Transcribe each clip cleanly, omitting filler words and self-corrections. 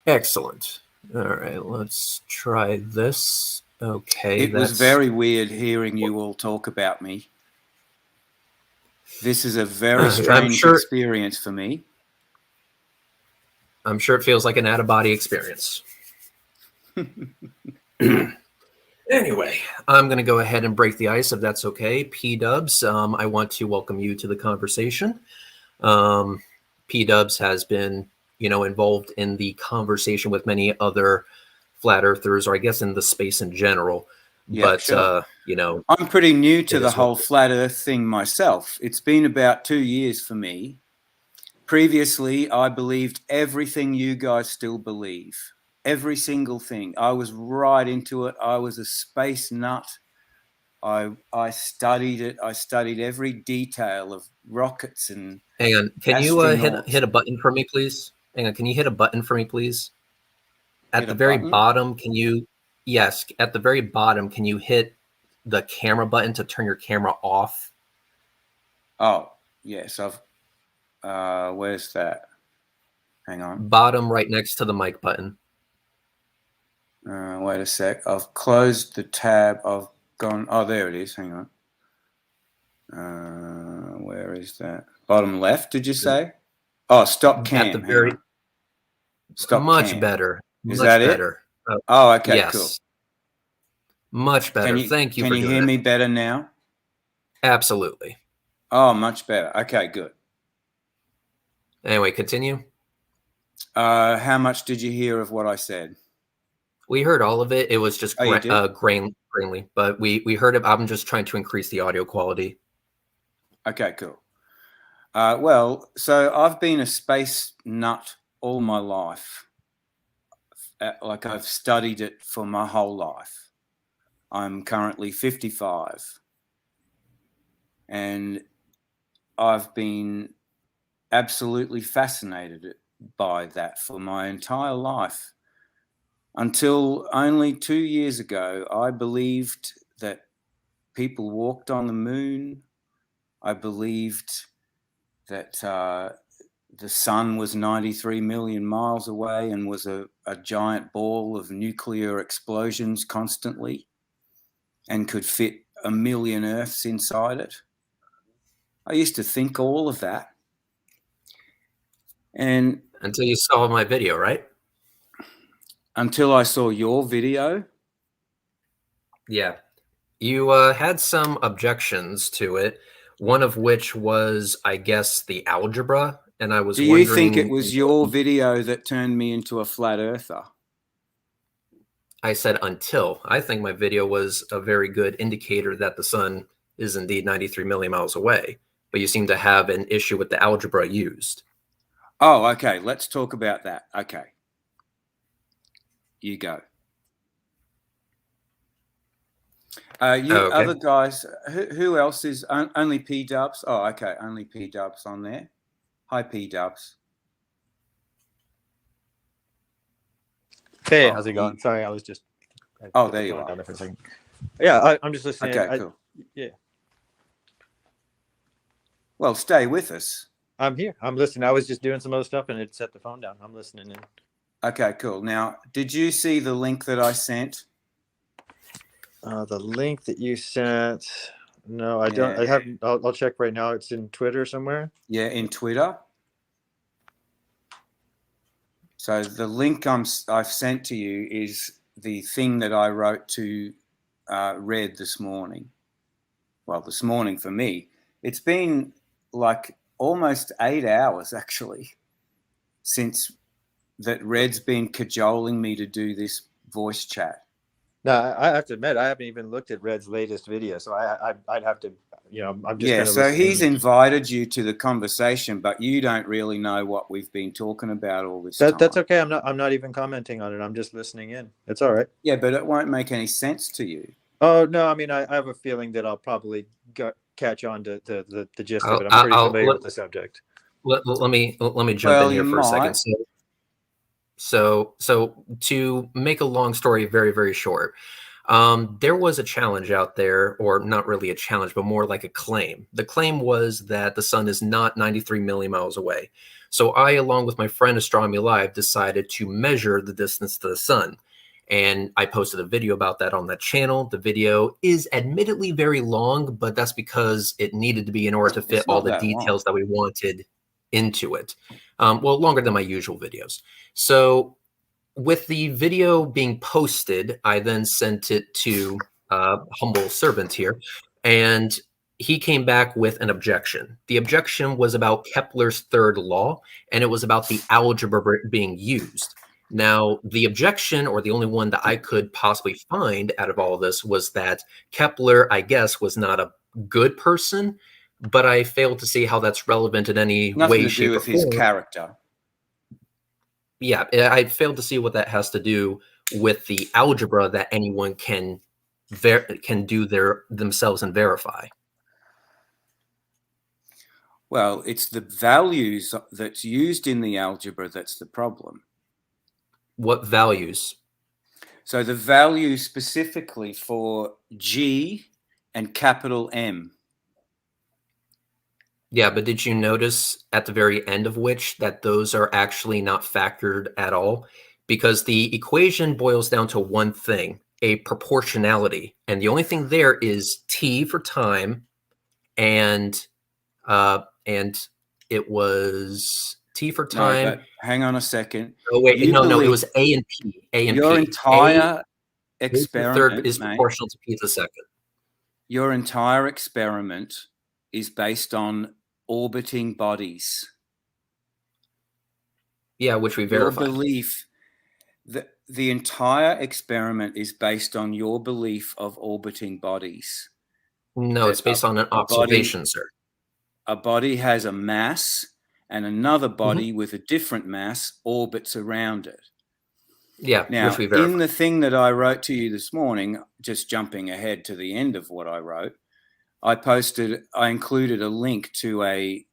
Excellent. All right, let's try this. Okay, It was very weird hearing you all talk about me. This is a very strange experience for me. I'm sure it feels like an out-of-body experience. Anyway, I'm going to go ahead and break the ice if that's okay. P-Dubs, I want to welcome you to the conversation. P-Dubs has been, involved in the conversation with many other flat earthers, or I guess in the space in general. Yeah, but, sure. I'm pretty new to the whole flat earth thing myself. It's been about 2 years for me. Previously, I believed everything you guys still believe. Every single thing. I was right into it. I was a space nut. I studied it. I studied every detail of rockets and Hang on. Can you hit a button for me, please? Hang on. Can you hit a button for me, please? At the very bottom, can you... Yes, at the very bottom, can you hit the camera button to turn your camera off? Oh, yes. Where's that? Hang on. Bottom right next to the mic button. Wait a sec. I've closed the tab. I've gone. Oh, there it is. Hang on. Where is that? Bottom left, did you say? Oh, stop cam. At the very... Stop much cam. Better. Is much that better. It? Oh, okay, yes. Cool. Much better. Thank you for doing it. Can you hear me better now? Absolutely. Oh, much better. Okay, good. Anyway, continue. How much did you hear of what I said? We heard all of it. It was just grainly, but we heard it. I'm just trying to increase the audio quality. Okay, cool. Well, so I've been a space nut all my life. Like I've studied it for my whole life. I'm currently 55. And I've been absolutely fascinated by that for my entire life. Until only 2 years ago, I believed that people walked on the moon. I believed that the sun was 93 million miles away and was a giant ball of nuclear explosions constantly and could fit 1 million Earths inside it. I used to think all of that. And until you saw my video, right? Until I saw your video? Yeah. You had some objections to it, one of which was, I guess, the algebra. And I was wondering... Do you think it was your video that turned me into a flat earther? I said until. I think my video was a very good indicator that the sun is indeed 93 million miles away. But you seem to have an issue with the algebra used. Oh, okay. Let's talk about that. Okay. You go. Other guys, who else is only P-Dubs? Oh, okay. Only P-Dubs on there. Hi, P-Dubs. Hey, how's it going? Sorry, I was just... Oh, there you are. Yeah, I'm just listening. Okay, cool. Yeah. Well, stay with us. I'm here. I'm listening. I was just doing some other stuff and it set the phone down. I'm listening in. Okay, cool. Now, did you see the link that I sent? The link that you sent... No, I don't. I haven't. I'll check right now. It's in Twitter somewhere. Yeah, in Twitter. So the link I've sent to you is the thing that I wrote to Red this morning. Well, this morning for me. It's been like almost 8 hours actually since that Red's been cajoling me to do this voice chat. No, I have to admit, I haven't even looked at Red's latest video, so I'd have to, I'm just kind of so he's invited you to the conversation, but you don't really know what we've been talking about all this time. That's okay. I'm not even commenting on it. I'm just listening in. It's all right. Yeah, but it won't make any sense to you. Oh no, I mean, I have a feeling that I'll probably catch on to the gist of it. I'm pretty familiar with the subject. Let me jump in here for a second. So to make a long story very, very short, There was a challenge out there, or not really a challenge, but more like a claim. The claim was that the sun is not 93 million miles away. So I, along with my friend Astronomy Live, decided to measure the distance to the sun. And I posted a video about that on that channel. The video is admittedly very long, but that's because it needed to be in order to fit all the details that we wanted into it. Well, longer than my usual videos. So with the video being posted, I then sent it to humble servant here, and he came back with an objection. The objection was about Kepler's third law, and it was about the algebra being used. Now, the objection, or the only one that I could possibly find out of all of this, was that Kepler, I guess, was not a good person, but I failed to see how that's relevant in any way, shape, or form. His character. Yeah, I failed to see what that has to do with the algebra that anyone can do themselves and verify. Well, it's the values that's used in the algebra that's the problem. What values? So the value specifically for G and capital M. Yeah, but did you notice at the very end of which that those are actually not factored at all? Because the equation boils down to one thing, a proportionality. And the only thing there is T for time, and it was T for time. No, but hang on a second. Oh wait, no, it was A and P. Your entire experiment, third is proportional to P to the second. Your entire experiment is based on orbiting bodies. Yeah, which we verified. Your belief that the entire experiment is based on your belief of orbiting bodies. No, it's based on an observation, sir. A body has a mass, and another body with a different mass orbits around it. Yeah, now, which we verified. In the thing that I wrote to you this morning, just jumping ahead to the end of what I wrote, I included a link to a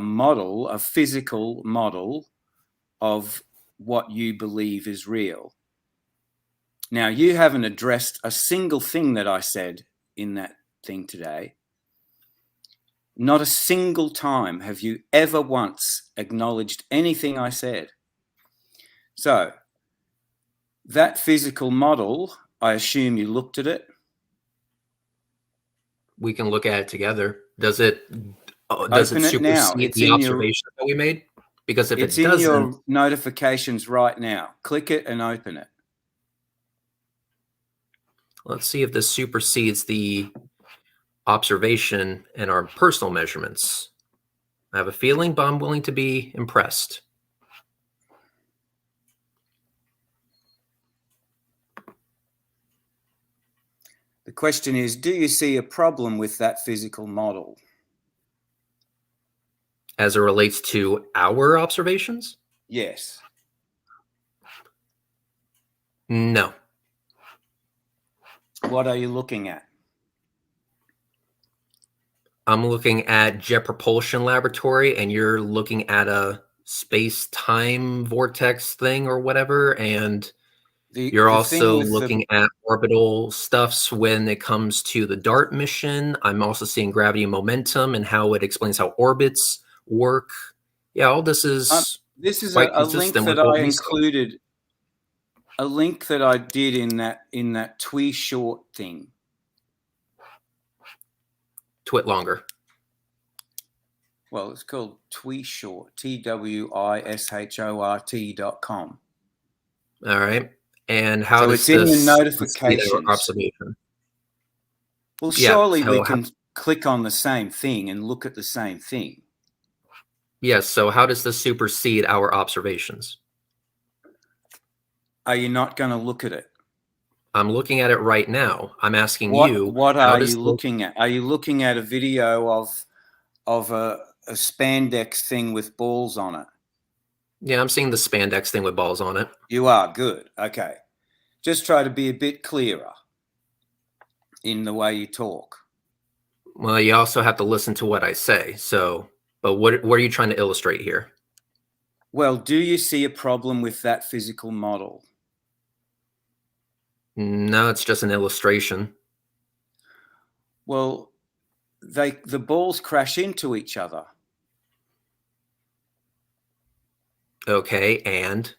model, a physical model of what you believe is real. Now, you haven't addressed a single thing that I said in that thing today. Not a single time have you ever once acknowledged anything I said. So, that physical model, I assume you looked at it. We can look at it together. Does it supersede the observation that we made? Because if it doesn't, it's in your notifications right now. Click it and open it. Let's see if this supersedes the observation and our personal measurements. I have a feeling, but I'm willing to be impressed. The question is, do you see a problem with that physical model? As it relates to our observations? Yes. No. What are you looking at? I'm looking at Jet Propulsion Laboratory, and you're looking at a space-time vortex thing or whatever, and you're also looking at orbital stuffs when it comes to the DART mission. I'm also seeing gravity and momentum and how it explains how orbits work. Yeah, all this is a link that I included. A link that I did in that Twee Short thing. Twit longer. Well, it's called Tweeshort, TWISHORT.com. All right. And how does it's in your notifications? Observation? Well, surely we can click on the same thing and look at the same thing. Yes. So how does this supersede our observations? Are you not going to look at it? I'm looking at it right now. I'm asking you. What are you looking at? Are you looking at a video of a spandex thing with balls on it? Yeah, I'm seeing the spandex thing with balls on it. You are good. Okay. Just try to be a bit clearer in the way you talk. Well, you also have to listen to what I say. So, but what are you trying to illustrate here? Well, do you see a problem with that physical model? No, it's just an illustration. Well, the balls crash into each other. Okay, and?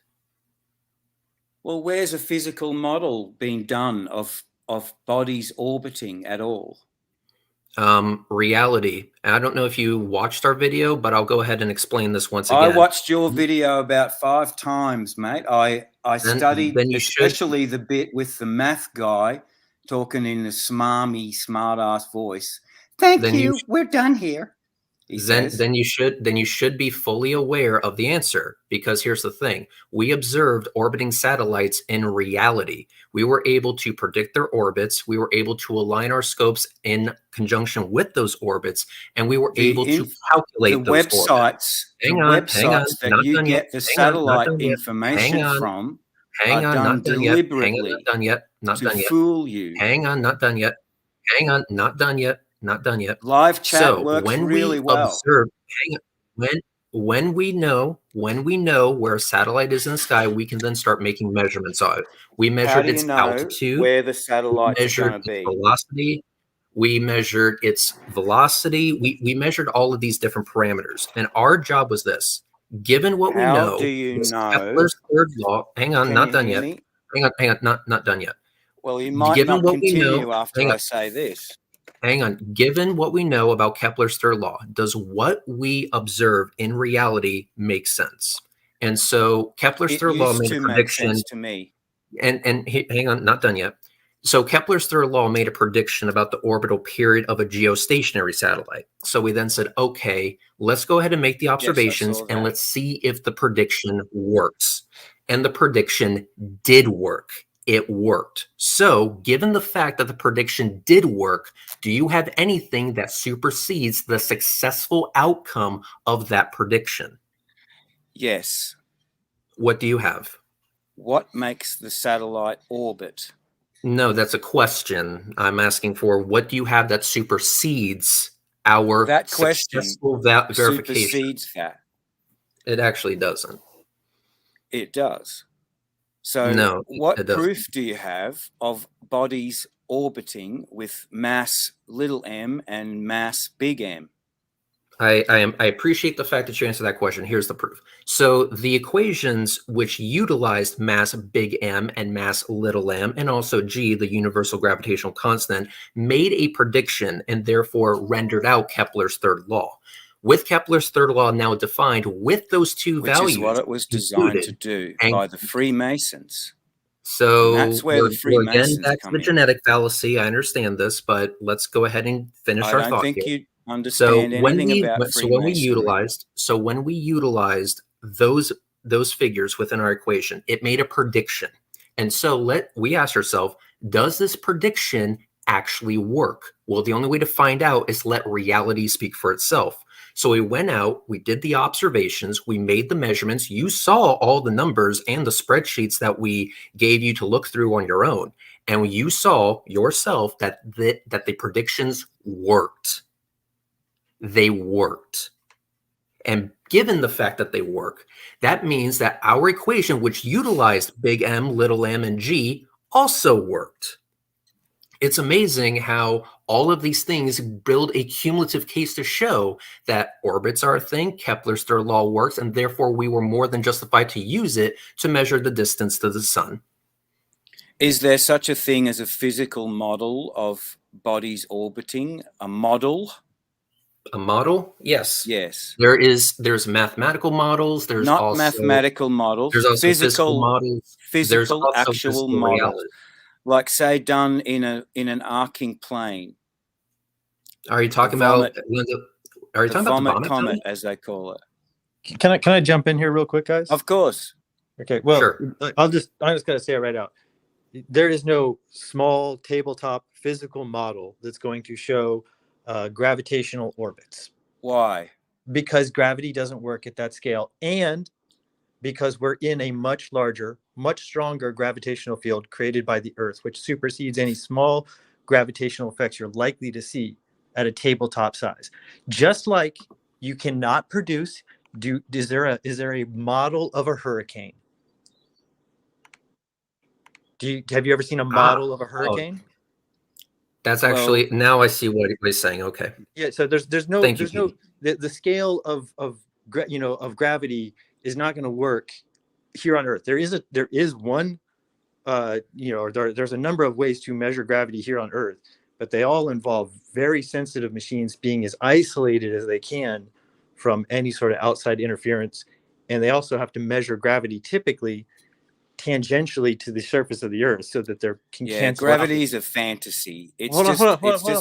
Well, where's a physical model being done of bodies orbiting at all? Reality. I don't know if you watched our video, but I'll go ahead and explain this once again. I watched your video about 5 times, mate. I studied then you especially the bit with the math guy talking in a smarmy, smart-ass voice. Thank you. We're done here. Then you should be fully aware of the answer, because here's the thing. We observed orbiting satellites in reality. We were able to predict their orbits. We were able to align our scopes in conjunction with those orbits, and we were able to calculate those websites. Orbits. Hang on, that you get the satellite information from are done deliberately to fool you. Hang on, not done yet. Hang on, not done yet. Not done yet. Live chat works really well. When we know where a satellite is in the sky, we can then start making measurements of it. We measured its altitude, where the satellite is going to be. Velocity. We measured its velocity. We measured all of these different parameters, and our job was this. Given what we know, do you know Kepler's third law? Hang on, not done yet. Hang on, not done yet. Well, you might not continue after I say this. Hang on. Given what we know about Kepler's third law, does what we observe in reality make sense? And so Kepler's third law made a prediction to me. And hang on, not done yet. So Kepler's third law made a prediction about the orbital period of a geostationary satellite. So we then said, okay, let's go ahead and make the observations and let's see if the prediction works. And the prediction did work. It worked. So given the fact that the prediction did work, do you have anything that supersedes the successful outcome of that prediction? Yes. What do you have? What makes the satellite orbit? No, that's a question. I'm asking for what do you have that supersedes our successful verification? Supersedes that. It actually doesn't. It does. So no, what proof do you have of bodies orbiting with mass little m and mass big M? I appreciate the fact that you answered that question. Here's the proof. So the equations which utilized mass big M and mass little m, and also G, the universal gravitational constant, made a prediction and therefore rendered out Kepler's third law. With Kepler's third law now defined with those two values. Which is what it was designed to do by the Freemasons. So that's where the Freemasons again, that's the genetic fallacy. I understand this, but let's go ahead and finish our thought. I don't think you understand anything about Freemasonry. So when we utilized those figures within our equation, it made a prediction. And so we asked ourselves, does this prediction actually work? Well, the only way to find out is let reality speak for itself. So we went out, we did the observations, we made the measurements. You saw all the numbers and the spreadsheets that we gave you to look through on your own. And you saw yourself that the predictions worked. They worked. And given the fact that they work, that means that our equation, which utilized big M, little m, and G, also worked. It's amazing how all of these things build a cumulative case to show that orbits are a thing, Kepler's third law works, and therefore we were more than justified to use it to measure the distance to the sun. Is there such a thing as a physical model of bodies orbiting? A model? A model? Yes. Yes. There's mathematical models. There's not also mathematical models. There's also physical models. Physical actual models. Like say done in an arcing plane. Are you talking about the Vomit Comet, as they call it? Can I jump in here real quick, guys? Of course. Okay. Well, sure. I'm just gonna say it right out. There is no small tabletop physical model that's going to show gravitational orbits. Why? Because gravity doesn't work at that scale, and because we're in a much larger, much stronger gravitational field created by the Earth, which supersedes any small gravitational effects you're likely to see at a tabletop size. Just like you cannot produce, is there a model of a hurricane? Have you ever seen a model of a hurricane? That's actually, now I see what he's saying. Okay. Yeah. So there's no, Thank you, there's no, the scale of gravity is not going to work here on Earth. There is one, there's a number of ways to measure gravity here on Earth, but they all involve very sensitive machines being as isolated as they can from any sort of outside interference. And they also have to measure gravity typically tangentially to the surface of the Earth so that they can cancel gravity out. is a fantasy. It's Hold just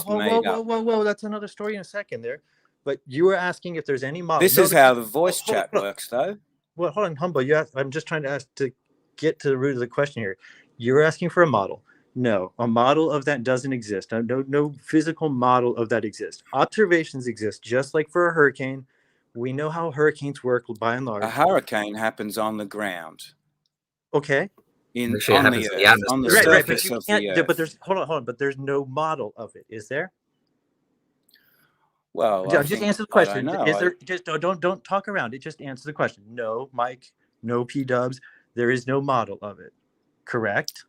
made up. Whoa, that's another story in a second there. But you were asking if there's any model. This is how the voice chat works, though. Well, hold on, Humble. I'm just trying to ask to get to the root of the question here. You were asking for a model. No, a model of that doesn't exist. No physical model of that exists. Observations exist, just like for a hurricane. We know how hurricanes work by and large. A hurricane happens on the ground. Okay. On the Earth, on the surface of the Earth. But there's hold on. But there's no model of it, is there? Well, just answer the question. Is there? Just don't talk around it. Just answer the question. No, Mike. No, P-Dubs. There is no model of it. Correct.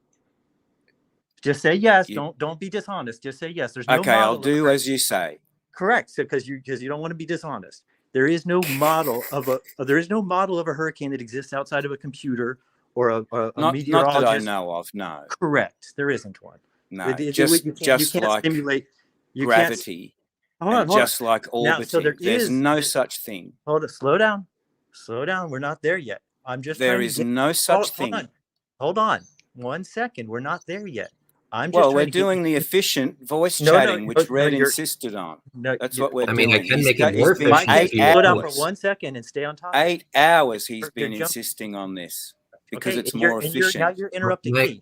Just say yes. Don't be dishonest. Just say yes. There's no model. Okay, I'll do as you say. Correct. So because you don't want to be dishonest. There is no model of a hurricane that exists outside of a computer or a meteorologist. Not that I know of. No. Correct. There isn't one. No. Just like gravity. Just like orbiting. There's no such thing. Hold it. Slow down. We're not there yet. There is no such thing. Hold on. 1 second. We're not there yet. We're doing the efficient voice chatting, which Red insisted on. That's what we're doing. I can make it more efficient. Slow down for 1 second and stay on top. 8 hours he's been insisting on this because it's more efficient. Now you're interrupting me.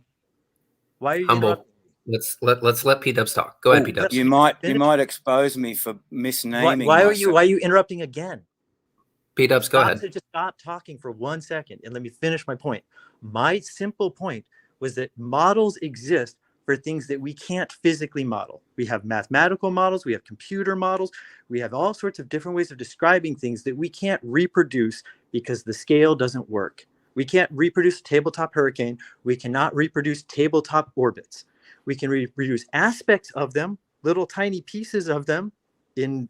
Why are you Humble? Let's let P-Dubs talk. Go ahead, P-Dubs. You might expose me for misnaming. Why are you interrupting again? P-Dubs, go ahead. Just stop talking for 1 second and let me finish my point. My simple point was that models exist for things that we can't physically model. We have mathematical models, we have computer models, we have all sorts of different ways of describing things that we can't reproduce because the scale doesn't work. We can't reproduce a tabletop hurricane. We cannot reproduce tabletop orbits. We can reproduce aspects of them, little tiny pieces of them in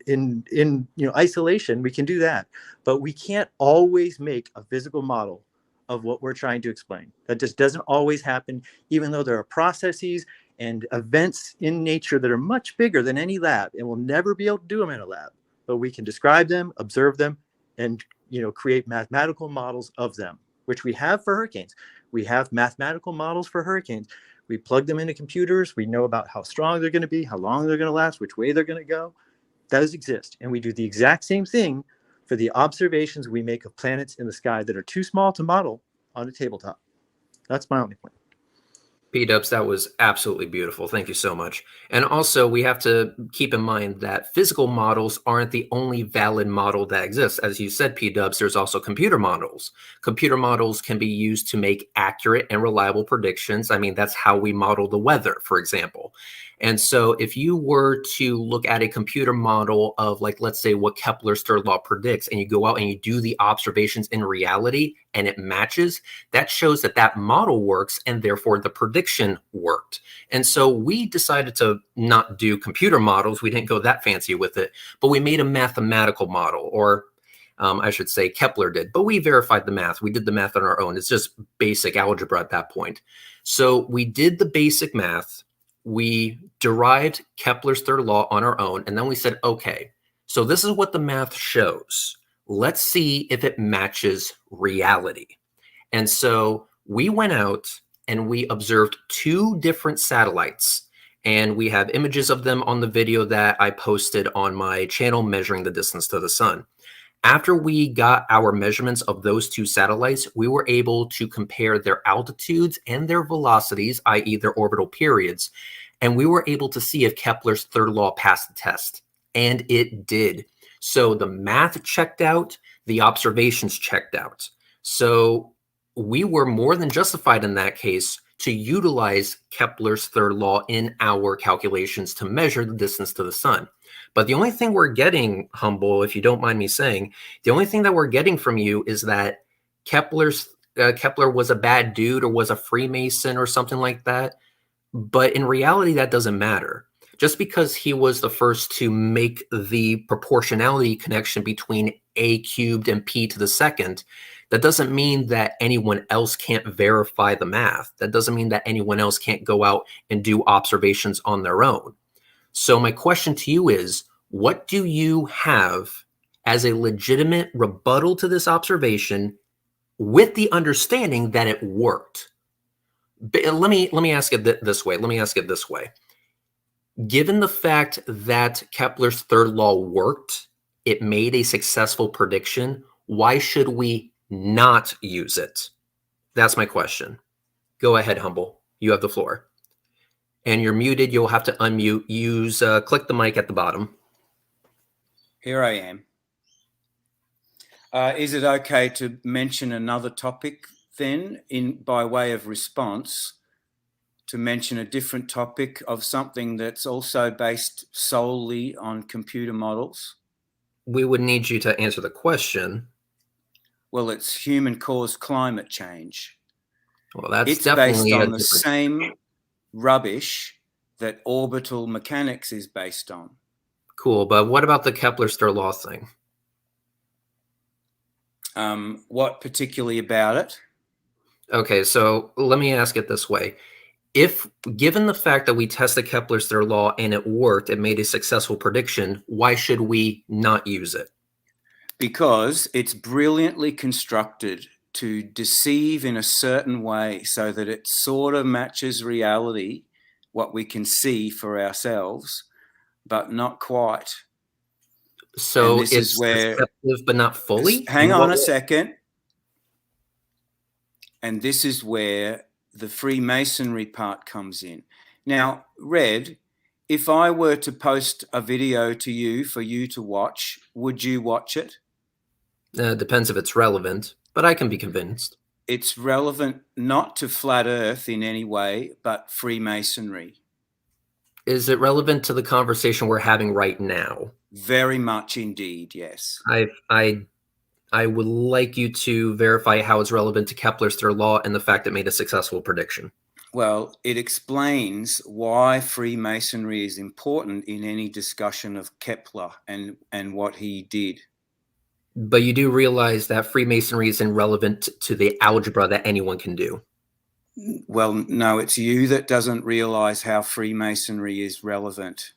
isolation. We can do that, but we can't always make a physical model of what we're trying to explain. That just doesn't always happen, even though there are processes and events in nature that are much bigger than any lab, and we'll never be able to do them in a lab. But we can describe them, observe them, and create mathematical models of them, which we have for hurricanes. We have mathematical models for hurricanes. We plug them into computers. We know about how strong they're going to be, how long they're going to last, which way they're going to go. Those exist, and we do the exact same thing for the observations we make of planets in the sky that are too small to model on a tabletop. That's my only point. P-Dubs, that was absolutely beautiful. Thank you so much. And also, we have to keep in mind that physical models aren't the only valid model that exists. As you said, P-Dubs, there's also computer models. Computer models can be used to make accurate and reliable predictions. I mean, that's how we model the weather, for example. And so if you were to look at a computer model of, like, let's say what Kepler's third law predicts, and you go out and you do the observations in reality and it matches, that shows that that model works and therefore the prediction worked. And so we decided to not do computer models. We didn't go that fancy with it, but we made a mathematical model, or I should say Kepler did, but we verified the math. We did the math on our own. It's just basic algebra at that point. So we did the basic math. We derived Kepler's third law on our own, and then we said, okay, so this is what the math shows. Let's see if it matches reality. And so we went out and we observed 2 different satellites, and we have images of them on the video that I posted on my channel, Measuring the Distance to the Sun. After we got our measurements of those 2 satellites, we were able to compare their altitudes and their velocities, i.e. their orbital periods, and we were able to see if Kepler's third law passed the test, and it did. So the math checked out, the observations checked out. So we were more than justified in that case to utilize Kepler's third law in our calculations to measure the distance to the sun. But the only thing we're getting, Humble, if you don't mind me saying, the only thing that we're getting from you is that Kepler's Kepler was a bad dude or was a Freemason or something like that. But in reality, that doesn't matter. Just because he was the first to make the proportionality connection between a cubed and p to the second, that doesn't mean that anyone else can't verify the math. That doesn't mean that anyone else can't go out and do observations on their own. So my question to you is, what do you have as a legitimate rebuttal to this observation with the understanding that it worked? Let me ask it this way. Let me ask it this way. Given the fact that Kepler's third law worked, it made a successful prediction, why should we not use it? That's my question. Go ahead, Humble. You have the floor. And you're muted. You'll have to unmute. Use click the mic at the bottom. Here I am. Is it okay to mention another topic then, by way of response, to mention a different topic of something that's also based solely on computer models? We would need you to answer the question. Well, it's human-caused climate change. Well, that's it's definitely based on the same rubbish that orbital mechanics is based on. Cool, but what about the Kepler's third law thing? What particularly about it? Okay, so let me ask it this way. If, given the fact that we tested Kepler's third law and it worked, it made a successful prediction, why should we not use it? Because it's brilliantly constructed to deceive in a certain way so that it sort of matches reality, what we can see for ourselves, but not quite. So it's deceptive, but not fully? Hang on a second. And this is where the Freemasonry part comes in. Now, Red, if I were to post a video to you for you to watch, would you watch it? Depends if it's relevant, but I can be convinced. It's relevant not to Flat Earth in any way, but Freemasonry. Is it relevant to the conversation we're having right now? Very much indeed, yes. I would like you to verify how it's relevant to Kepler's third law and the fact it made a successful prediction. Well, it explains why Freemasonry is important in any discussion of Kepler and what he did. But you do realize that Freemasonry is irrelevant to the algebra that anyone can do. Well, no, it's you that doesn't realize how Freemasonry is relevant.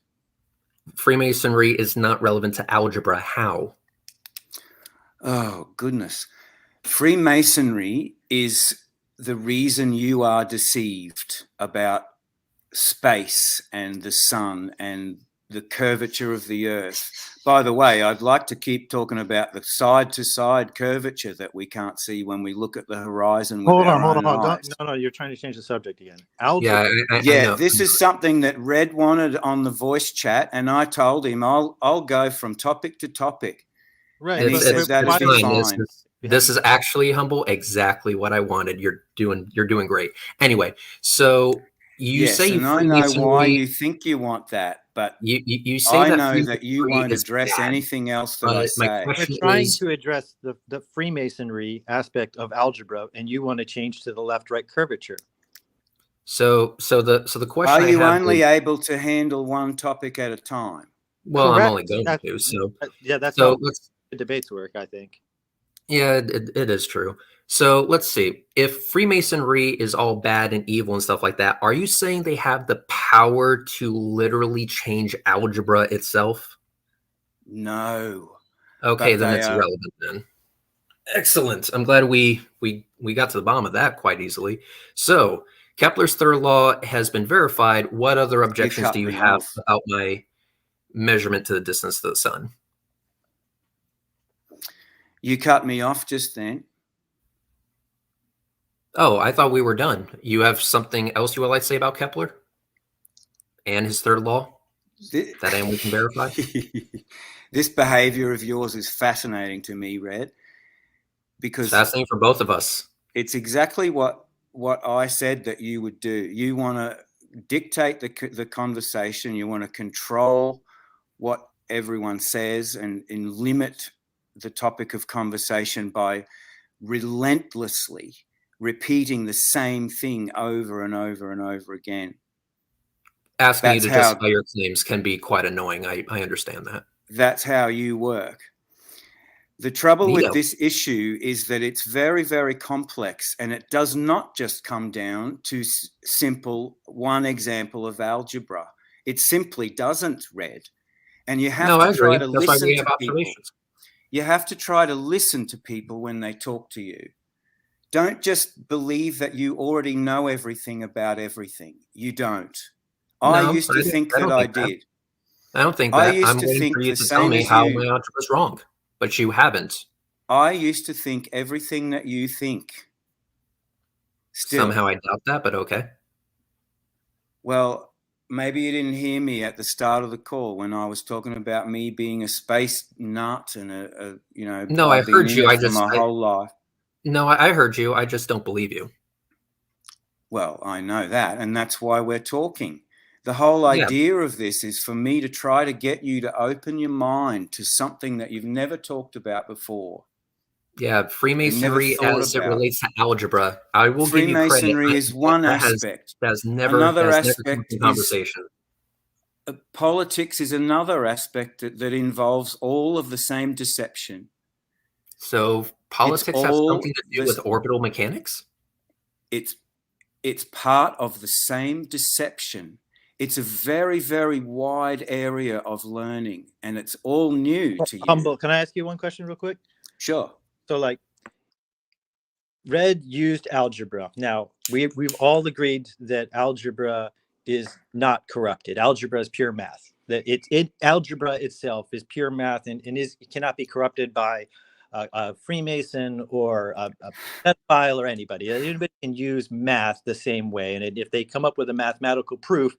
Freemasonry is not relevant to algebra. How? Oh, goodness. Freemasonry is the reason you are deceived about space and the sun and the curvature of the earth. By the way, I'd like to keep talking about the side-to-side curvature that we can't see when we look at the horizon. Hold on. No, you're trying to change the subject again. Algebra. Yeah, this is something that Red wanted on the voice chat, and I told him I'll go from topic to topic. Right. And he says that'd be fine. This is actually, Humble, exactly what I wanted. You're doing great. Anyway, so you say and I know why you think you want that, but you say I know that you won't address anything else that I say. We're trying to address the Freemasonry aspect of algebra, and you want to change to the left-right curvature. So the question: Are you only able to handle one topic at a time? Well, correct. I'm only going to. So yeah, that's how the debates work, I think. Yeah, it is true. So let's see. If Freemasonry is all bad and evil and stuff like that, are you saying they have the power to literally change algebra itself? No. Okay, then it's irrelevant then. Excellent. I'm glad we got to the bottom of that quite easily. So Kepler's third law has been verified. What other objections do you have about my measurement to the distance to the sun? You cut me off just then. Oh, I thought we were done. You have something else you would like to say about Kepler and his third law that anyone can verify? This behavior of yours is fascinating to me, Red, because it's fascinating for both of us. It's exactly what I said that you would do. You want to dictate the conversation. You want to control what everyone says and limit the topic of conversation by relentlessly repeating the same thing over and over and over again. Asking you to justify your claims can be quite annoying. I understand that. That's how you work. The trouble with this issue is that it's very, very complex, and it does not just come down to simple one example of algebra. It simply doesn't, Red. And you have to try to listen to people. You have to try to listen to people when they talk to you. Don't just believe that you already know everything about everything. You don't. I used to think that I did. I don't think that. I'm waiting for you to tell me how my algebra is wrong, but you haven't. I used to think everything that you think. Still. Somehow I doubt that, but okay. Well, maybe you didn't hear me at the start of the call when I was talking about me being a space nut and No, I heard you. My whole life. No, I heard you. I just don't believe you. Well, I know that, and that's why we're talking. The whole idea of this is for me to try to get you to open your mind to something that you've never talked about before. Yeah, Freemasonry as it relates to algebra. I will give you credit. Freemasonry is one aspect. Another aspect is conversation. Politics is another aspect that involves all of the same deception. So politics has something to do with orbital mechanics? It's part of the same deception. It's a very, very wide area of learning, and it's all new to you. Humble, can I ask you one question real quick? Sure. So, like, Red used algebra. Now, we've all agreed that algebra is not corrupted. Algebra is pure math. That algebra itself is pure math and it cannot be corrupted by a Freemason or a pedophile or anybody. Anybody can use math the same way, and if they come up with a mathematical proof,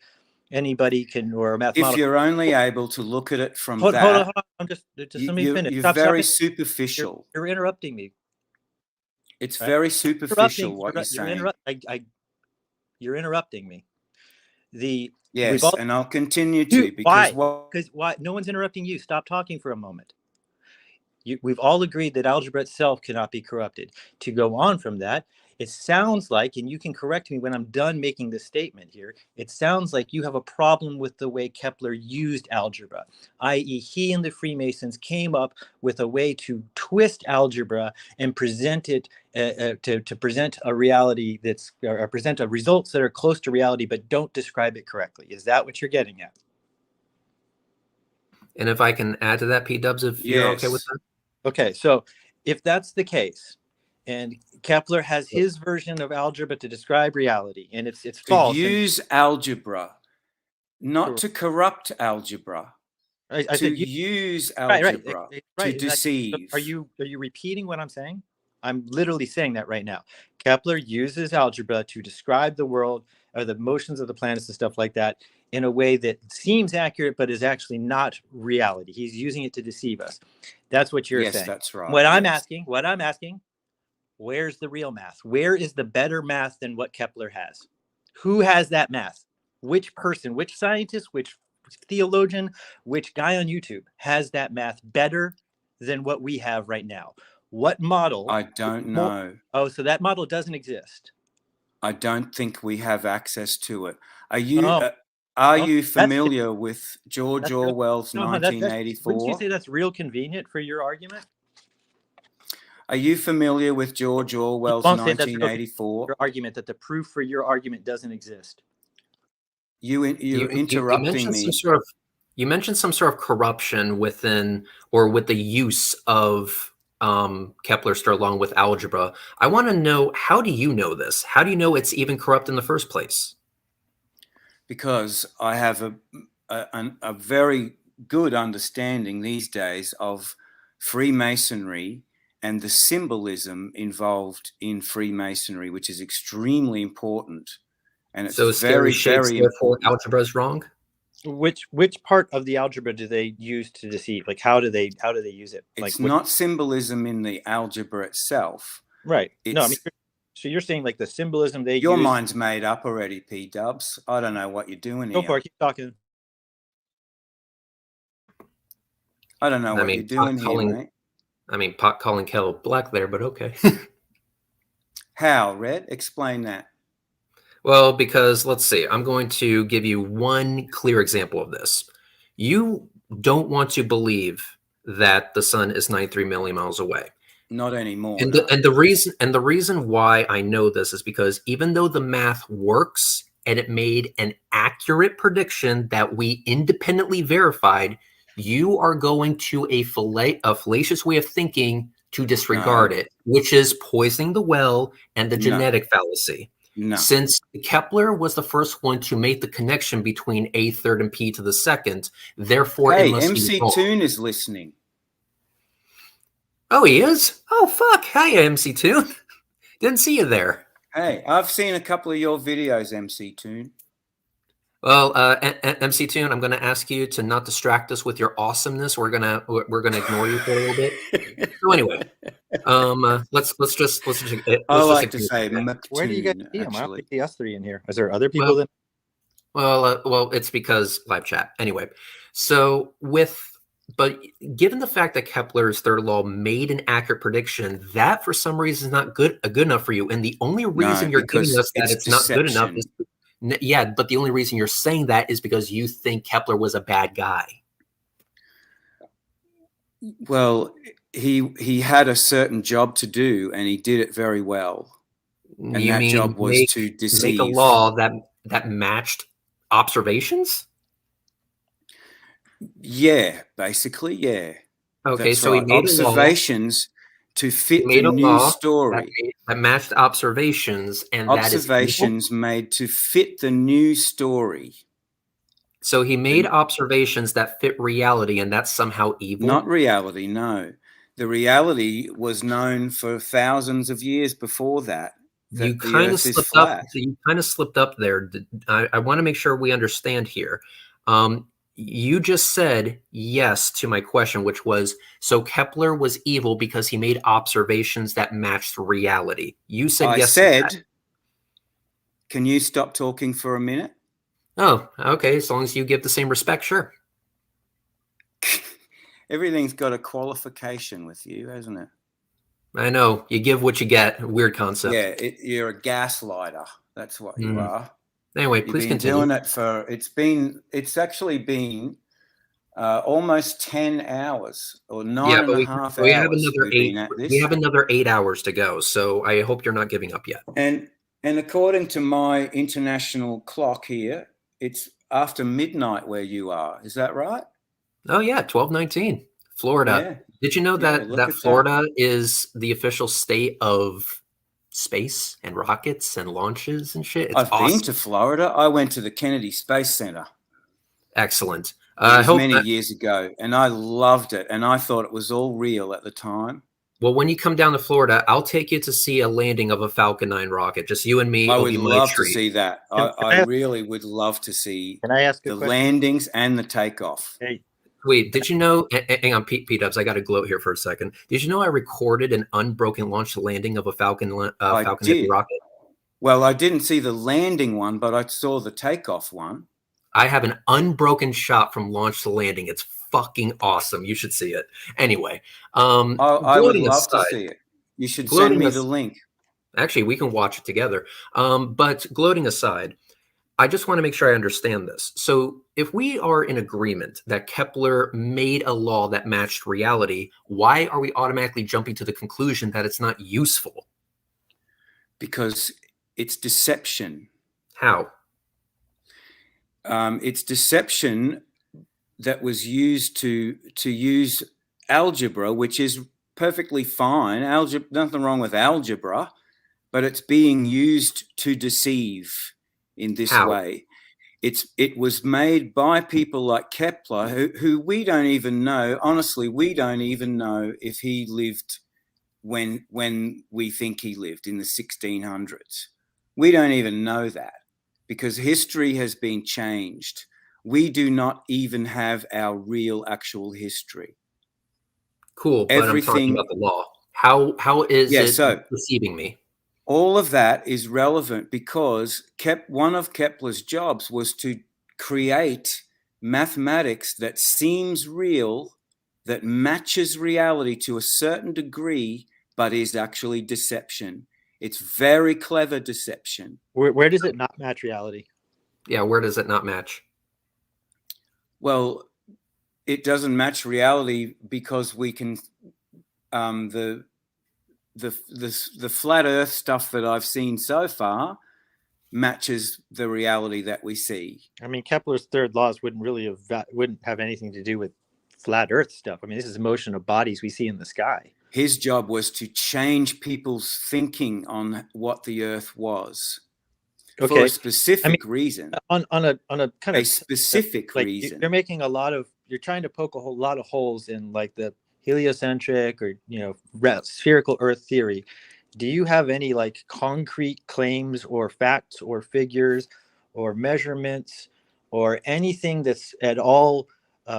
anybody can, or a mathematical. If you're only able to look at it from hold on. I'm just let me finish. You're very superficial. You're interrupting me. It's very superficial what you're saying. You're interrupting me. Yes, and I'll continue to. Because why? No one's interrupting you. Stop talking for a moment. We've all agreed that algebra itself cannot be corrupted. To go on from that, it sounds like, and you can correct me when I'm done making this statement here, it sounds like you have a problem with the way Kepler used algebra, i.e. he and the Freemasons came up with a way to twist algebra and present it to present a reality present results that are close to reality but don't describe it correctly. Is that what you're getting at? And if I can add to that, P-Dubs, if you're okay with that? Okay, so if that's the case, and Kepler has his version of algebra to describe reality, and it's false. To use algebra, not to corrupt algebra. I said use algebra to deceive. Are you repeating what I'm saying? I'm literally saying that right now. Kepler uses algebra to describe the world or the motions of the planets and stuff like that in a way that seems accurate but is actually not reality. He's using it to deceive us. That's what you're saying. Yes, that's right. What I'm asking, where's the real math? Where is the better math than what Kepler has? Who has that math? Which person, which scientist, which theologian, which guy on YouTube has that math better than what we have right now? What model? I don't know. Oh, so that model doesn't exist. I don't think we have access to it. Are you familiar with George Orwell's 1984? Wouldn't you say that's real convenient for your argument? Are you familiar with George Orwell's 1984? Your argument that the proof for your argument doesn't exist. You're interrupting me. You mentioned some sort of corruption within or with the use of Kepler along with algebra. I want to know, how do you know this? How do you know it's even corrupt in the first place? Because I have a very good understanding these days of Freemasonry and the symbolism involved in Freemasonry, which is extremely important. And it's very, very important. Algebra is wrong. Which part of the algebra do they use to deceive? Like, how do they use it? It's not symbolism in the algebra itself. Right. So you're saying like the symbolism they use. Your mind's made up already, P-Dubs. I don't know what you're doing here. Go for it. Keep talking. I don't know what you're doing here, mate. I mean, pot calling kettle black there, but okay. How, Red? Explain that. Well, because let's see, I'm going to give you one clear example of this. You don't want to believe that the sun is 93 million miles away. Not anymore. And No. the reason why I know this is because even though the math works and it made an accurate prediction that we independently verified, you are going to a fallacious way of thinking to disregard it, which is poisoning the well and the genetic fallacy. No. Since Kepler was the first one to make the connection between a third and p to the second, therefore it must MC be wrong. Toon is listening. Oh, he is? Oh, fuck. Hi, MC Toon. Didn't see you there. Hey, I've seen a couple of your videos, MC Toon. Well, MC Toon, I'm going to ask you to not distract us with your awesomeness. We're gonna ignore you for a little bit. So anyway, let's just I like to say, where do you get see him? I don't see us three in here. Is there other people that? Well, it's because live chat. Anyway, so but given the fact that Kepler's third law made an accurate prediction, that for some reason is not good enough for you, and the only reason you're giving us that it's not good enough is. Yeah, but the only reason you're saying that is because you think Kepler was a bad guy. Well, he had a certain job to do, and he did it very well. And you that job was to deceive. Make a law that matched observations? Yeah, basically, yeah. Okay, that's so right. he made observations to fit the new story. That matched observations, and observations made to fit the new story. So he made observations that fit reality, and that's somehow evil? Not reality, no. The reality was known for thousands of years before that. You kind of slipped up. You kind of slipped up there. I want to make sure we understand here. You just said yes to my question, which was, so Kepler was evil because he made observations that matched reality. You said yes. I said, can you stop talking for a minute? Oh, okay. As long as you give the same respect, sure. Everything's got a qualification with you, hasn't it? I know. You give what you get. Weird concept. Yeah, you're a gaslighter. That's what you are. Anyway, please continue. Doing it for it's actually been almost 10 hours or 9.5 hours. We have another 8 hours to go. So I hope you're not giving up yet. And according to my international clock here, it's after midnight where you are. Is that right? Oh yeah, 12:19, Florida. Yeah. Did you know that Florida is the official state of space and rockets and launches and shit? I've been to Florida. I went to the Kennedy Space Center. Excellent. Many years ago, and I loved it. And I thought it was all real at the time. Well, when you come down to Florida, I'll take you to see a landing of a Falcon 9 rocket. Just you and me. I would love to see that. I really would love to see the landings and the takeoff. Hey. Wait, did you know? Hang on, P-Dubs, I got to gloat here for a second. Did you know I recorded an unbroken launch landing of a Falcon Heavy rocket? Well, I didn't see the landing one, but I saw the takeoff one. I have an unbroken shot from launch to landing. It's fucking awesome. You should see it. Anyway, I would love to see it. You should send me the link. Actually, we can watch it together. But gloating aside, I just want to make sure I understand this. So if we are in agreement that Kepler made a law that matched reality, why are we automatically jumping to the conclusion that it's not useful? Because it's deception. How? It's deception that was used to use algebra, which is perfectly fine. Nothing wrong with algebra, but it's being used to deceive in this way. It was made by people like Kepler, who we don't even know. Honestly, we don't even know if he lived when we think he lived in the 1600s. We don't even know that because history has been changed. We do not even have our real actual history. Cool, but I'm talking about the law. How is it deceiving me? All of that is relevant because one of Kepler's jobs was to create mathematics that seems real, that matches reality to a certain degree, but is actually deception. It's very clever deception. Where does it not match reality? Yeah, where does it not match? Well, it doesn't match reality because we can the flat Earth stuff that I've seen so far matches the reality that we see. I mean, Kepler's third laws wouldn't have anything to do with flat Earth stuff. I mean, this is motion of bodies we see in the sky. His job was to change people's thinking on what the Earth was for a specific reason. On a kind of specific reason. You're trying to poke a whole lot of holes in like the heliocentric or spherical Earth theory. Do you have any like concrete claims or facts or figures or measurements or anything that's at all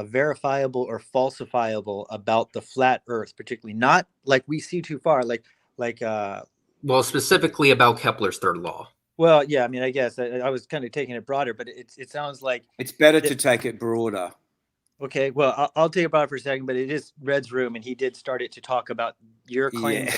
verifiable or falsifiable about the flat Earth, particularly not like we see too far, well, specifically about Kepler's third law? Well, yeah, I mean, I guess I was kind of taking it broader, but it sounds like it's better to take it broader. Okay, well, I'll take it broad for a second, but it is Red's room, and he did start it to talk about your claim.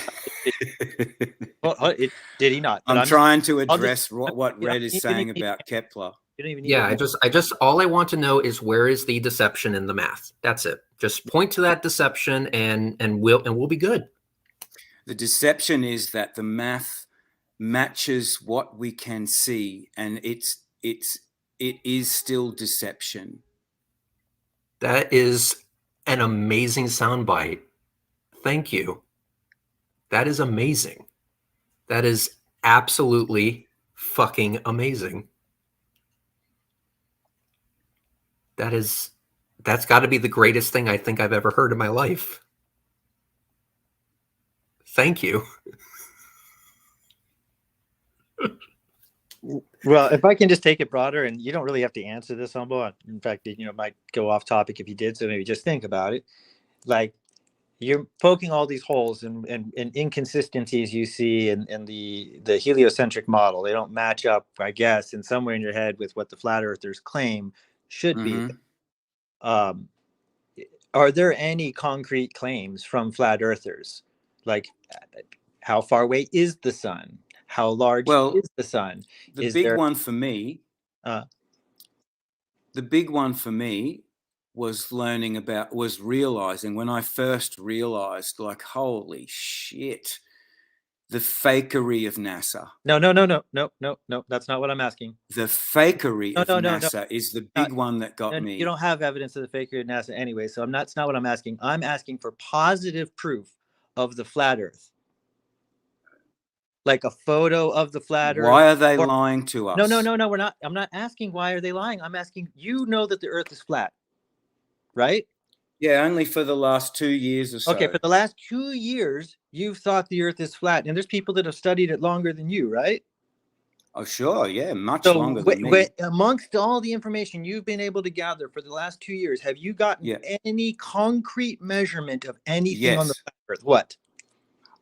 Yeah. Did he not? I'm trying to address what Red is saying about Kepler. You don't even need I just all I want to know is where is the deception in the math? That's it. Just point to that deception, and we'll be good. The deception is that the math matches what we can see, and it is still deception. That is an amazing soundbite. Thank you. That is amazing. That is absolutely fucking amazing. That's got to be the greatest thing I think I've ever heard in my life. Thank you. Well, if I can just take it broader, and you don't really have to answer this, Humble. In fact, it might go off topic if you did, so maybe just think about it. Like, you're poking all these holes and inconsistencies you see in the heliocentric model. They don't match up, I guess, in somewhere in your head with what the flat earthers claim should be. Are there any concrete claims from flat earthers? Like, how far away is the sun? How large is the sun? The big one for me was realizing when I first realized, like, holy shit, the fakery of NASA. No. That's not what I'm asking. The fakery of NASA is the big one that got me. You don't have evidence of the fakery of NASA anyway, so that's not what I'm asking. I'm asking for positive proof of the flat Earth. Like a photo of the flat Earth. Why are they lying to us? No, we're not. I'm not asking why are they lying. I'm asking, that the Earth is flat, right? Yeah, only for the last 2 years or so. Okay, for the last 2 years, you've thought the Earth is flat, and there's people that have studied it longer than you, right? Oh, sure, yeah, much longer than me. Amongst all the information you've been able to gather for the last 2 years, have you gotten any concrete measurement of anything on the flat Earth? What?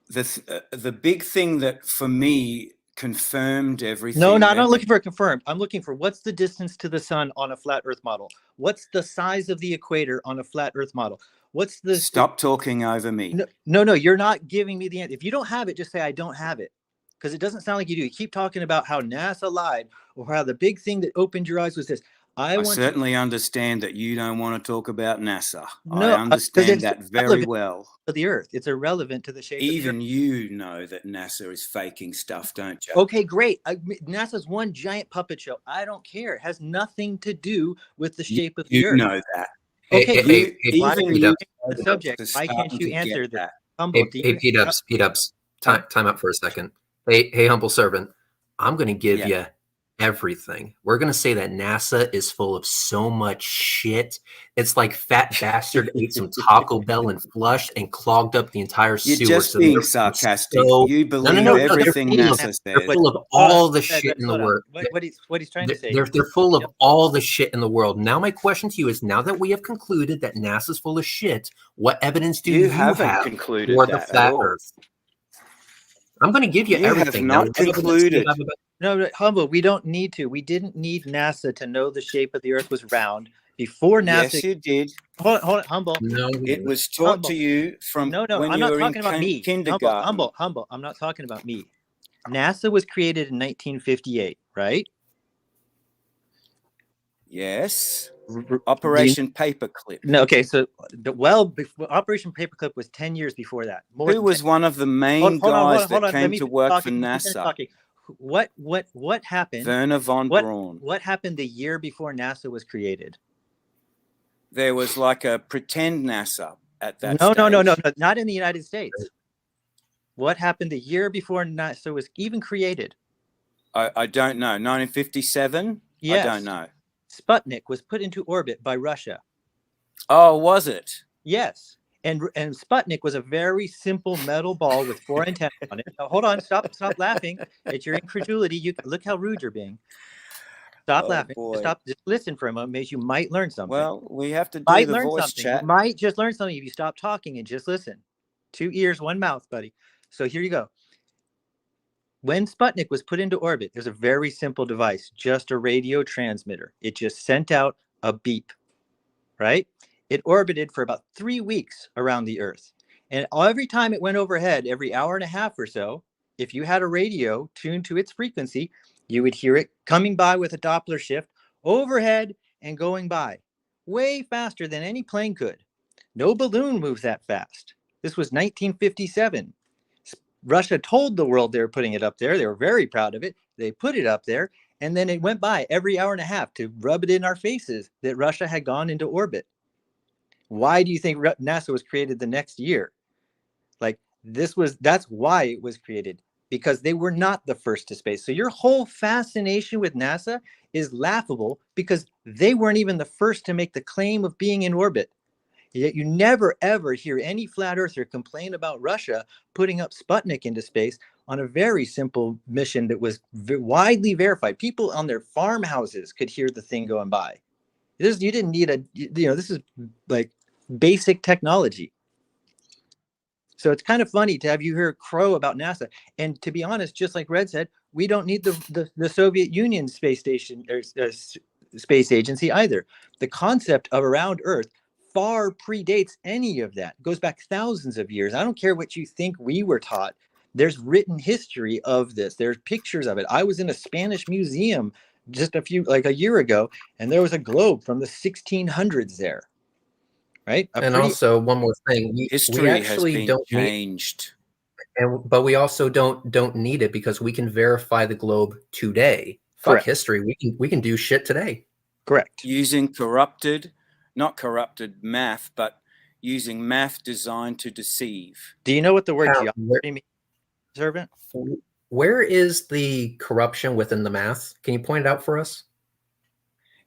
The big thing that for me confirmed everything. No, I'm not looking for a confirmed. I'm looking for what's the distance to the sun on a flat Earth model? What's the size of the equator on a flat Earth model? What's the... Stop talking over me. No, you're not giving me the answer. If you don't have it, just say I don't have it. Because it doesn't sound like you do. You keep talking about how NASA lied or how the big thing that opened your eyes was this. I certainly understand that you don't want to talk about NASA. No, I understand that very well. For the Earth, it's irrelevant to the shape. Even you know that NASA is faking stuff, don't you? Okay, great. NASA's one giant puppet show. I don't care. It has nothing to do with the shape of the Earth. You know that. Okay, even you the subject. Why can't you answer that? Humble, P-Dubs, time out for a second. Hey, humble servant, I'm going to give you everything. We're going to say that NASA is full of so much shit. It's like Fat Bastard ate some Taco Bell and flushed and clogged up the entire sewer. You're just being sarcastic. You believe everything NASA says. They're full of all the shit in the world. What he's trying to say. They're full of all the shit in the world. Now my question to you is, now that we have concluded that NASA's full of shit, what evidence do you have concluded for the flat Earth? I'm going to give you everything. Have not concluded. No, Humble, we don't need to. We didn't need NASA to know the shape of the Earth was round before NASA. Yes, you did. Hold on, Humble. No, it was taught to you from when you were in kindergarten. Humble. I'm not talking about me. NASA was created in 1958, right? Yes. Do Operation Paperclip. No, okay, so Operation Paperclip was 10 years before that. Who was one of the main guys that came to work for NASA? What happened? Werner von Braun. What happened the year before NASA was created? There was like a pretend NASA at that No, stage. not in the United States. What happened the year before NASA was even created? I don't know. 1957? Yes. I don't know. Sputnik was put into orbit by Russia. Oh, was it? Yes. And Sputnik was a very simple metal ball with 4 antennas on it. Now, hold on, stop laughing at your incredulity. Look how rude you're being. Stop laughing. Just listen for a moment. You might learn something. Well, we have to do the voice chat. You might just learn something if you stop talking and just listen. 2 ears, 1 mouth, buddy. So here you go. When Sputnik was put into orbit, there's a very simple device, just a radio transmitter. It just sent out a beep, right? It orbited for about 3 weeks around the Earth. And every time it went overhead, every hour and a half or so, if you had a radio tuned to its frequency, you would hear it coming by with a Doppler shift overhead and going by way faster than any plane could. No balloon moves that fast. This was 1957. Russia told the world they were putting it up there. They were very proud of it. They put it up there, and then it went by every hour and a half to rub it in our faces that Russia had gone into orbit. Why do you think NASA was created the next year? That's why it was created, because they were not the first to space. So your whole fascination with NASA is laughable because they weren't even the first to make the claim of being in orbit. Yet you never, ever hear any flat earther complain about Russia putting up Sputnik into space on a very simple mission that was widely verified. People on their farmhouses could hear the thing going by. You didn't need this is like basic technology. So it's kind of funny to have you hear crow about NASA. And to be honest, just like Red said, we don't need the Soviet Union space station or space agency either. The concept of around Earth far predates any of that. It goes back thousands of years. I don't care what you think we were taught. There's written history of this. There's pictures of it. I was in a Spanish museum just a year ago, and there was a globe from the 1600s there. Right? Also, one more thing. History actually has been changed. But we also don't need it because we can verify the globe today. Fuck history. We can do shit today. Correct. Using not corrupted math, but using math designed to deceive. Do you know what the word geometry means, Servant? Where is the corruption within the math? Can you point it out for us?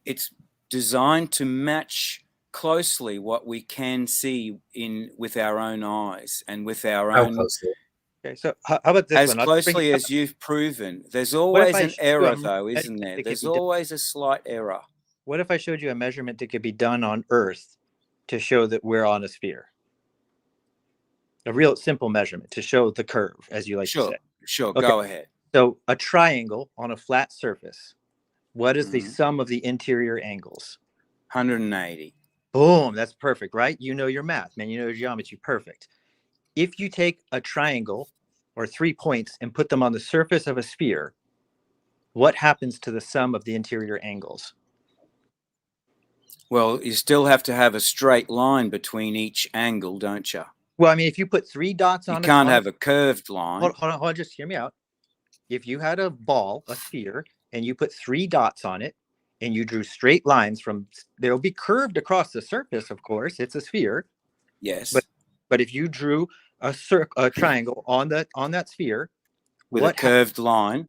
It's designed to match closely what we can see with our own eyes and with our own. Closely? Okay, so how about this as closely as you've proven? There's always an error, though, isn't there? There's always a slight error. What if I showed you a measurement that could be done on Earth to show that we're on a sphere? A real simple measurement to show the curve, as you like to say. Sure, okay. Go ahead. So a triangle on a flat surface, what is the sum of the interior angles? 180. Boom, that's perfect, right? You know your math, man. You know your geometry, perfect. If you take a triangle or 3 points and put them on the surface of a sphere, what happens to the sum of the interior angles? Well, you still have to have a straight line between each angle, don't you? Well, I mean, if you put 3 dots on you can't have a curved line. Hold on, just hear me out. If you had a ball, a sphere, and you put 3 dots on it, and you drew straight lines they'll be curved across the surface, of course. It's a sphere. Yes. But if you drew a triangle on that sphere with a curved line.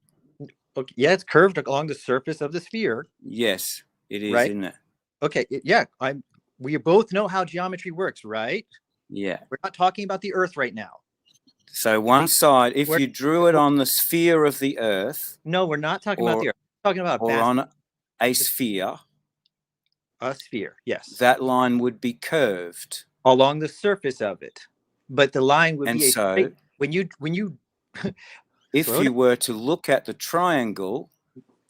Okay, yeah, it's curved along the surface of the sphere. Yes, it is, right? Isn't it? Okay, yeah. We both know how geometry works, right? Yeah. We're not talking about the Earth right now. So one side, if you drew it on the sphere of the Earth. No, we're not talking about the Earth. We're talking about on a sphere. A sphere, yes. That line would be curved along the surface of it, but the line would be straight. When you if you were to look at the triangle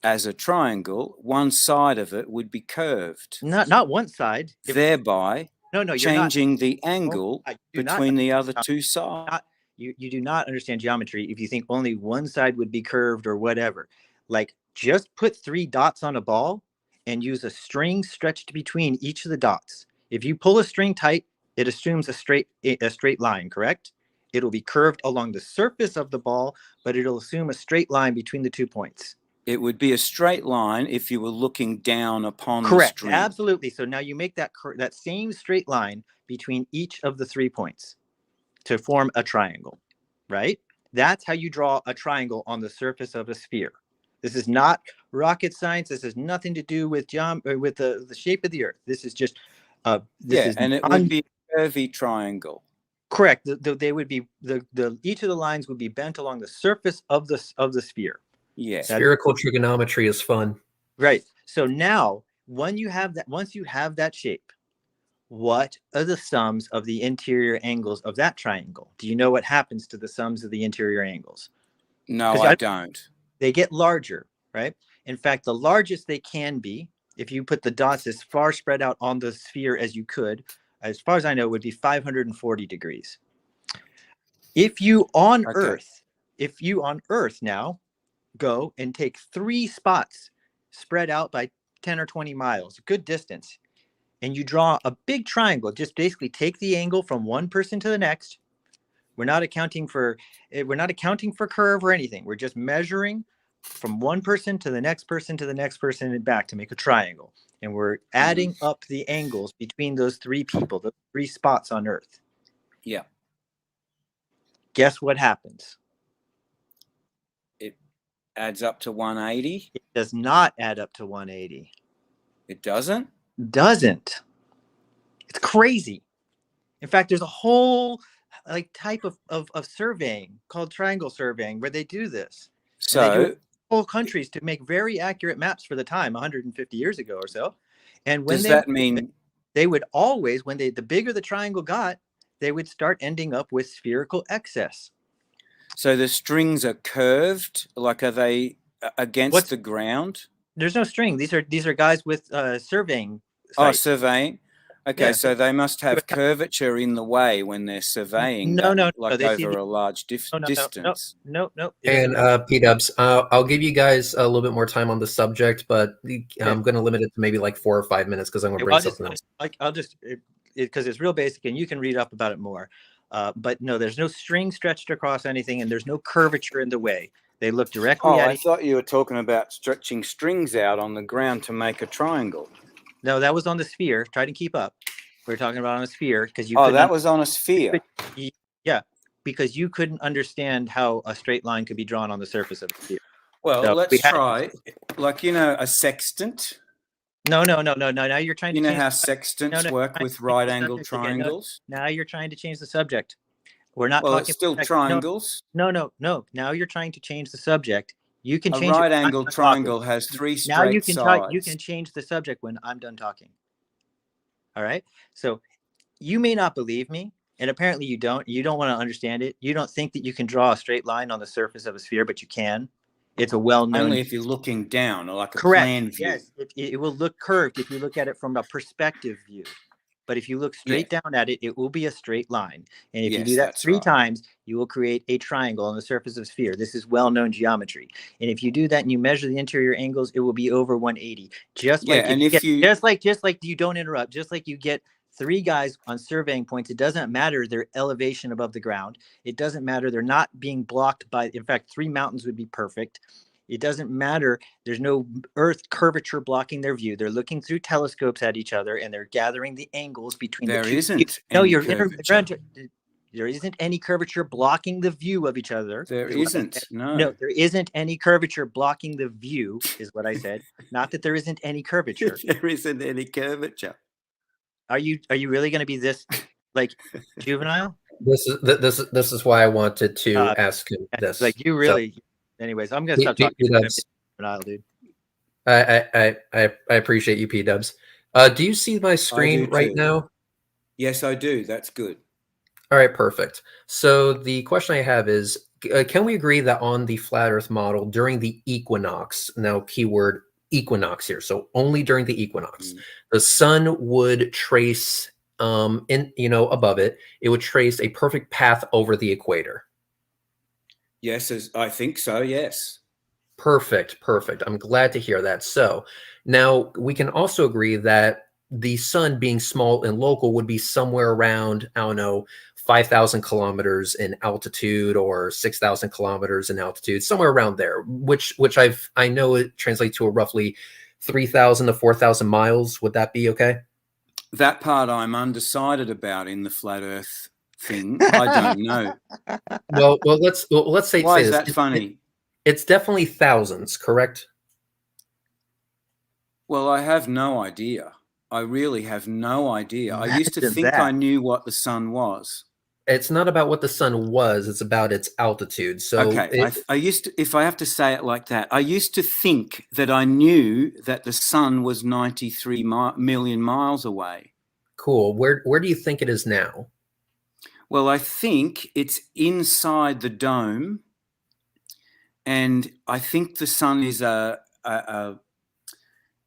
as a triangle, one side of it would be curved. Not one side. Thereby you're changing the angle between the other 2 sides. you do not understand geometry if you think only one side would be curved or whatever. Like, just put 3 dots on a ball and use a string stretched between each of the dots. If you pull a string tight, it assumes a straight line, correct? It'll be curved along the surface of the ball, but it'll assume a straight line between the 2 points. It would be a straight line if you were looking down upon Correct. the string. Absolutely. So now you make that same straight line between each of the 3 points to form a triangle, right? That's how you draw a triangle on the surface of a sphere. This is not rocket science. This has nothing to do with the shape of the Earth. This is just and it would be a curvy triangle. Correct. They would be each of the lines would be bent along the surface of the sphere. Yeah. Spherical trigonometry is fun. Right. So now, once you have that shape, what are the sums of the interior angles of that triangle? Do you know what happens to the sums of the interior angles? No, I don't. They get larger, right? In fact, the largest they can be, if you put the dots as far spread out on the sphere as you could, as far as I know, would be 540 degrees. If you on Earth now go and take 3 spots spread out by 10 or 20 miles, a good distance, and you draw a big triangle, just basically take the angle from one person to the next. We're not accounting for curve or anything. We're just measuring from one person to the next person to the next person and back to make a triangle. And we're adding up the angles between those 3 people, the 3 spots on Earth. Yeah. Guess what happens? It adds up to 180. It does not add up to 180. It doesn't? Doesn't. It's crazy. In fact, there's a whole type of surveying called triangle surveying where they do this. So whole countries to make very accurate maps for the time 150 years ago or so. And when does that mean they would always, the bigger the triangle got, they would start ending up with spherical excess. So the strings are curved? Like, are they against the ground? There's no string. These are guys with surveying sites. Oh, surveying. Okay, yeah. So they must have curvature in the way when they're surveying. No, over a large distance. No. And P-Dubs, I'll give you guys a little bit more time on the subject, but I'm going to limit it to maybe like 4 or 5 minutes because I'm going to bring something else. I'll just because it's real basic and you can read up about it more. But no, there's no string stretched across anything, and there's no curvature in the way. They look directly at I thought you were talking about stretching strings out on the ground to make a triangle. No, that was on the sphere. Try to keep up. We're talking about on a sphere because you. Oh, that was on a sphere. Yeah, because you couldn't understand how a straight line could be drawn on the surface of a sphere. Well, so let's try, a sextant. No. Now you're trying to. You know how sextants work with right-angled triangles. Now you're trying to change the subject. We're not. Well, it's still triangles. No. Now you're trying to change the subject. You can change. A right-angled triangle has 3 straight sides. Now you can change the subject when I'm done talking. All right. So you may not believe me, and apparently you don't. You don't want to understand it. You don't think that you can draw a straight line on the surface of a sphere, but you can. It's a well-known. Only if you're looking down, or like a plan view. Yes, it will look curved if you look at it from a perspective view. But if you look straight down at it, it will be a straight line. And if you do that 3 times, you will create a triangle on the surface of a sphere. This is well-known geometry. And if you do that and you measure the interior angles, it will be over 180. Just like you don't interrupt, just like you get 3 guys on surveying points, it doesn't matter their elevation above the ground. It doesn't matter. They're not being blocked by, in fact, 3 mountains would be perfect. It doesn't matter. There's no Earth curvature blocking their view. They're looking through telescopes at each other, and they're gathering the angles between the 2. There isn't any curvature blocking the view of each other. There isn't. No, there isn't any curvature blocking the view, is what I said. Not that there isn't any curvature. There isn't any curvature. Are you really going to be this juvenile? This is why I wanted to ask him this. You really. So, anyways, I'm gonna stop talking about juvenile, dude. I appreciate you, P-Dubs. Do you see my screen right now? Yes, I do. That's good. All right, perfect. So the question I have is, can we agree that on the flat Earth model during the equinox, now keyword equinox here, so only during the equinox, the sun would trace above it, it would trace a perfect path over the equator, Yes, I think so. Yes. Perfect, perfect. I'm glad to hear that. So now we can also agree that the sun being small and local would be somewhere around, I don't know, 5,000 kilometers in altitude or 6,000 kilometers in altitude, somewhere around there, which I know it translates to a roughly 3,000 to 4,000 miles. Would that be okay? That part I'm undecided about in the flat Earth thing. I don't know. Well, let's say Why is this. that funny? It's definitely thousands, correct? Well, I have no idea. I really have no idea. I used to Imagine think that. I knew what the sun was. It's not about what the sun was, it's about its altitude. So Okay, I used to, if I have to say it like that, I used to think that I knew that the sun was 93 million miles away. cool. Where do you think it is now? Well, I think it's inside the dome, and I think the sun is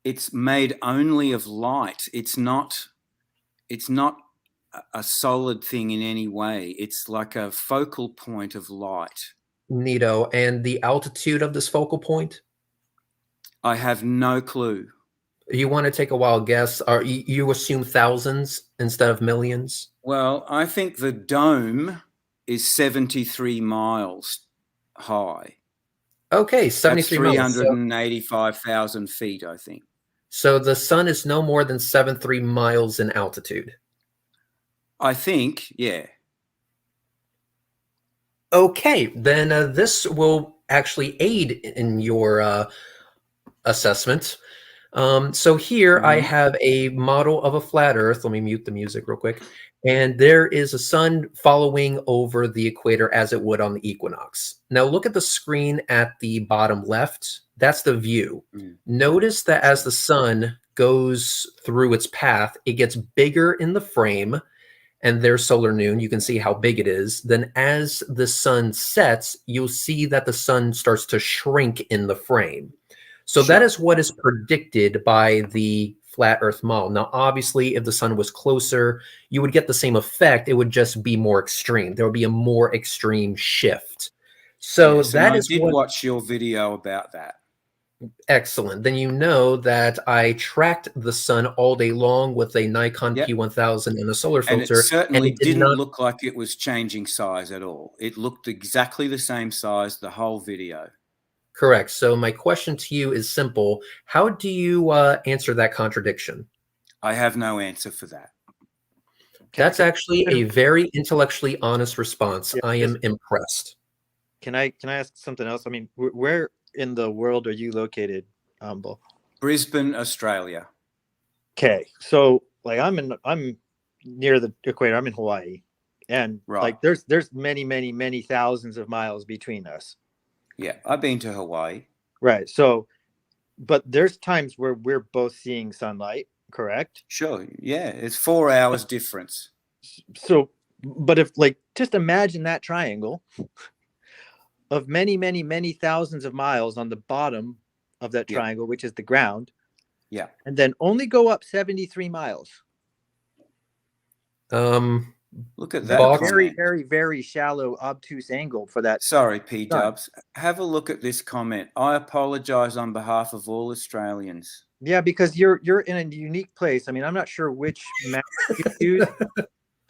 it's made only of light. It's not a solid thing in any way. It's like a focal point of light. Neato. And the altitude of this focal point? I have no clue. You want to take a wild guess? Or you assume thousands instead of millions? Well, I think the dome is 73 miles high. Okay, That's 73 miles. 385,000 feet, I think. So the sun is no more than 73 miles in altitude. I think, yeah. Okay, then this will actually aid in your assessment. So here I have a model of a flat Earth. Let me mute the music real quick. And there is a sun following over the equator as it would on the equinox. Now look at the screen at the bottom left. That's the view. Notice that as the sun goes through its path, it gets bigger in the frame. And there's solar noon. You can see how big it is. Then as the sun sets, you'll see that the sun starts to shrink in the frame. So that is what is predicted by the flat Earth model. Now, obviously, if the sun was closer, you would get the same effect. It would just be more extreme. There would be a more extreme shift. So yes, that I is did watch your video about that. Excellent. Then you know that I tracked the sun all day long with a Nikon P1000 and a solar filter. And it certainly and it didn't look like it was changing size at all. It looked exactly the same size the whole video. Correct. So my question to you is simple. How do you answer that contradiction? I have no answer for that. That's actually a very intellectually honest response. I am impressed. Can I ask something else? I mean, where in the world are you located, Humble? Brisbane, Australia. Okay, so like I'm near the equator. I'm in Hawaii, and like there's many thousands of miles between us. Yeah, I've been to Hawaii. Right. So, but there's times where we're both seeing sunlight, correct? Sure. Yeah, it's 4 hours difference. So, but if like just imagine that triangle of many thousands of miles on the bottom of that triangle, which is the ground. Yeah. And then only go up 73 miles. Look at that. Very shallow, obtuse angle for that. Sorry, P-Dubs. Have a look at this comment. I apologize on behalf of all Australians. Yeah, because you're in a unique place. I mean, I'm not sure which map you use.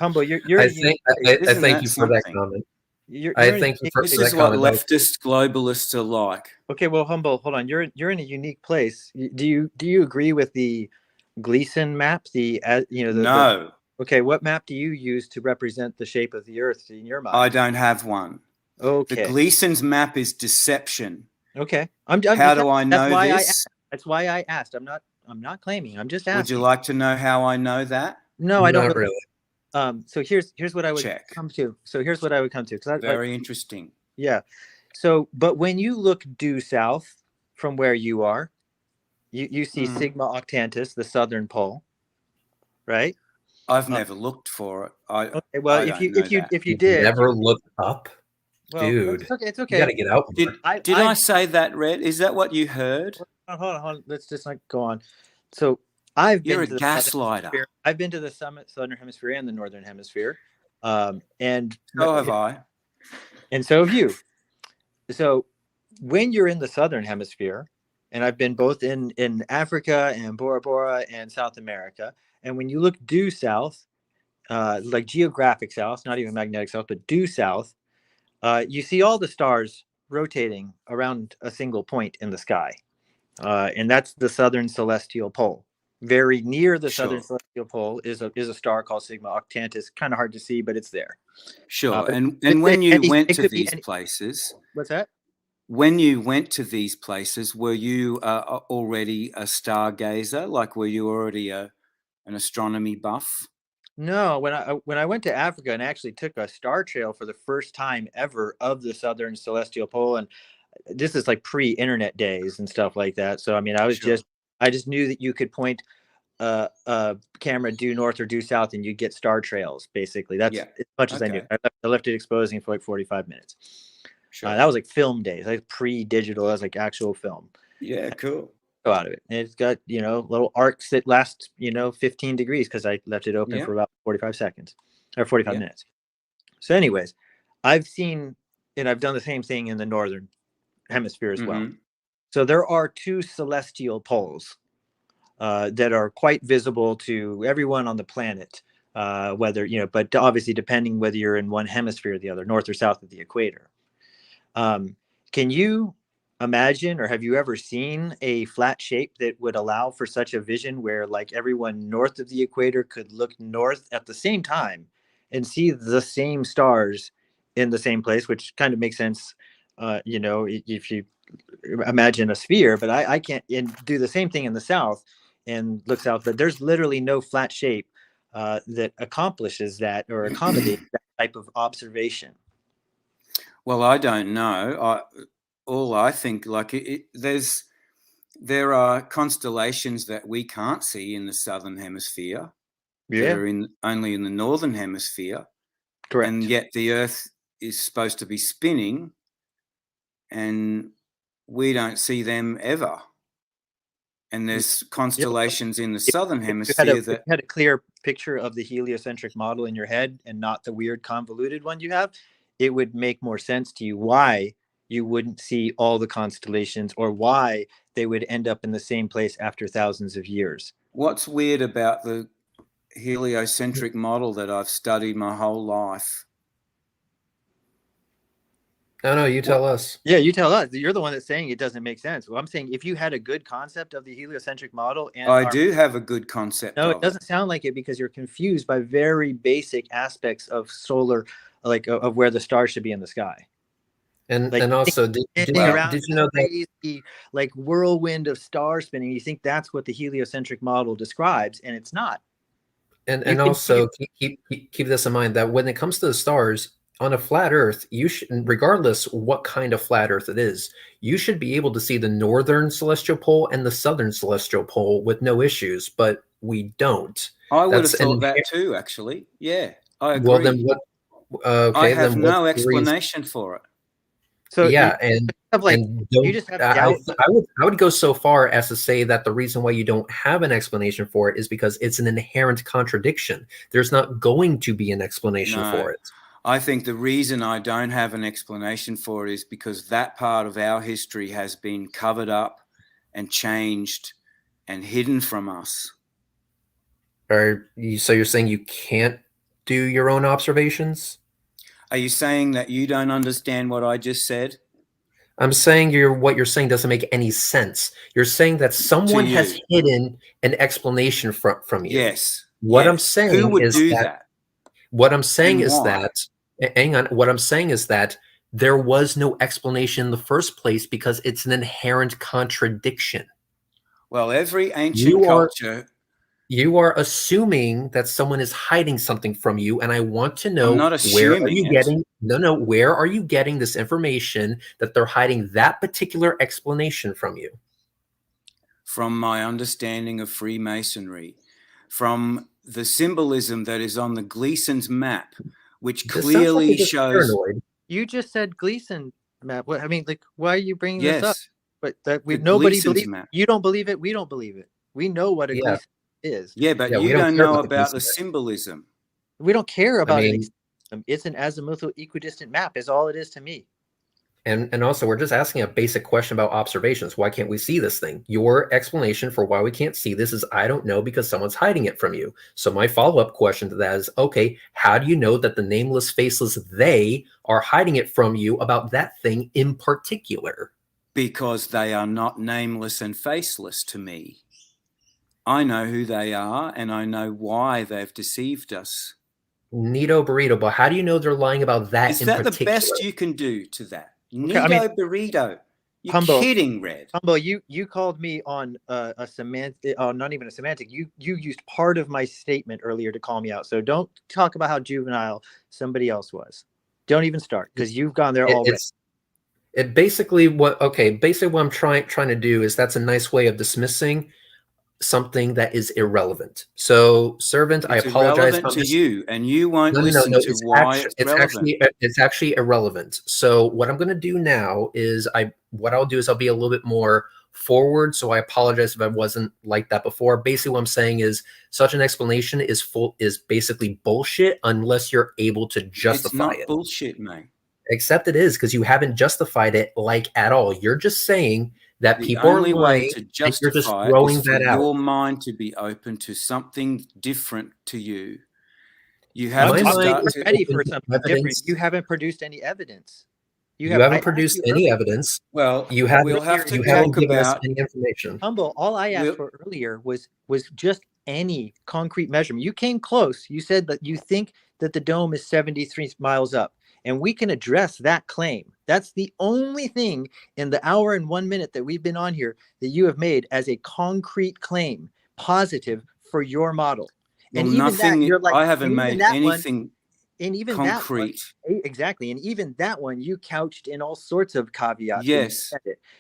Humble, I thank you for that comment. This is what leftist globalists are like. Okay, well, Humble, hold on. You're in a unique place. Do you agree with the Gleason map? No. Okay, what map do you use to represent the shape of the Earth in your mind? I don't have one. Okay. The Gleason's map is deception. Okay. How do I know this? That's why I asked. I'm not claiming. I'm just asking. Would you like to know how I know that? No, I don't. Not really. So here's what I would come to. Because very interesting. Yeah. So, but when you look due south from where you are, you see Sigma Octantis, the southern pole, right? I've never looked for it. Okay, well, if you did, never looked up, well, dude. It's okay. You got to get out. Did I say that, Red? Is that what you heard? Hold on. Let's just not go on. So you're a gaslighter. I've been to the southern hemisphere and the northern hemisphere, and so have I, and so have you. So when you're in the southern hemisphere, and I've been both in Africa and Bora Bora and South America, and when you look due south, like geographic south, not even magnetic south, but due south, you see all the stars rotating around a single point in the sky, and that's the southern celestial pole. Very near the southern celestial pole is a star called Sigma Octantis. Kind of hard to see, but it's there. Sure. And when you went to these places, what's that? When you went to these places, were you already a stargazer? Like, were you already an astronomy buff? No, when I went to Africa and actually took a star trail for the first time ever of the southern celestial pole, and this is like pre-internet days and stuff like that. So I mean, I just knew that you could point a camera due north or due south, and you get star trails. Basically, that's as much as I knew. I left it exposing for like 45 minutes. Sure. That was like film days, like pre-digital. That was like actual film. Yeah, cool. Go out of it. And it's got, little arcs that last, 15 degrees because I left it open for about 45 seconds or 45 minutes. So anyways, I've seen, and I've done the same thing in the northern hemisphere as well. So there are two celestial poles that are quite visible to everyone on the planet, whether, but obviously depending whether you're in one hemisphere or the other, north or south of the equator. Can you imagine, or have you ever seen a flat shape that would allow for such a vision where like everyone north of the equator could look north at the same time and see the same stars in the same place, which kind of makes sense, if you imagine a sphere, but I can't do the same thing in the south and look south, but there's literally no flat shape that accomplishes that or accommodates that type of observation. Well, I don't know. All I think, like, there are constellations that we can't see in the southern hemisphere that are only in the northern hemisphere. Correct. And yet the Earth is supposed to be spinning, and we don't see them ever. And there's constellations in the southern hemisphere that had a clear picture of the heliocentric model in your head and not the weird convoluted one you have. It would make more sense to you why you wouldn't see all the constellations or why they would end up in the same place after thousands of years. What's weird about the heliocentric model that I've studied my whole life? No, you tell us. Yeah, you tell us. You're the one that's saying it doesn't make sense. Well, I'm saying if you had a good concept of the heliocentric model, and I do have a good concept. No, it doesn't sound like it because you're confused by very basic aspects of solar, like of where the stars should be in the sky. And also, did you know that like whirlwind of star spinning? You think that's what the heliocentric model describes, and it's not. And also keep this in mind that when it comes to the stars on a flat Earth, you should, regardless what kind of flat Earth it is, you should be able to see the northern celestial pole and the southern celestial pole with no issues. But we don't. I would have thought that too, actually. Yeah, I agree. Well, then what? I have no explanation for it. So yeah, you just have doubt. I would go so far as to say that the reason why you don't have an explanation for it is because it's an inherent contradiction. There's not going to be an explanation for it. I think the reason I don't have an explanation for it is because that part of our history has been covered up and changed and hidden from us. So you're saying you can't do your own observations? Are you saying that you don't understand what I just said? I'm saying what you're saying doesn't make any sense. You're saying that someone has hidden an explanation from you. Yes. What I'm saying Who would is do that? What I'm saying is that, hang on, what I'm saying is that there was no explanation in the first place because it's an inherent contradiction. Well, every ancient culture... You are assuming that someone is hiding something from you, and I want to know where are you getting this information that they're hiding that particular explanation from you? From my understanding of Freemasonry, from the symbolism that is on the Gleason's map, which clearly shows. Paranoid. You just said Gleason map. What I mean, like, why are you bringing this up? But that nobody believes. You don't believe it. We don't believe it. We know what a Gleason is. Yeah, but you don't know about the symbolism. We don't care about it. It's an azimuthal equidistant map is all it is to me. And also, we're just asking a basic question about observations. Why can't we see this thing? Your explanation for why we can't see this is, I don't know, because someone's hiding it from you. So my follow-up question to that is, okay, how do you know that the nameless, faceless they are hiding it from you about that thing in particular? Because they are not nameless and faceless to me. I know who they are, and I know why they've deceived us. Nito Burrito, but how do you know they're lying about that in particular? Is that the best you can do to that? Okay, Nito Burrito. You're Humble, kidding, Red. Humble, you called me on a semantic, not even a semantic. You used part of my statement earlier to call me out. So don't talk about how juvenile somebody else was. Don't even start, because you've gone there already. Basically what I'm trying to do is, that's a nice way of dismissing something that is irrelevant. So, Servant, I apologize. Irrelevant to you, and you won't listen to why it's relevant. It's actually irrelevant. So what I'm going to do now is I'll be a little bit more forward. So I apologize if I wasn't like that before. Basically, what I'm saying is, such an explanation is basically bullshit unless you're able to justify it. It's not bullshit, mate. Except it is, because you haven't justified it at all. You're just saying that people are lying, way to justify you're just throwing is that for out. your mind to be open to something different to you. You have to start ready for something different. You haven't produced any evidence. You haven't produced any evidence. Well, you haven't. We'll have to you haven't given us about any information. Humble. All I asked for earlier was just any concrete measurement. You came close. You said that you think that the dome is 73 miles up. And we can address that claim. That's the only thing in the hour and 1 minute that we've been on here that you have made as a concrete claim, positive for your model. Well, and even that, you're like, I haven't made anything one, and even concrete. That one, exactly. And even that one you couched in all sorts of caveats. Yes.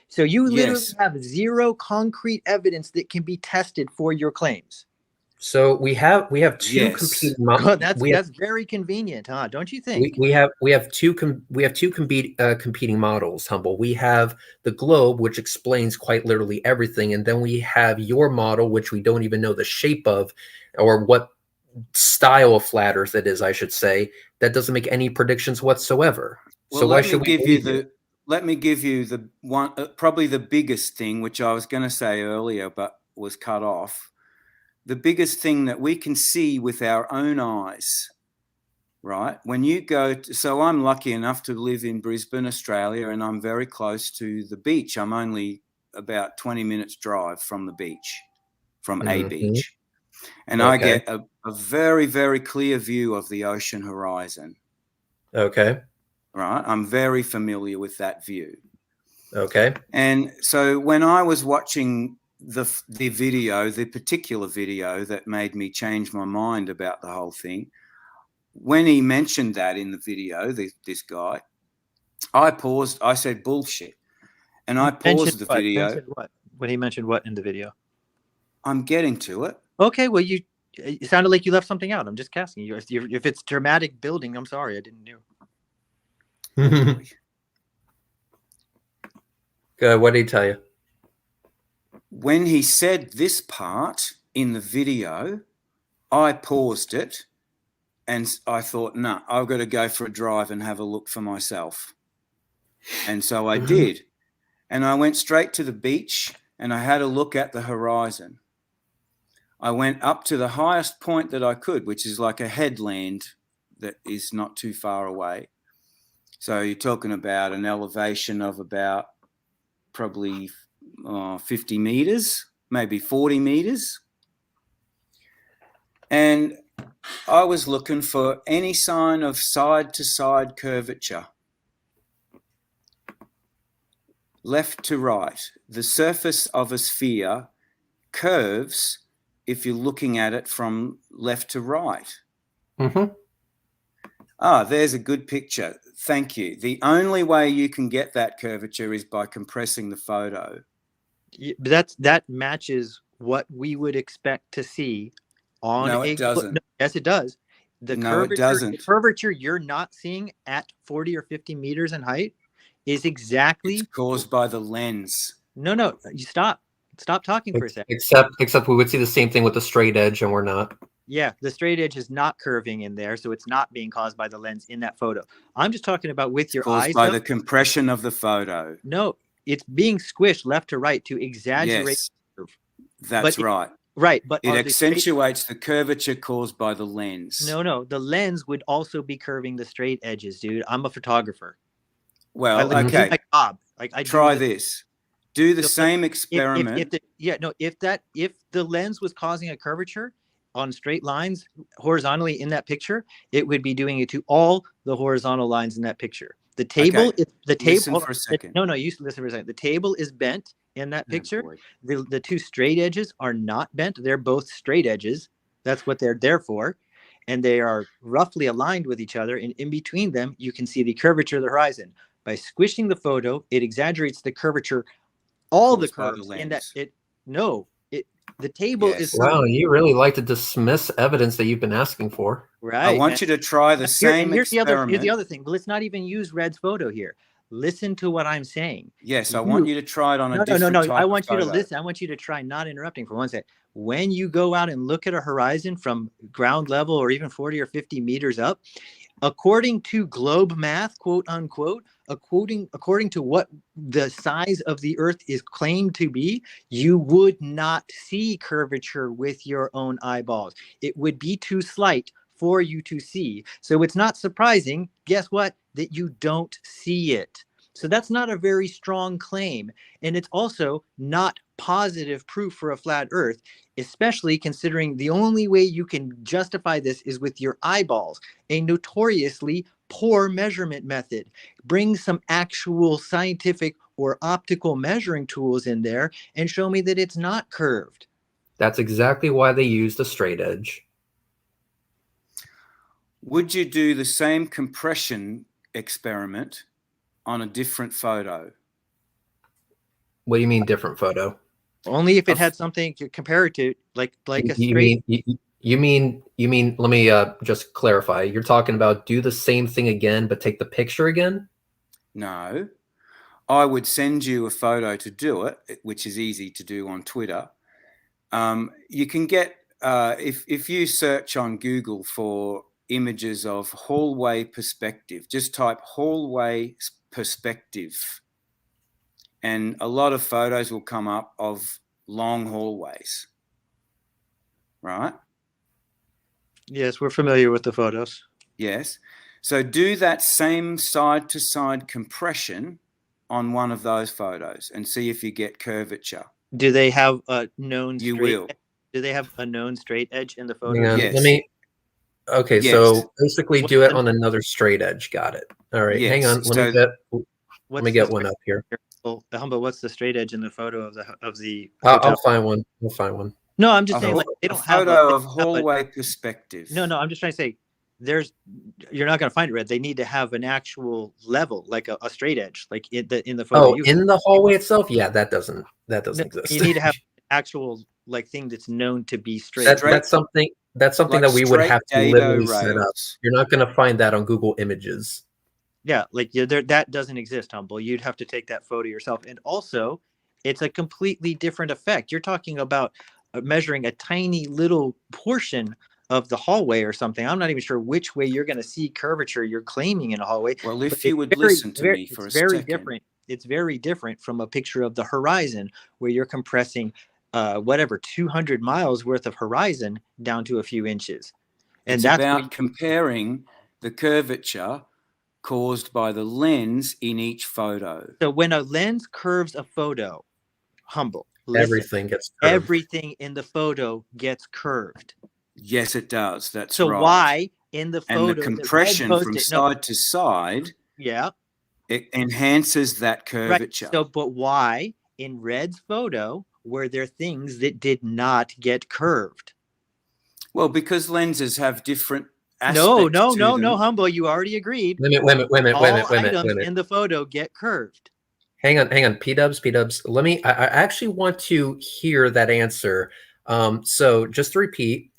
So you literally have zero concrete evidence that can be tested for your claims. So we have two competing models. That's very convenient, huh? Don't you think? We have two competing models, Humble. We have the globe, which explains quite literally everything, and then we have your model, which we don't even know the shape of, or what style of flat Earth it is, I should say. That doesn't make any predictions whatsoever. Well, so why should we give you let me give you the one, probably the biggest thing, which I was going to say earlier, but was cut off. The biggest thing that we can see with our own eyes, right? When you go so I'm lucky enough to live in Brisbane, Australia, and I'm very close to the beach. I'm only about 20 minutes drive from the beach, from a beach. And I get a very, very clear view of the ocean horizon. Okay. Right? I'm very familiar with that view. Okay. And so when I was watching the video, the particular video that made me change my mind about the whole thing, when he mentioned that in the video, this guy, I paused. I said bullshit, and I paused the video. When he mentioned what in the video? I'm getting to it. Okay, well, it sounded like you left something out. I'm just asking you. If it's dramatic building, I'm sorry, I didn't know. Good. What did he tell you? When he said this part in the video, I paused it and I thought, nah, I've got to go for a drive and have a look for myself. And so I did. And I went straight to the beach and I had a look at the horizon. I went up to the highest point that I could, which is like a headland that is not too far away. So you're talking about an elevation of about probably 50 meters, maybe 40 meters. And I was looking for any sign of side-to-side curvature. Left to right. The surface of a sphere curves if you're looking at it from left to right. There's a good picture. Thank you. The only way you can get that curvature is by compressing the photo. That matches what we would expect to see on it doesn't. No, yes, it does. It doesn't. The curvature you're not seeing at 40 or 50 meters in height is exactly... It's caused by the lens. No, you stop. Stop talking for a second. Except we would see the same thing with the straight edge, and we're not. Yeah, the straight edge is not curving in there, so it's not being caused by the lens in that photo. I'm just talking about with your Caused eyes. by though. the compression of the photo. No, it's being squished left to right to exaggerate. Yes, the curve. that's But right. Right, but It are the straight- accentuates the curvature caused by the lens. No, the lens would also be curving the straight edges, dude. I'm a photographer. Well, I okay. my job. Like I Try do this. Do the So, same experiment. if the lens was causing a curvature on straight lines horizontally in that picture, it would be doing it to all the horizontal lines in that picture. The table Okay. the table Listen for a second. No, you listen for a second. The table is bent in that picture. boy. The two straight edges are not bent. They're both straight edges. That's what they're there for. And they are roughly aligned with each other. And in between them, you can see the curvature of the horizon. By squishing the photo, it exaggerates the curvature, all the Caused by the curves in that lens. the table Yes. is Wow, you really like to dismiss evidence that you've been asking for. right. I want you to try the same Here's experiment. the other thing. Let's not even use Red's photo here. Listen to what I'm saying. Yes, I want you to try it on a different type I want of you to photo. listen. I want you to try not interrupting for one second. When you go out and look at a horizon from ground level or even 40 or 50 meters up, according to globe math, quote unquote, according to what the size of the Earth is claimed to be, you would not see curvature with your own eyeballs. It would be too slight for you to see. So it's not surprising, guess what, that you don't see it. So that's not a very strong claim. And it's also not positive proof for a flat Earth, especially considering the only way you can justify this is with your eyeballs, a notoriously poor measurement method. Bring some actual scientific or optical measuring tools in there and show me that it's not curved. That's exactly why they use the straight edge. Would you do the same compression experiment on a different photo? What do you mean different photo? Only if it had something to compare it to, like a You straight. mean, let me just clarify. You're talking about do the same thing again, but take the picture again? No. I would send you a photo to do it, which is easy to do on Twitter. You can get, if you search on Google for images of hallway perspective, just type hallway perspective. And a lot of photos will come up of long hallways, right? Yes, we're familiar with the photos. Yes. So do that same side-to-side compression on one of those photos and see if you get curvature. Do they have a known You straight will. edge? Do they have a known straight edge in the photo? Hang on, Yes. let me. Okay, Yes. so basically do it on another straight edge. Got it. All right, hang Yes. on. Let me get one up here. Humble, what's the straight edge in the photo of the I'll hotel? find one. We'll find one. No, I'm just saying, like, they A don't have photo of hallway perspective. No, I'm just trying to say, you're not going to find it, Red. They need to have an actual level, like a straight edge, like in the photo. Oh, in the hallway itself? Yeah, that doesn't exist. You need to have an actual like thing that's known to be straight. That's something Like that we would have to straight literally dado set up. rails. You're not going to find that on Google Images. Yeah, like that doesn't exist, Humble. You'd have to take that photo yourself. And also, it's a completely different effect. You're talking about measuring a tiny little portion of the hallway or something. I'm not even sure which way you're going to see curvature you're claiming in a hallway. Well, But if you it's would very- listen to very- me for a it's very second. different. It's very different from a picture of the horizon where you're compressing 200 miles worth of horizon down to a few inches. And It's that's about comparing the curvature caused by the lens in each photo. so when a lens curves a photo, Humble, listen, Everything gets curved. everything in the photo gets curved. Yes, it does. That's So right. why in the photo And the that Red compression from posted- side to side, yeah, it enhances that curvature. right. So, but why in Red's photo were there things that did not get curved? Well, because lenses have different aspects No, to them. Humble, you already agreed. Wait a minute. All items in the photo get curved. Hang on. P-dubs. I actually want to hear that answer. So just to repeat,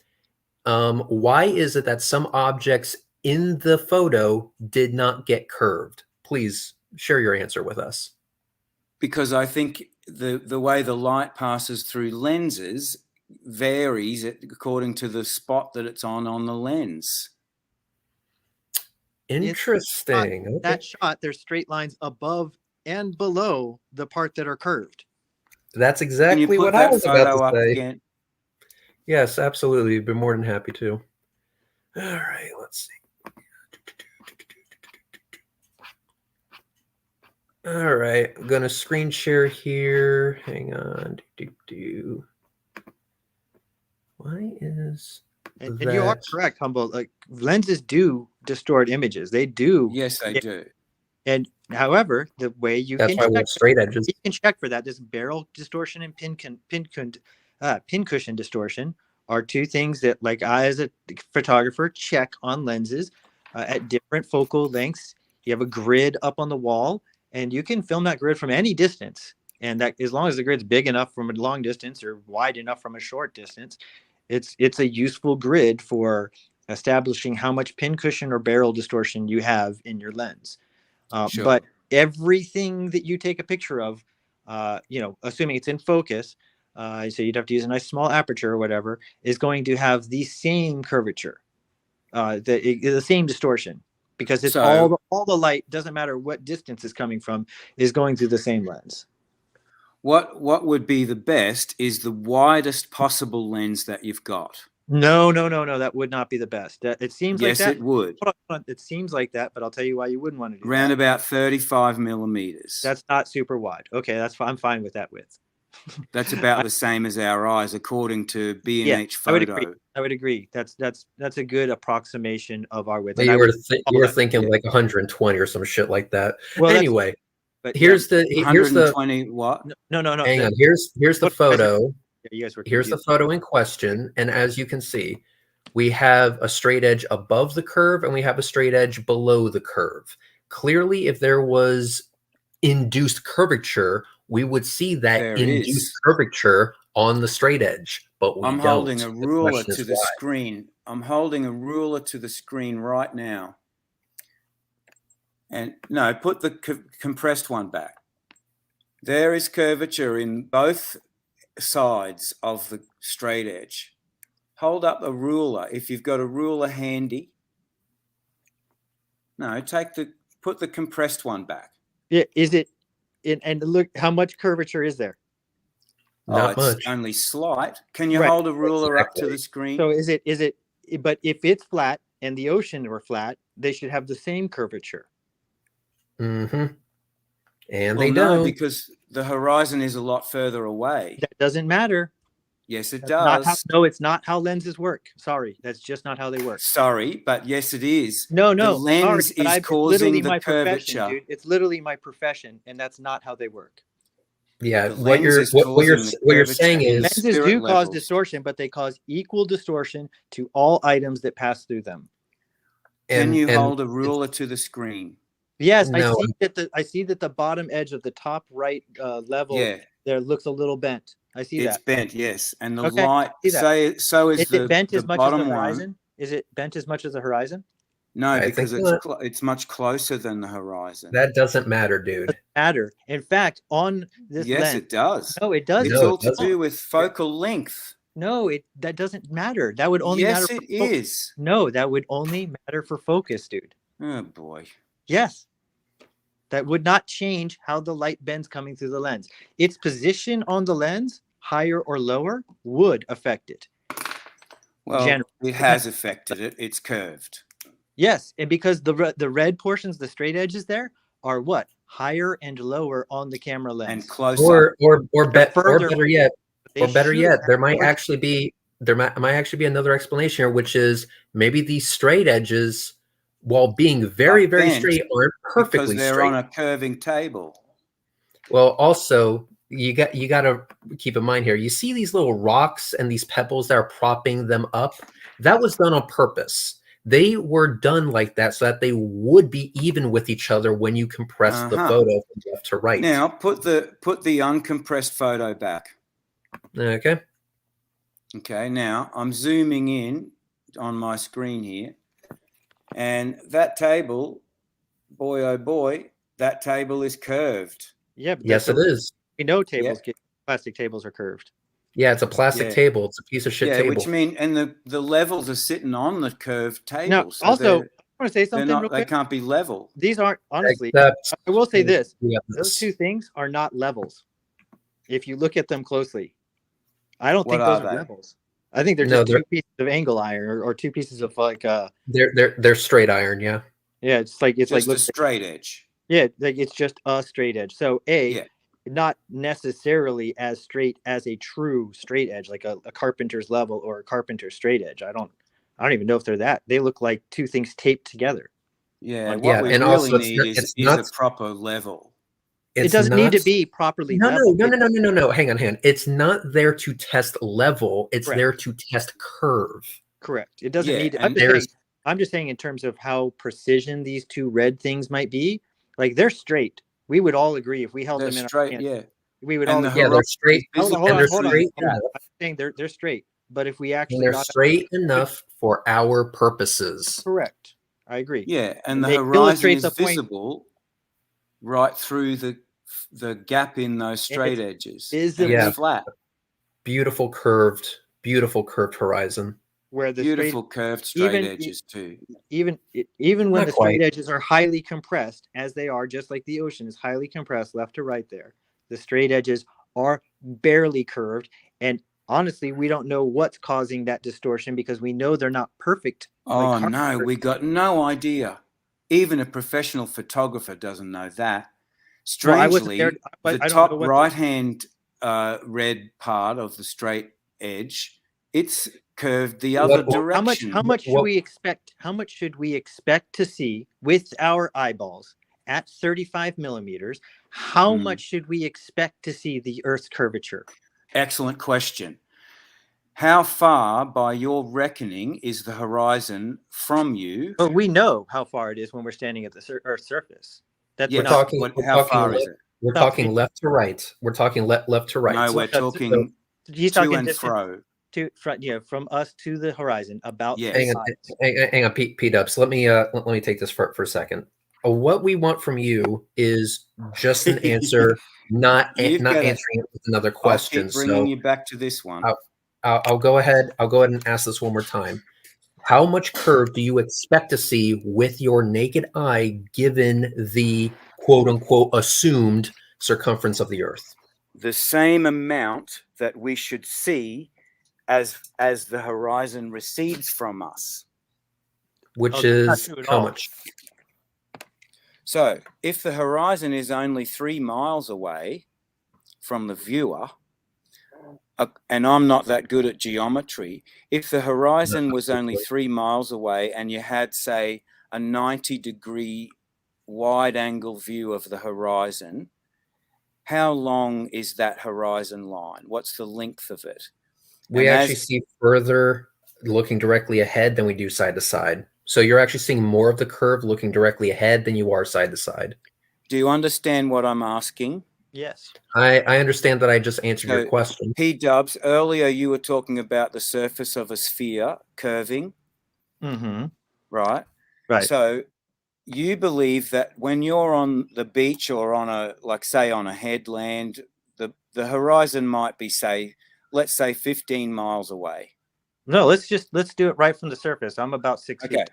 why is it that some objects in the photo did not get curved? Please share your answer with us. Because I think the way the light passes through lenses varies according to the spot that it's on the lens. Interesting. Okay. That shot, there's straight lines above and below the part that are curved. That's Can you exactly put what I that was about photo to up say. again? Yes, absolutely. You've been more than happy to. All right, let's see. All right, I'm gonna screen share here. Hang on. Why is And you are correct, Humboldt. Like lenses do distort images. They do. Yes, they do. And however, the way you That's why we have straight edges. you can check for that. This barrel distortion and pin cushion distortion are two things that, like, I as a photographer check on lenses at different focal lengths. You have a grid up on the wall, and you can film that grid from any distance. And that, as long as the grid's big enough from a long distance or wide enough from a short distance, it's a useful grid for establishing how much pin cushion or barrel distortion you have in your lens. Sure. But everything that you take a picture of, assuming it's in focus, so you'd have to use a nice small aperture or whatever, is going to have the same curvature, the same distortion, because it's all the light, doesn't matter what distance it's coming from, is going through the same lens. What would be the best is the widest possible lens that you've got. No, that would not be the best. It seems like that. Yes, it would. It seems like that, but I'll tell you why you wouldn't want to do Around that. about 35 millimeters. That's not super wide. Okay, that's fine. I'm fine with that width. That's about the same as our eyes, according to B&H Photo. I would agree. That's a good approximation of our width. You were thinking like 120 or some shit like that. Well, anyway, here's the 120 what? No. Hang on. Here's the photo. You guys were Here's the photo in question, and as you can see, we have a straight edge above the curve and we have a straight edge below the curve. Clearly, if there was induced curvature, we would see that induced curvature on the straight edge, but we don't. I'm holding a ruler to the screen. I'm holding a ruler to the screen right now. And no, put the compressed one back. There is curvature in both sides of the straight edge. Hold up a ruler if you've got a ruler handy. No, put the compressed one back. Yeah, is it? And look, how much curvature is there? Not much. It's only slight. Can you hold a ruler up to the screen? So is it? But if it's flat and the ocean were flat, they should have the same curvature. Mm-hmm. And they don't, because the horizon is a lot further away. That doesn't matter. Yes, it does. No, it's not how lenses work. Sorry, that's just not how they work. Sorry, but yes, it is. No, the lens is causing the curvature. Dude. It's literally my profession, and that's not how they work. Yeah, what you're saying is lenses do cause distortion, but they cause equal distortion to all items that pass through them. Can you hold a ruler to the screen? Yes, no. I see that the bottom edge of the top right level there looks a little bent. I see that. It's bent, yes. And the light, so is it bent as much as the horizon? Is it bent as much as the horizon? No, because it's much closer than the horizon. That doesn't matter, dude. It doesn't matter. In fact, on this lens. Yes, it does. No, it does. It's all to do with focal length. No, that doesn't matter. That would only matter. Yes, it is. No, that would only matter for focus, dude. Oh, boy. Yes. That would not change how the light bends coming through the lens. Its position on the lens, higher or lower, would affect it. Well, it has affected it. It's curved. Yes, and because the red portions, the straight edges there, are what? Higher and lower on the camera lens. And closer. Or better yet, there might actually be another explanation here, which is maybe these straight edges, while being very, very straight, aren't perfectly straight. Because they're on a curving table. Well, also, you got to keep in mind here, you see these little rocks and these pebbles that are propping them up. That was done on purpose. They were done like that so that they would be even with each other when you compress the photo from left to right. Now, put the uncompressed photo back. Okay. Okay, now I'm zooming in on my screen here. And that table, boy, oh boy, that table is curved. Yeah. But yes, it is. We know plastic tables are curved. Yeah, it's a plastic Yeah. table. It's a piece of shit Yeah, table. which mean, and the levels are sitting on the curved table. Now, So also, I want to say they're something not, real they quick. can't be level. These aren't, honestly, Except I will say this. Yeah, Those two things are not levels. If you look at them closely, I don't What think those are are they? levels. I think they're No, just two pieces of angle iron or two pieces of like they're straight iron. Yeah. yeah, it's like Just a looks straight edge. yeah, like it's just a straight edge. So Yeah. not necessarily as straight as a true straight edge, like a carpenter's level or a carpenter's straight edge. I don't even know if they're that. They look like two things taped together. Yeah. Like, What we and really also need is a proper level. It doesn't need to be properly level. No. Hang on. It's not there to test level. It's Correct. there to test curve. Correct. It doesn't Yeah, need. and I'm just saying in terms of how precision these two red things might be. Like they're straight. We would all agree if we held they're them in straight. our hands. Yeah. We would And all the agree. Yeah, they're straight. Hold on. I'm saying they're straight. But if we actually they're straight enough for our purposes. Correct. I agree. Yeah, and the They horizon illustrate is the point. visible right through the gap in those straight edges. Visibly Yeah. flat. Beautiful curved horizon. Where the Beautiful curved straight edges too. Even when Not the quite. straight edges are highly compressed, as they are, just like the ocean is highly compressed left to right there, the straight edges are barely curved. And honestly, we don't know what's causing that distortion because we know they're not perfect. Oh no, we got no idea. Even a professional photographer doesn't know that. Strangely, the top right-hand red part of the straight edge, it's curved the other direction. How much should we expect? How much should we expect to see with our eyeballs at 35 millimeters? How much should we expect to see the Earth's curvature? Excellent question. How far, by your reckoning, is the horizon from you? Well, we know how far it is when we're standing at the Earth's surface. How far is it? We're talking left to right. We're talking left to right. No, we're talking to and fro. From us to the horizon. About hang on, P-Dubs. Let me take this for a second. What we want from you is just an answer, not answering it with another question. I'll keep bringing you back to this one. I'll go ahead and ask this one more time. How much curve do you expect to see with your naked eye given the quote unquote assumed circumference of the Earth? The same amount that we should see as the horizon recedes from us. Which is how much? So if the horizon is only 3 miles away from the viewer, and I'm not that good at geometry, if the horizon was only 3 miles away and you had, say, a 90-degree wide angle view of the horizon, how long is that horizon line? What's the length of it? We actually see further looking directly ahead than we do side to side. So you're actually seeing more of the curve looking directly ahead than you are side to side. Do you understand what I'm asking? Yes. I understand that I just answered your question. P-Dubs, earlier you were talking about the surface of a sphere curving. Mm-hmm. Right? Right. So you believe that when you're on the beach or on a headland, the horizon might be, let's say 15 miles away. No, let's do it right from the surface. I'm about 6 feet.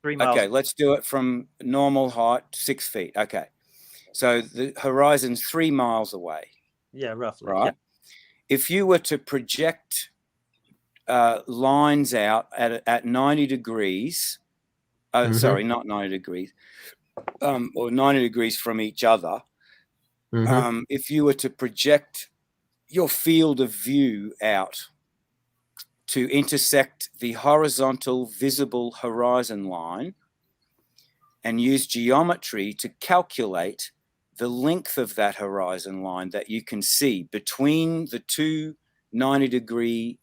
3 miles. Okay, let's do it from normal height, 6 feet. Okay. So the horizon's 3 miles away. Yeah, roughly. Right. Yeah. If you were to project lines out at 90 degrees, sorry, not 90 degrees, or 90 degrees from each other, if you were to project your field of view out to intersect the horizontal visible horizon line and use geometry to calculate the length of that horizon line that you can see between the two 90-degree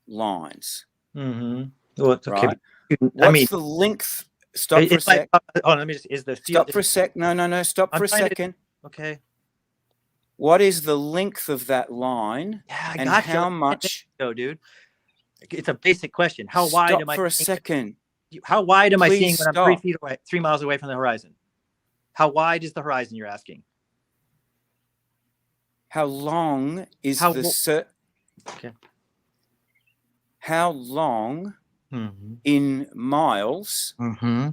lines. Mm-hmm. Well, right? Okay. What's the length? Stop for a sec. Let me just, is the field... Stop for a sec. No. Stop for a second. Okay. What is the length of that line? Yeah, I and got how much? Go, dude. It's a basic question. How wide am I? Stop for a second. How wide am I seeing when I'm 3 feet away, 3 miles away from the horizon? How wide is the horizon? You're asking. How long is Okay. How long Mm-hmm. in miles Mm-hmm.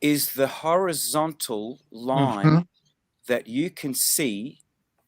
is the horizontal line that you can see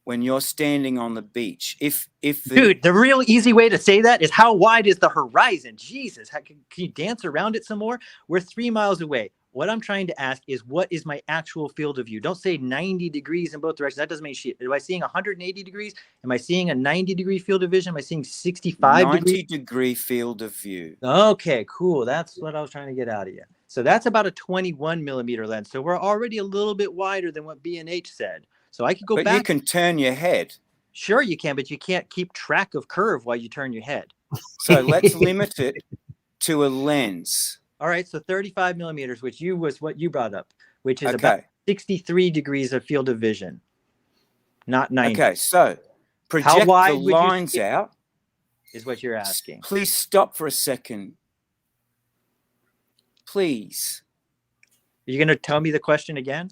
when you're standing on the beach? If Dude, the real easy way to say that is how wide is the horizon? Jesus, can you dance around it some more? We're 3 miles away. What I'm trying to ask is, what is my actual field of view? Don't say 90 degrees in both directions. That doesn't mean shit. Am I seeing 180 degrees? Am I seeing a 90-degree field of vision? Am I seeing 65 degrees? 90-degree field of view. Okay, cool. That's what I was trying to get out of you. So that's about a 21 millimeter lens. So we're already a little bit wider than what B&H said. So I could go But back. you can turn your head. Sure you can, but you can't keep track of curve while you turn your head. So let's limit it to a lens. All right, so 35 millimeters, which was what you brought up, which is about 63 degrees of field of vision, not 90. Okay, so project the lines out. Is what you're asking. Please stop for a second. Please. Are you going to tell me the question again?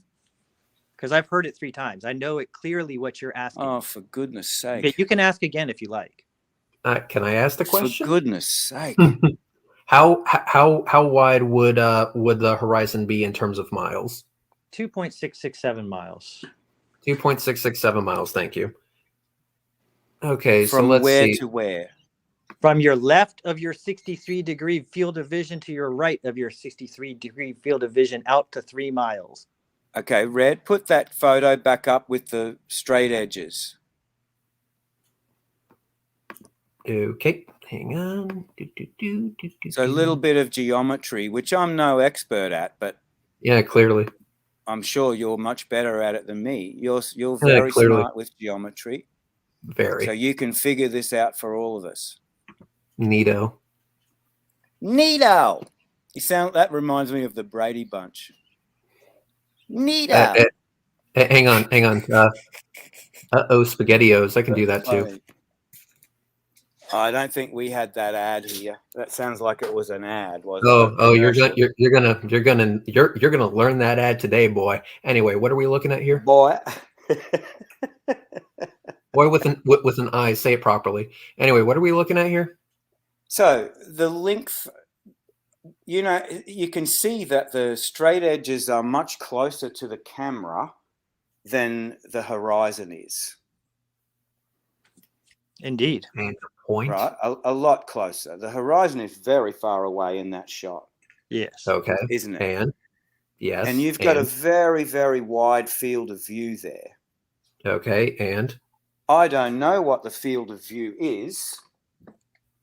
Because I've heard it 3 times. I know it clearly what you're asking. Oh, for goodness sake. Okay, you can ask again if you like. Can I ask the question? For goodness sake. How wide would the horizon be in terms of miles? 2.667 miles. 2.667 miles. Thank you. Okay, from so let's where see. to where? From your left of your 63-degree field of vision to your right of your 63-degree field of vision out to 3 miles. Okay, Red, put that photo back up with the straight edges. Okay, hang on. So a little bit of geometry, which I'm no expert at, but yeah, clearly. I'm sure you're much better at it than me. You're very smart with geometry. Very. So you can figure this out for all of us. Neato. Neato. That reminds me of the Brady Bunch. Neato. Hang on. SpaghettiOs. I can do that too. I don't think we had that ad here. That sounds like it was an ad, wasn't it? You're gonna learn that ad today, boy. Anyway, what are we looking at here? Boy. Boy with an I. Say it properly. Anyway, what are we looking at here? So the length, you can see that the straight edges are much closer to the camera than the horizon is. Indeed. And the point. Right, a lot closer. The horizon is very far away in that shot. Yes. Okay. Isn't it? And yes. And you've got a very, very wide field of view there. Okay. And I don't know what the field of view is.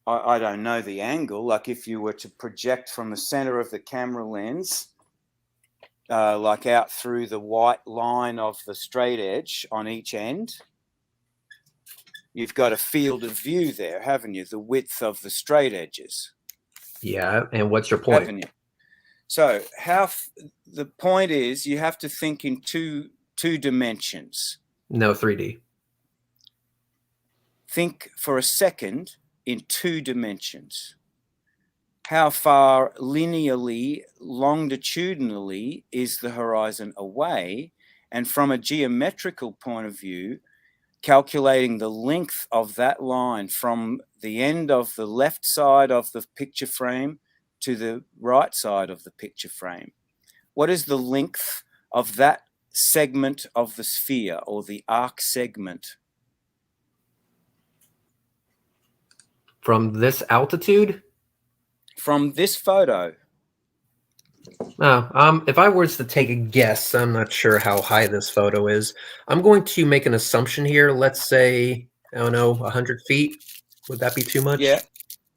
I don't know the angle. Like if you were to project from the center of the camera lens, like out through the white line of the straight edge on each end, you've got a field of view there, haven't you? The width of the straight edges. Yeah. And what's your point? Haven't you? So the point is you have to think in two dimensions. No, 3D. Think for a second in 2 dimensions. How far linearly, longitudinally is the horizon away? And from a geometrical point of view, calculating the length of that line from the end of the left side of the picture frame to the right side of the picture frame. What is the length of that segment of the sphere or the arc segment? From this altitude? From this photo. If I was to take a guess, I'm not sure how high this photo is. I'm going to make an assumption here. Let's say, I don't know, 100 feet. Would that be too much? Yeah,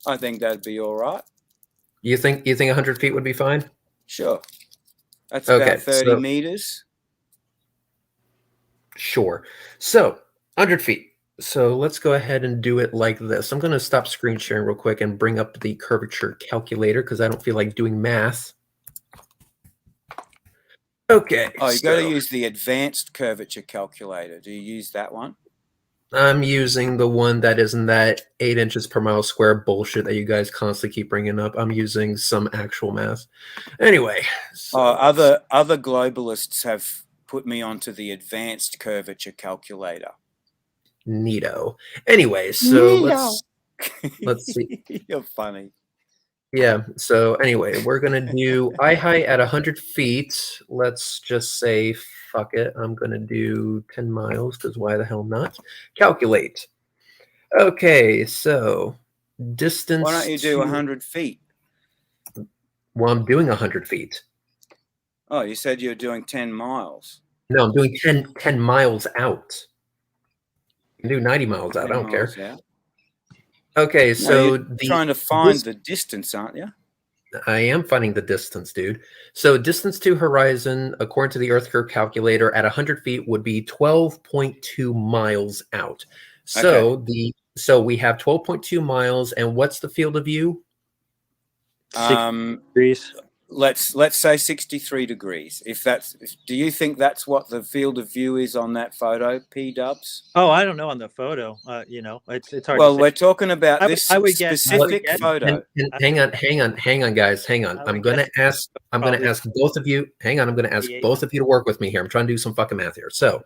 I think that'd be all right. You think 100 feet would be fine? Sure. That's about 30 meters. Sure. So 100 feet. So let's go ahead and do it like this. I'm going to stop screen sharing real quick and bring up the curvature calculator because I don't feel like doing math. Okay. Oh, you got to use the advanced curvature calculator. Do you use that one? I'm using the one that isn't that 8 inches per mile square bullshit that you guys constantly keep bringing up. I'm using some actual math. Anyway. So other globalists have put me onto the advanced curvature calculator. Neato. Anyway, so let's see. You're funny. Yeah. So anyway, we're gonna do eye height at 100 feet. Let's just say fuck it. I'm gonna do 10 miles because why the hell not? Calculate. Okay, so distance. Why don't you do 100 feet? Well, I'm doing 100 feet. Oh, you said you're doing 10 miles. No, I'm doing 10 miles out. You can do 90 miles out. I don't care. Out. Okay, so you're trying to find the distance, aren't you? I am finding the distance, dude. So distance to horizon, according to the Earth curve calculator, at 100 feet would be 12.2 miles out. So so we have 12.2 miles, and what's the field of view? 6 degrees. Let's say 63 degrees. Do you think that's what the field of view is on that photo, P-dubs? Oh, I don't know on the photo. It's hard. Well, we're talking about this specific photo. Hang on, guys. Hang on. I'm gonna ask both of you. Hang on. I'm gonna ask both of you to work with me here. I'm trying to do some fucking math here. So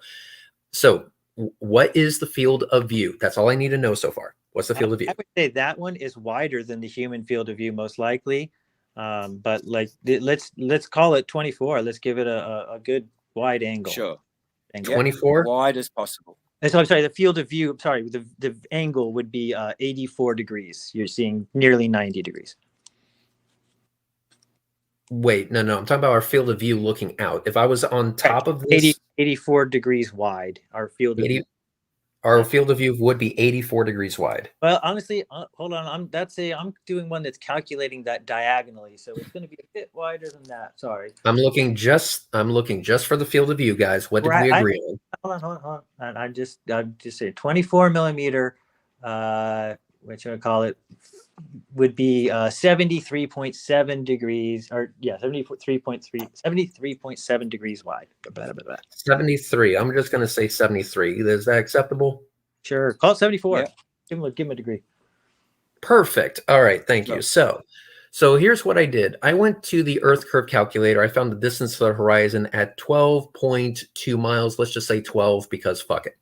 what is the field of view? That's all I need to know so far. What's the field of view? I would say that one is wider than the human field of view, most likely. But let's call it 24. Let's give it a good wide angle. Sure. 24? Wide as possible. So I'm sorry, the field of view, the angle would be 84 degrees. You're seeing nearly 90 degrees. Wait, no. I'm talking about our field of view looking out. If I was on top of this, 84 degrees wide, our field of view. Our field of view would be 84 degrees wide. Well, honestly, hold on. I'm doing one that's calculating that diagonally, so it's going to be a bit wider than that. Sorry. I'm looking just for the field of view, guys. What did we agree on? Hold on. I'm just saying 24 millimeter, which I call it, would be 73.7 degrees, or 73.7 degrees wide. 73. I'm just going to say 73. Is that acceptable? Sure. Call it 74. Yeah. Give him a degree. Perfect. All right. Thank you. So here's what I did. I went to the Earth curve calculator. I found the distance to the horizon at 12.2 miles. Let's just say 12 because fuck it.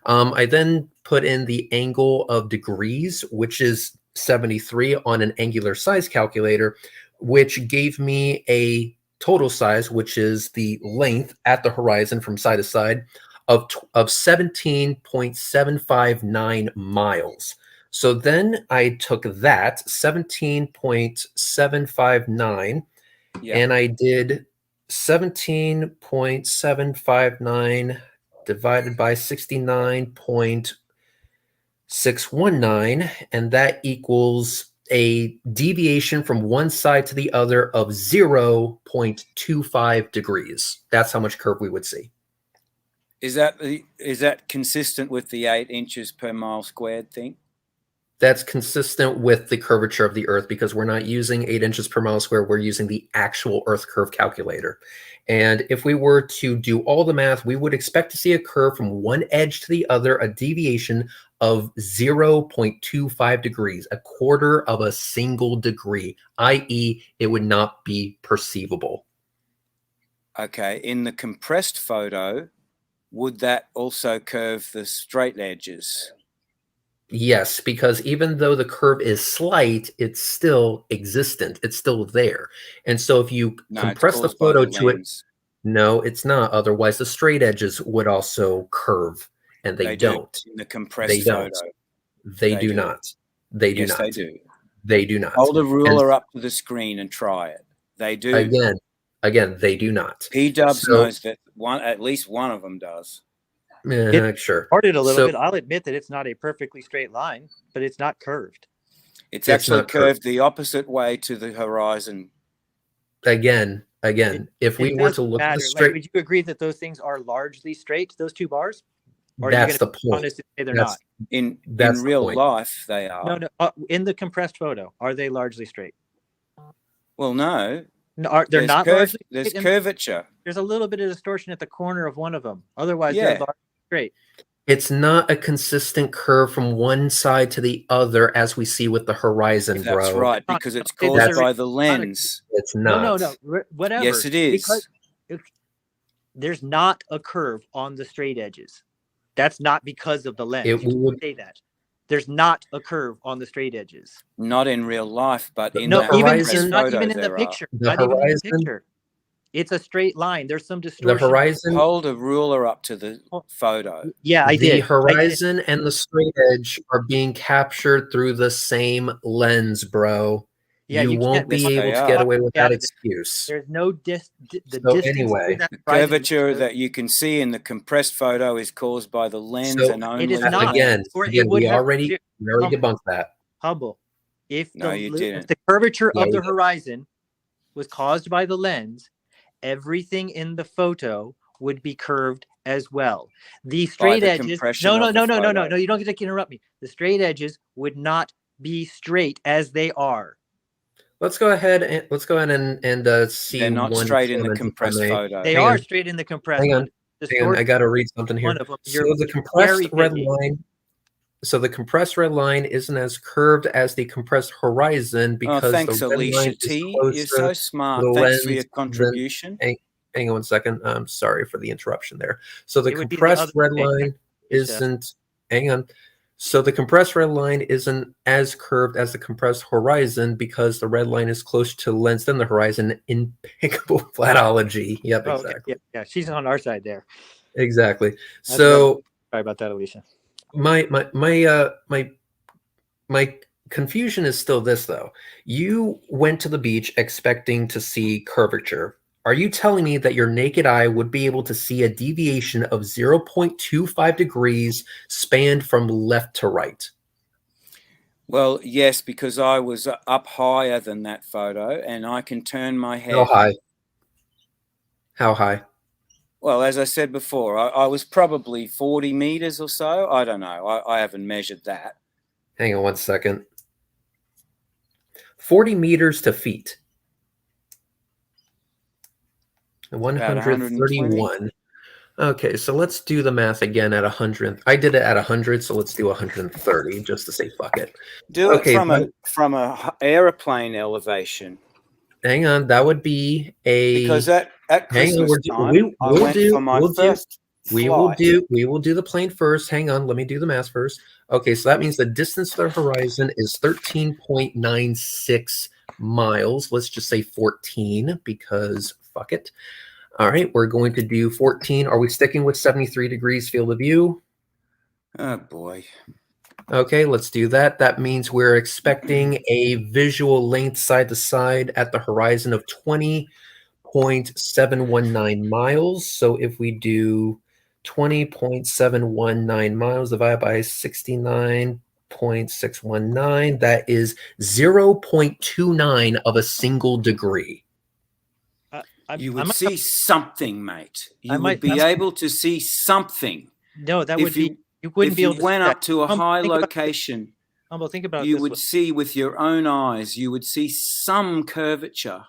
I then put in the angle of degrees, which is 73 on an angular size calculator, which gave me a total size, which is the length at the horizon from side to side of 17.759 miles. So then I took that 17.759 and I did 17.759 divided by 69.619, and that equals a deviation from one side to the other of 0.25 degrees. That's how much curve we would see. Is that consistent with the 8 inches per mile squared thing? That's consistent with the curvature of the Earth because we're not using 8 inches per mile square. We're using the actual Earth curve calculator. And if we were to do all the math, we would expect to see a curve from one edge to the other, a deviation of 0.25 degrees, a quarter of a single degree, i.e. it would not be perceivable. Okay. In the compressed photo, would that also curve the straight edges? Yes, because even though the curve is slight, it's still existent. It's still there. And so if you compress the photo to it, no, it's not. Otherwise, the straight edges would also curve, and they don't. In the compressed photo. They do not. They do not. Yes, they do. They do not. Hold a ruler up to the screen and try it. They do. Again, they do not. P-dubs knows that at least one of them does. Yeah, sure. Parted a little bit. I'll admit that it's not a perfectly straight line, but it's not curved. It's actually curved the opposite way to the horizon. Again, if we were to look at the straight, would you agree that those things are largely straight? Those two bars? Or that's the point. To say they're not. In real life, they are. No. In the compressed photo, are they largely straight? Well, no. No, they're not largely straight. There's curvature. There's a little bit of distortion at the corner of one of them. Otherwise, they're largely straight. It's not a consistent curve from one side to the other as we see with the horizon, bro. That's right, because it's caused by the lens. It's not. No. Whatever. Yes, it is. Because there's not a curve on the straight edges. That's not because of the lens. It You would- can't say that. There's not a curve on the straight edges. Not in real life, but in No, that even compressed it's not photo even in the there are. picture. The Not even in the horizon- picture. It's a straight line. There's some The distortion. horizon, Hold a ruler up to the photo. Yeah, I the did. horizon and the straight edge are being captured through the same lens, bro. Yeah, you you won't can't be miss- able They to are. get away with that Yeah, excuse. There's no the So distance anyway, between that The horizon- curvature that you can see in the compressed photo is caused by the lens So and only It is the not. again, lens. Or it again would we have- already debunked that. Hubble. If No, you didn't. if the curvature Yeah, of we the did. horizon was caused by the lens, everything in the photo would be curved as well. The straight the edges. compression No, of the photo. no. You don't get to interrupt me. The straight edges would not be straight as they are. Let's go ahead and see. They're not one straight in the comment, if I compressed may. photo. They Hang are on. straight in the compressed. Hang on. but Hang on, I got to read something here. one of them. So You're the very compressed red picky. line. So the compressed red line isn't as curved as the compressed horizon Oh, because thanks, the red Alicia line is T. closer. You're so smart. the Thanks for your lens than- contribution. Hang on one second. I'm sorry for the interruption there. So the It would be the compressed other red way. line isn't. Hang on. So the compressed red line isn't as curved as the compressed horizon because the red line is closer to the lens than the horizon. Impeccable flatology. Yep, Oh, okay. exactly. Yeah, she's on our side there. Exactly. That's So Sorry about that, Alicia. my confusion is still this though. You went to the beach expecting to see curvature. Are you telling me that your naked eye would be able to see a deviation of 0.25 degrees spanned from left to right? Well, yes, because I was up higher than that photo, and I can turn my head. How high? How high? Well, as I said before, I was probably 40 meters or so. I don't know. I haven't measured that. Hang on one second. 40 meters to feet. 131. Okay, so let's do the math again at 100. I did it at 100, so let's do 130 just to say fuck it. Do Okay, it from a airplane elevation, Hang on, that would be a because at hang on, Christmas time, I we'll went do for my we'll do first we will flight. do the plane first. Hang on, let me do the math first. Okay, so that means the distance to the horizon is 13.96 miles. Let's just say 14 because fuck it. All right, we're going to do 14. Are we sticking with 73 degrees field of view? Oh boy. Okay, let's do that. That means we're expecting a visual length side to side at the horizon of 20.719 miles. So if we do 20.719 miles divided by 69.619, that is 0.29 of a single degree. You would see something, mate. You might- would be able to see something. No, that If would be. You wouldn't If be you able to went see up that. to a high Think about- location, Humble, think about it you this would way. see with your own eyes, you would see some curvature.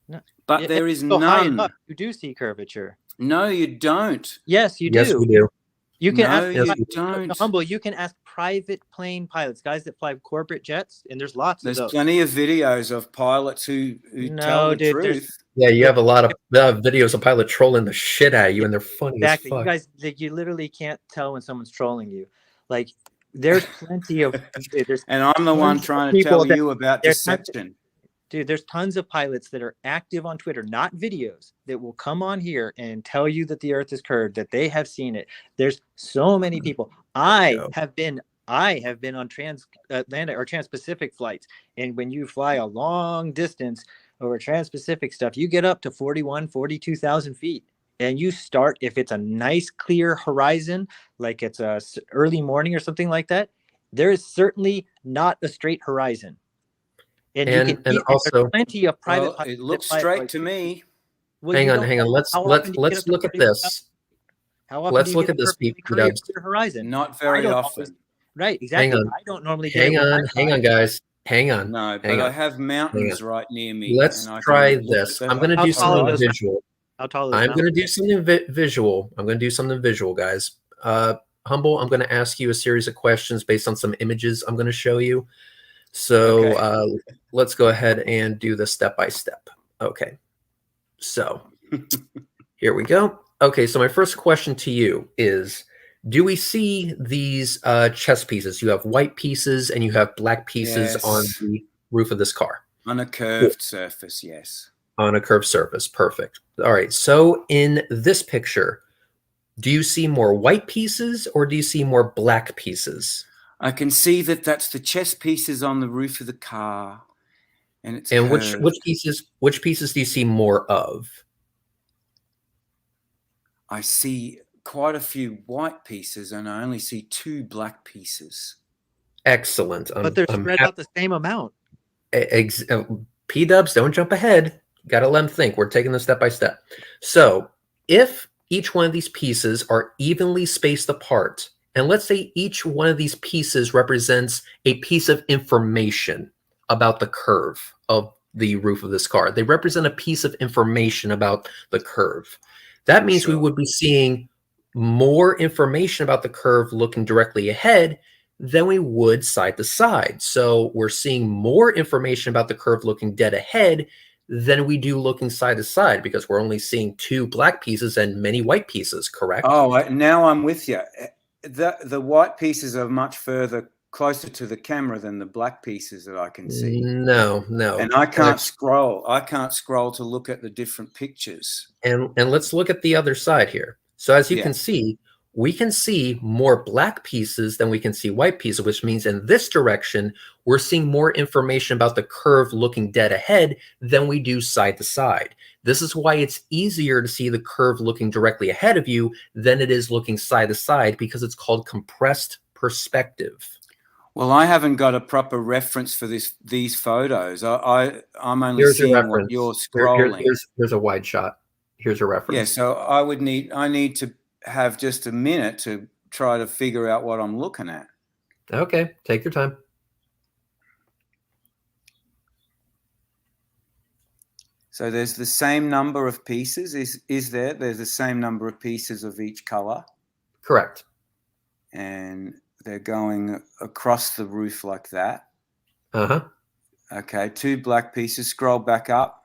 No, But Yeah, there if is you go high none. enough, you do see curvature. No, you don't. Yes, you Yes, do. we do. You can No, ask. Yes, you we don't. Humble, you can ask private plane pilots, guys that fly corporate jets, and there's lots There's of those. plenty of videos of pilots who No, tell the dude, there's- truth. Yeah, you have a lot of videos of pilot trolling the shit out of you, and they're funny Exactly. as You fuck. guys, like, you literally can't tell when someone's trolling you. Like, there's plenty of there's And I'm the one tons of trying to people tell that- you about there's tons of- deception. Dude, there's tons of pilots that are active on Twitter, not videos, that will come on here and tell you that the Earth is curved, that they have seen it. There's so many people. I have been on transatlantic or trans-Pacific flights, and when you fly a long distance over trans-Pacific stuff, you get up to 42,000 feet, and you start, if it's a nice clear horizon, like it's a early morning or something like that, there is certainly not a straight horizon. And you can And there's also- plenty of private Well, pilots it that looks fly straight like- to me. Well, hang you on, don't hang on. know. Let's How let's often do you let's get up to look at 40,000? this. How often Let's do you look get at this, perfectly Pete clear Dubs. horizon? Not I very don't often. always- Right, exactly. on. I don't normally get Hang it when on, I hang fly. on, guys. Hang on. No, but hang I on. have mountains right near me. Let's and I can try look this. at I'm going to How do tall are something those visual. How tall is I'm that? going to do something visual. I'm going to do something visual, guys. Humble, I'm going to ask you a series of questions based on some images I'm going to show you. So Okay. let's go ahead and do this step by step. Okay. So here we go. Okay, so my first question to you is, Do we see these chess pieces? You have white pieces and you have black pieces on Yes. the roof of this car. On a curved surface, yes. On a curved surface. Perfect. All right. So in this picture, do you see more white pieces or do you see more black pieces? I can see that that's the chess pieces on the roof of the car, and it's And curved. which pieces do you see more of? I see quite a few white pieces, and I only see 2 black pieces. Excellent. But they're spread out the same amount. P-dubs, don't jump ahead. Got to let them think. We're taking this step by step. So if each one of these pieces are evenly spaced apart, and let's say each one of these pieces represents a piece of information about the curve of the roof of this car. They represent a piece of information about the curve. That means we would be seeing more information about the curve looking directly ahead than we would side to side. So we're seeing more information about the curve looking dead ahead than we do looking side to side because we're only seeing 2 black pieces and many white pieces, correct? Oh, now I'm with you. The white pieces are much further closer to the camera than the black pieces that I can see. No. And I can't scroll. I can't scroll to look at the different pictures. And let's look at the other side here. So as you can see, we can see more black pieces than we can see white pieces, which means in this direction, we're seeing more information about the curve looking dead ahead than we do side to side. This is why it's easier to see the curve looking directly ahead of you than it is looking side to side because it's called compressed perspective. Well, I haven't got a proper reference for these photos. I'm only seeing what you're scrolling. Here's a wide shot. Here's a reference. Yeah, so I need to have just a minute to try to figure out what I'm looking at. Okay, take your time. So there's the same number of pieces. Is there? There's the same number of pieces of each color. Correct. And they're going across the roof like that. Uh-huh. Okay, 2 black pieces. Scroll back up.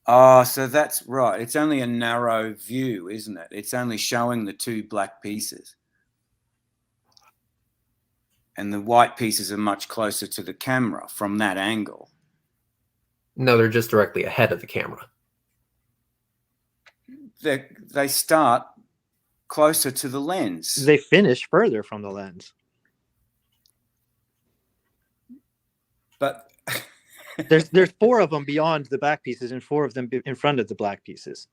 Oh, so that's right. It's only a narrow view, isn't it? It's only showing the 2 black pieces. And the white pieces are much closer to the camera from that angle. No, they're just directly ahead of the camera. They start closer to the lens. They finish further from the lens. But there's 4 of them beyond the black pieces and 4 of them in front of the black pieces.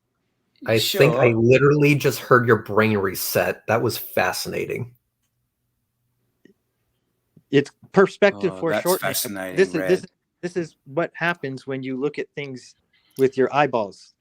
I think I literally just heard your brain reset. That was fascinating. It's perspective that's foreshortening. Fascinating. This is what happens when you look at things with your eyeballs.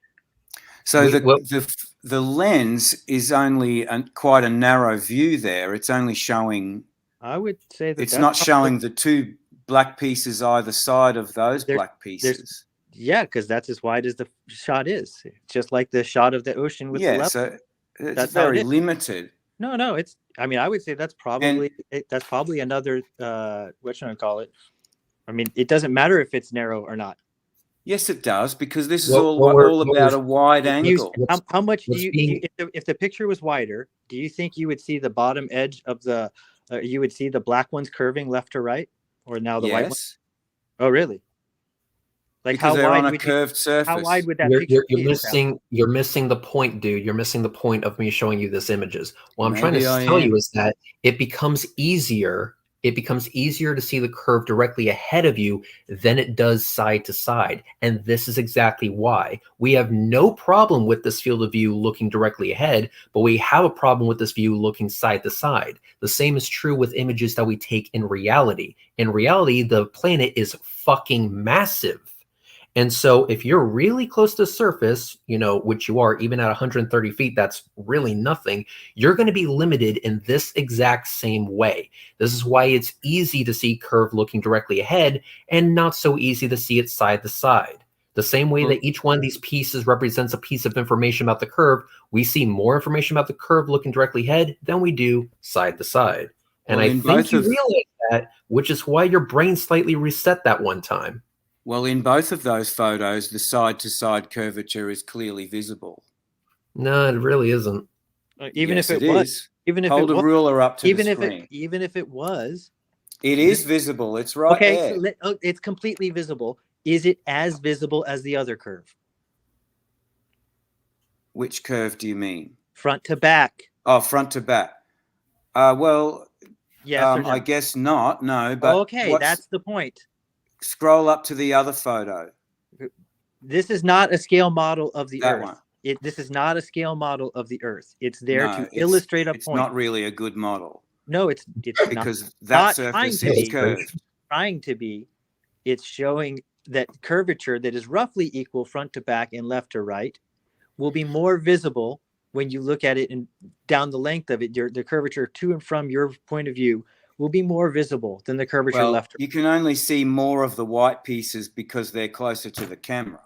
So the lens is only quite a narrow view there. It's only showing. I would say that it's not showing the 2 black pieces either side of those black pieces. Yeah, because that's as wide as the shot is. Just like the shot of the ocean with the level. So it's very limited. No, it's. I mean, I would say that's probably another. What should I call it? I mean, it doesn't matter if it's narrow or not. Yes, it does, because this is all about a wide angle. How much do you if the picture was wider, do you think you would see the bottom edge of the you would see the black ones curving left to right, or now the white ones? Oh, really? Like because they're on a curved surface. How wide would that picture be? You're missing the point, dude. You're missing the point of me showing you this images. What I'm trying to tell you is that it becomes easier. It becomes easier to see the curve directly ahead of you than it does side to side. And this is exactly why. We have no problem with this field of view looking directly ahead, but we have a problem with this view looking side to side. The same is true with images that we take in reality. In reality, the planet is fucking massive. And so if you're really close to the surface, which you are, even at 130 feet, that's really nothing. You're going to be limited in this exact same way. This is why it's easy to see curve looking directly ahead and not so easy to see it side to side. The same way that each one of these pieces represents a piece of information about the curve, we see more information about the curve looking directly ahead than we do side to side. And I think you realize that, which is why your brain slightly reset that one time. Well, in both of those photos, the side-to-side curvature is clearly visible. No, it really isn't. Even Yes, if it was, is. even if Hold it a was, ruler up to even the if screen. even if it was, It is visible. It's right okay, there. so it's completely visible. Is it as visible as the other curve? Which curve do you mean? Front to back. Oh, front to back. Well, Yes or no? I guess not. No, but Okay, that's the point. Scroll up to the other photo. This is not a scale model of the That Earth. one. This is not a scale model of the Earth. It's there No, to illustrate a it's point. not really a good model. No, it's because not that surface trying to is be. curved. Trying to be. It's showing that curvature that is roughly equal front to back and left to right will be more visible when you look at it and down the length of it. The curvature to and from your point of view will be more visible than the curvature left to right. You can only see more of the white pieces because they're closer to the camera.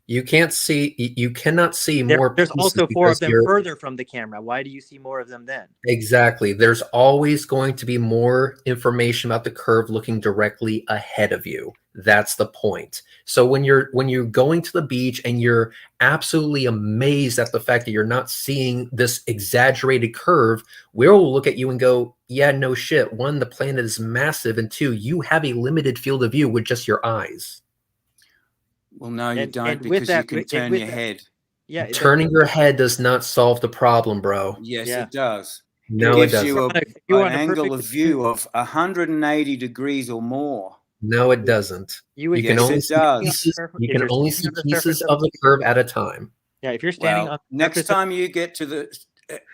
You cannot see more. There's also 4 of them further from the camera. Why do you see more of them then? Exactly. There's always going to be more information about the curve looking directly ahead of you. That's the point. So when you're going to the beach and you're absolutely amazed at the fact that you're not seeing this exaggerated curve, we'll look at you and go, yeah, no shit. 1, the planet is massive, and 2, you have a limited field of view with just your eyes. Well, no, you don't, because you can turn your head. Yeah, turning your head does not solve the problem, bro. Yes, it does. No, it gives you an angle of view of 180 degrees or more. No, it doesn't. You can only see pieces of the curve at a time. Yeah, if you're standing on next time you get to the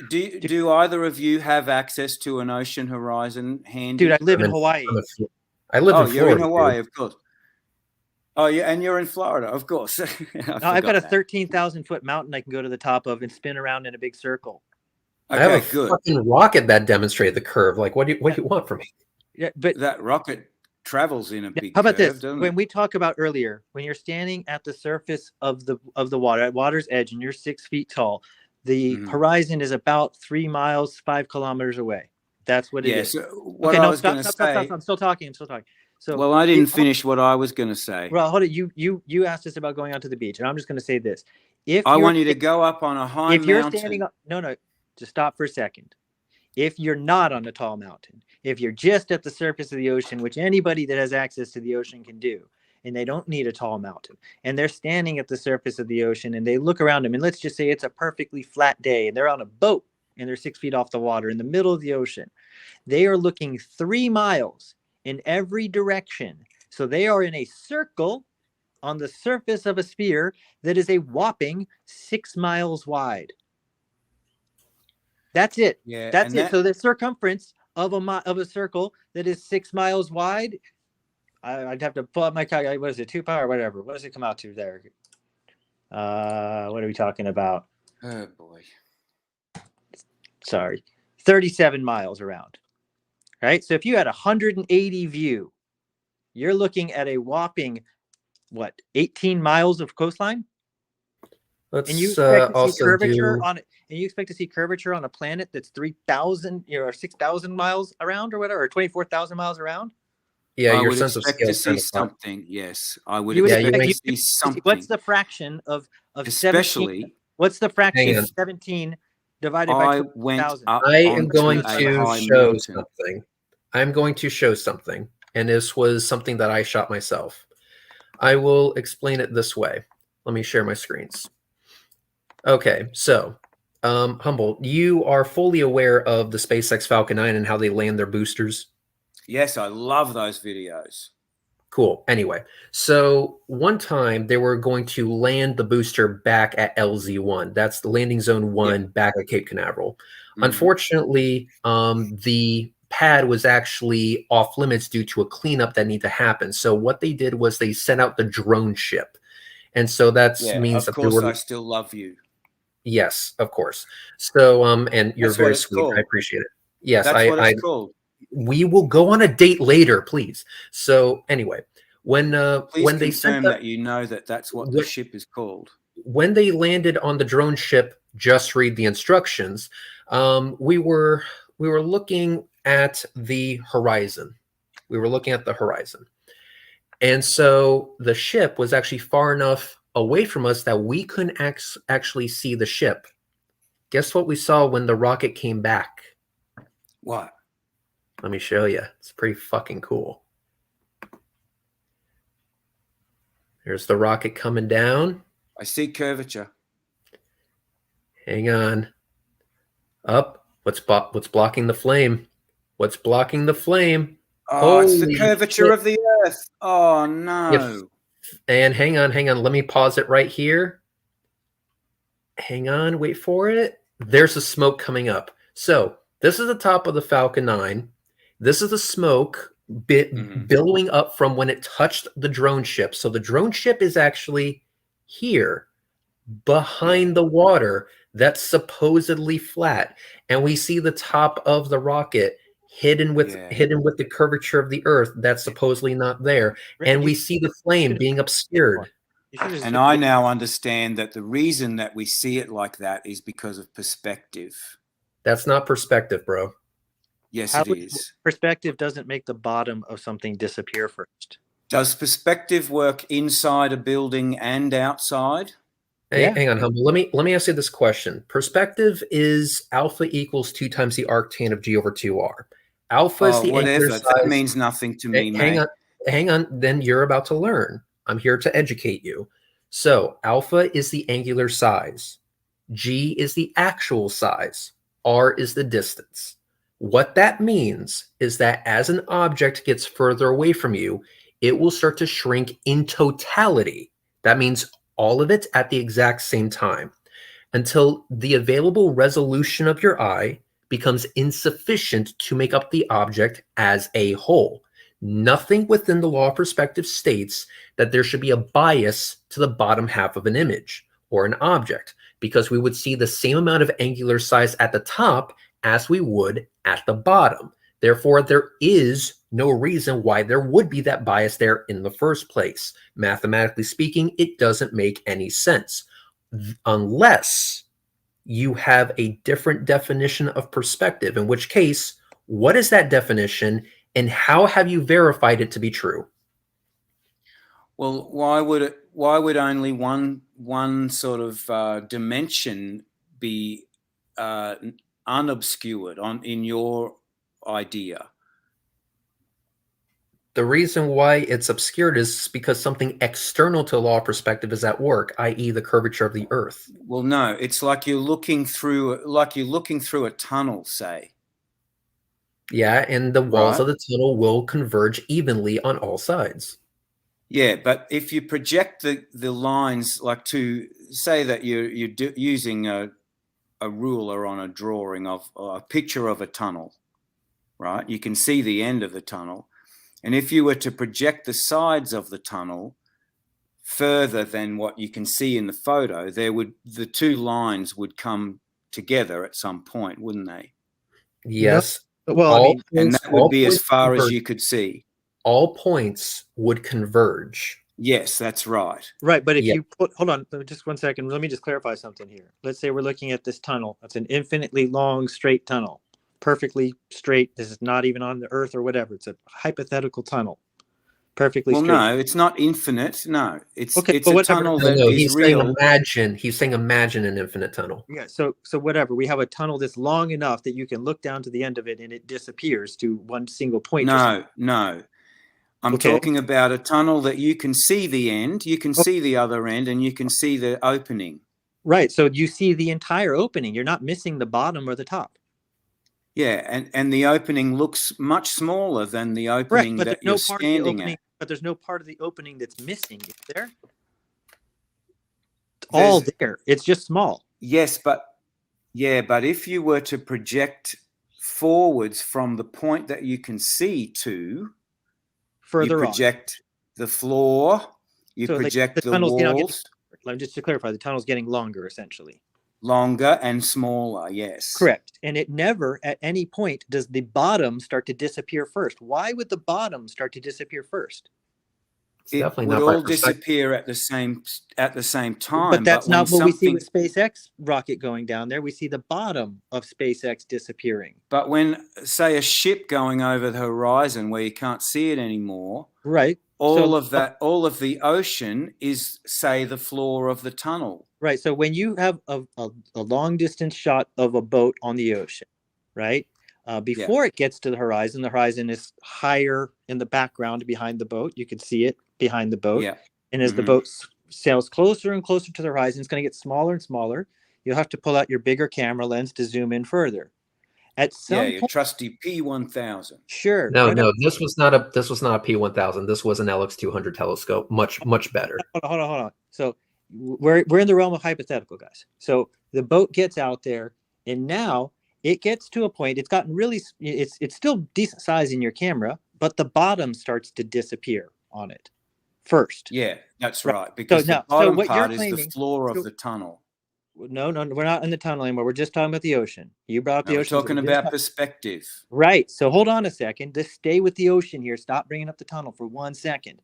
do either of you have access to an ocean horizon handy? Dude, I live in Hawaii. I live in Florida. You're in Hawaii, of course. Oh, yeah, and you're in Florida, of course. I've got a 13,000-foot mountain I can go to the top of and spin around in a big circle. Okay, I have a fucking rocket that demonstrated the curve. Like, what do you want from me? Yeah, but that rocket travels in a big. How about curve, this? When we talk about earlier, when you're standing at the surface of the water, at water's edge, and you're 6 feet tall, the horizon is about 3 miles, 5 kilometers away. That's what it is. So what I was going to say. Stop. I'm still talking. So, I didn't finish what I was going to say. Well, hold it. You asked us about going out to the beach, and I'm just going to say this: I want you to go up on a high mountain. If you're standing up, no, just stop for a second. If you're not on a tall mountain, if you're just at the surface of the ocean, which anybody that has access to the ocean can do, and they don't need a tall mountain, and they're standing at the surface of the ocean, and they look around them, and let's just say it's a perfectly flat day, and they're on a boat, and they're 6 feet off the water in the middle of the ocean, they are looking 3 miles in every direction. So they are in a circle on the surface of a sphere that is a whopping 6 miles wide. That's it. Yeah, that's it. So the circumference of a circle that is 6 miles wide, I'd have to pull up my calculator. What is it? 2 power, whatever. What does it come out to there? What are we talking about? Oh boy. Sorry, 37 miles around. Right. So if you had 180 view, you're looking at a whopping 18 miles of coastline. And you expect to see curvature on it. And you expect to see curvature on a planet that's 3,000, or 6,000 miles around, or whatever, or 24,000 miles around. Yeah, your sense of scale. To see something. Yes, I would expect to see something. What's the fraction of especially? 17? What's the fraction of 17 divided by 20,000? I am going to show something. I'm going to show something, and this was something that I shot myself. I will explain it this way. Let me share my screens. Okay, so Humboldt, you are fully aware of the SpaceX Falcon 9 and how they land their boosters? Yes, I love those videos. Cool. Anyway, so one time they were going to land the booster back at LZ1. That's the landing zone 1 back at Cape Canaveral. Unfortunately, the pad was actually off limits due to a cleanup that needed to happen. So what they did was they sent out the drone ship. And so that means that of course I still love you. Yes, of course. So and you're very sweet. Called. I appreciate it. Yes, that's what it's called. We will go on a date later, please. So anyway, when they sent that, you know that's what the ship is called. When they landed on the drone ship, just read the instructions. We were looking at the horizon. And so the ship was actually far enough away from us that we couldn't actually see the ship Guess what we saw when the rocket came back? What? Let me show you. It's pretty fucking cool. There's the rocket coming down. I see curvature. Hang on. Up. What's blocking the flame? What's blocking the flame? Oh, it's the Holy curvature shit. of the Earth. Oh, no. And hang on. Let me pause it right here. Hang on. Wait for it. There's the smoke coming up. So this is the top of the Falcon 9. This is the smoke billowing up from when it touched the drone ship. So the drone ship is actually here behind the water that's supposedly flat. And we see the top of the rocket hidden with the curvature of the Earth that's supposedly not there. And we see the flame being obscured. And I now understand that the reason that we see it like that is because of perspective. That's not perspective, bro. Yes, it is. Perspective doesn't make the bottom of something disappear first. Does perspective work inside a building and outside? Hang on, Humble. Let me ask you this question. Perspective is alpha equals 2 times the arctan of G over 2R. Alpha is the angular size. That means nothing to me, mate. Hang on. Then you're about to learn. I'm here to educate you. So alpha is the angular size. G is the actual size. R is the distance. What that means is that as an object gets further away from you, it will start to shrink in totality. That means all of it at the exact same time until the available resolution of your eye becomes insufficient to make up the object as a whole. Nothing within the law of perspective states that there should be a bias to the bottom half of an image or an object, because we would see the same amount of angular size at the top as we would at the bottom. Therefore, there is no reason why there would be that bias there in the first place. Mathematically speaking, it doesn't make any sense unless you have a different definition of perspective, in which case, what is that definition and how have you verified it to be true? Well, why would only one sort of dimension be unobscured in your idea? The reason why it's obscured is because something external to law of perspective is at work, i.e. the curvature of the Earth. Well, no, it's like you're looking through a tunnel, say. Yeah, and the walls of the tunnel will converge evenly on all sides. Yeah, but if you project the lines, like to say that you're using a ruler on a drawing of a picture of a tunnel, right? You can see the end of the tunnel. And if you were to project the sides of the tunnel further than what you can see in the photo, the two lines would come together at some point, wouldn't they? Yes. No. Well, and that would be as far as you could see. All points would converge. Yes, that's right. Right, but if you hold on, just 1 second. Let me just clarify something here. Let's say we're looking at this tunnel. That's an infinitely long, straight tunnel. Perfectly straight. This is not even on the Earth or whatever. It's a hypothetical tunnel. Perfectly straight. Well, no, it's not infinite. No, it's a tunnel that is real. He's saying imagine an infinite tunnel. Yeah, so whatever. We have a tunnel that's long enough that you can look down to the end of it and it disappears to one single point. No. I'm talking about a tunnel that you can see the end, you can see the other end, and you can see the opening. Right, so you see the entire opening. You're not missing the bottom or the top. Yeah, and the opening looks much smaller than the opening that you're standing at. But there's no part of the opening that's missing, is there? It's all there. It's just small. Yes, but if you were to project forwards from the point that you can see to, further you project the floor, you project the walls. Just to clarify, the tunnel's getting longer, essentially. Longer and smaller, yes. Correct. And it never, at any point, does the bottom start to disappear first. Why would the bottom start to disappear first? It would all disappear at the same time. But that's not what we see with SpaceX rocket going down there. We see the bottom of SpaceX disappearing. But when, say, a ship going over the horizon where you can't see it anymore, right, all of the ocean is, say, the floor of the tunnel. Right. So when you have a long distance shot of a boat on the ocean, right? Before it gets to the horizon is higher in the background behind the boat. You can see it behind the boat. Yeah. And as the boat sails closer and closer to the horizon, it's going to get smaller and smaller. You'll have to pull out your bigger camera lens to zoom in further. At some your trusty P1000. Sure. No, this was not a P1000. This was an LX200 telescope. Much better. Hold on. So we're in the realm of hypothetical, guys. So the boat gets out there, and now it gets to a point. It's gotten really. It's still decent size in your camera, but the bottom starts to disappear on it first. Yeah, that's right. Because the bottom part is the floor of the tunnel. No, we're not in the tunnel anymore. We're just talking about the ocean. You brought up the ocean. We're talking about perspective. Right. So hold on a second. Just stay with the ocean here. Stop bringing up the tunnel for 1 second.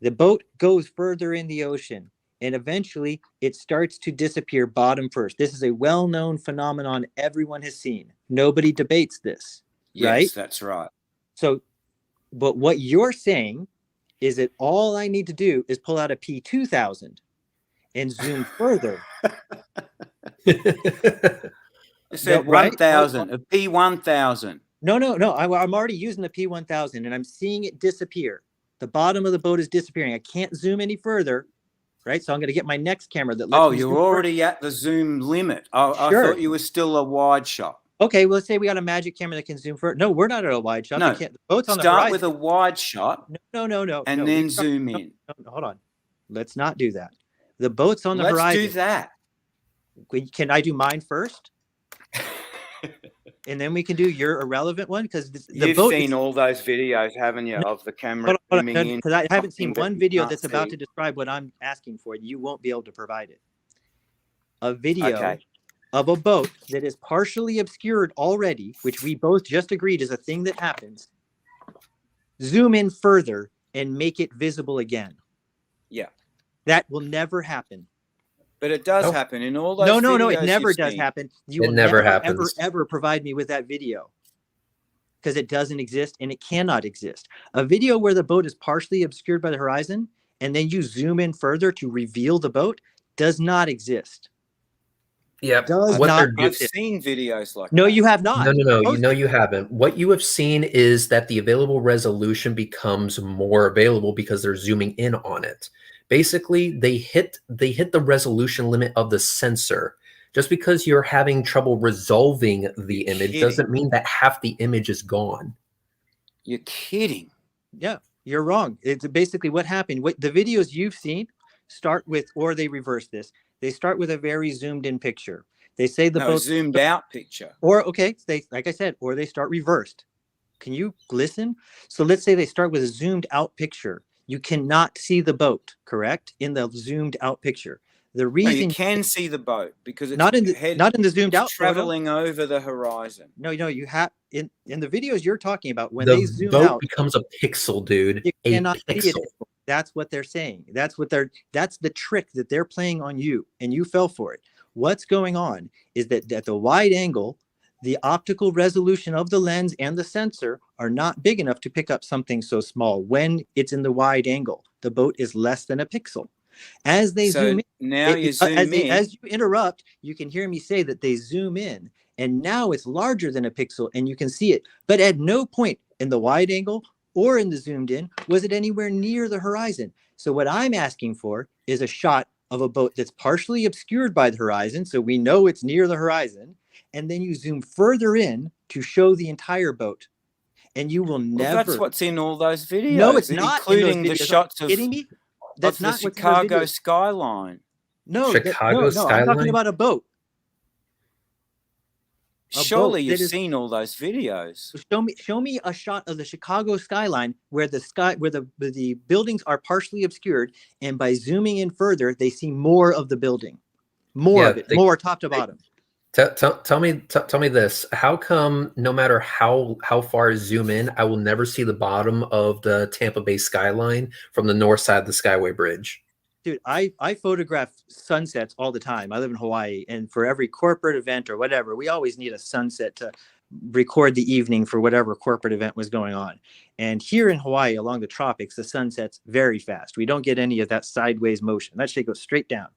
The boat goes further in the ocean, and eventually it starts to disappear bottom first. This is a well-known phenomenon everyone has seen. Nobody debates this. Yes, right? That's right. So, but what you're saying is that all I need to do is pull out a P2000 and zoom further. I said 1,000, a P1000. No. I'm already using the P1000 and I'm seeing it disappear. The bottom of the boat is disappearing. I can't zoom any further, right? So I'm going to get my next camera that lets me you're already at the zoom limit. Sure. I thought you were still a wide shot. Okay, well, let's say we got a magic camera that can zoom further. No, we're not at a wide shot. No, the boat's on the start horizon. with a wide shot. No. And then zoom in. No, hold on. Let's not do that. The boat's on the horizon. Let's do that. Can I do mine first? And then we can do your irrelevant one, because you've seen all those videos, haven't you, of the camera zooming in? Because I haven't seen one video that's about to describe what I'm asking for. You won't be able to provide it. A video of a boat that is partially obscured already, which we both just agreed is a thing that happens. Zoom in further and make it visible again. Yeah. That will never happen. But it does happen in all those No, videos it never does happen. You will never ever provide me with that video, because it doesn't exist and it cannot exist. A video where the boat is partially obscured by the horizon and then you zoom in further to reveal the boat does not exist. Yeah, I've seen videos like No, you have not. No, you haven't. What you have seen is that the available resolution becomes more available because they're zooming in on it. Basically, they hit the resolution limit of the sensor. Just because you're having trouble resolving the image doesn't mean that half the image is gone. You're kidding. Yeah, you're wrong. It's basically what happened. What the videos you've seen start with, or they reverse this. They start with a very zoomed in picture. They say the boat zoomed out picture. Or like I said, or they start reversed. Can you listen? So let's say they start with a zoomed out picture. You cannot see the boat, correct? In the zoomed out picture. The reason you can see the boat because it's not in the zoomed out traveling over the horizon. No, you have in the videos you're talking about when the they zoom boat out becomes a pixel, dude. You cannot see it. Pixel. That's what they're saying. That's the trick that they're playing on you, and you fell for it. What's going on is that at the wide angle, the optical resolution of the lens and the sensor are not big enough to pick up something so small. When it's in the wide angle, the boat is less than a pixel. As they zoom in, as you interrupt, you can hear me say that they zoom in, and now it's larger than a pixel, and you can see it. But at no point in the wide angle or in the zoomed in was it anywhere near the horizon. So what I'm asking for is a shot of a boat that's partially obscured by the horizon, so we know it's near the horizon, and then you zoom further in to show the entire boat, and you will never. That's what's in all those videos. No, it's not, including the shots of. Kidding me? That's not the Chicago skyline. No, Chicago skyline. I'm talking about a boat. Surely you've seen all those videos. Show me a shot of the Chicago skyline where the buildings are partially obscured, and by zooming in further, they see more of the building, more top to bottom. Tell me this. How come no matter how far I zoom in, I will never see the bottom of the Tampa Bay skyline from the north side of the Skyway Bridge? Dude, I photograph sunsets all the time. I live in Hawaii, and for every corporate event or whatever, we always need a sunset to record the evening for whatever corporate event was going on. And here in Hawaii, along the tropics, the sun sets very fast. We don't get any of that sideways motion. That shit goes straight down.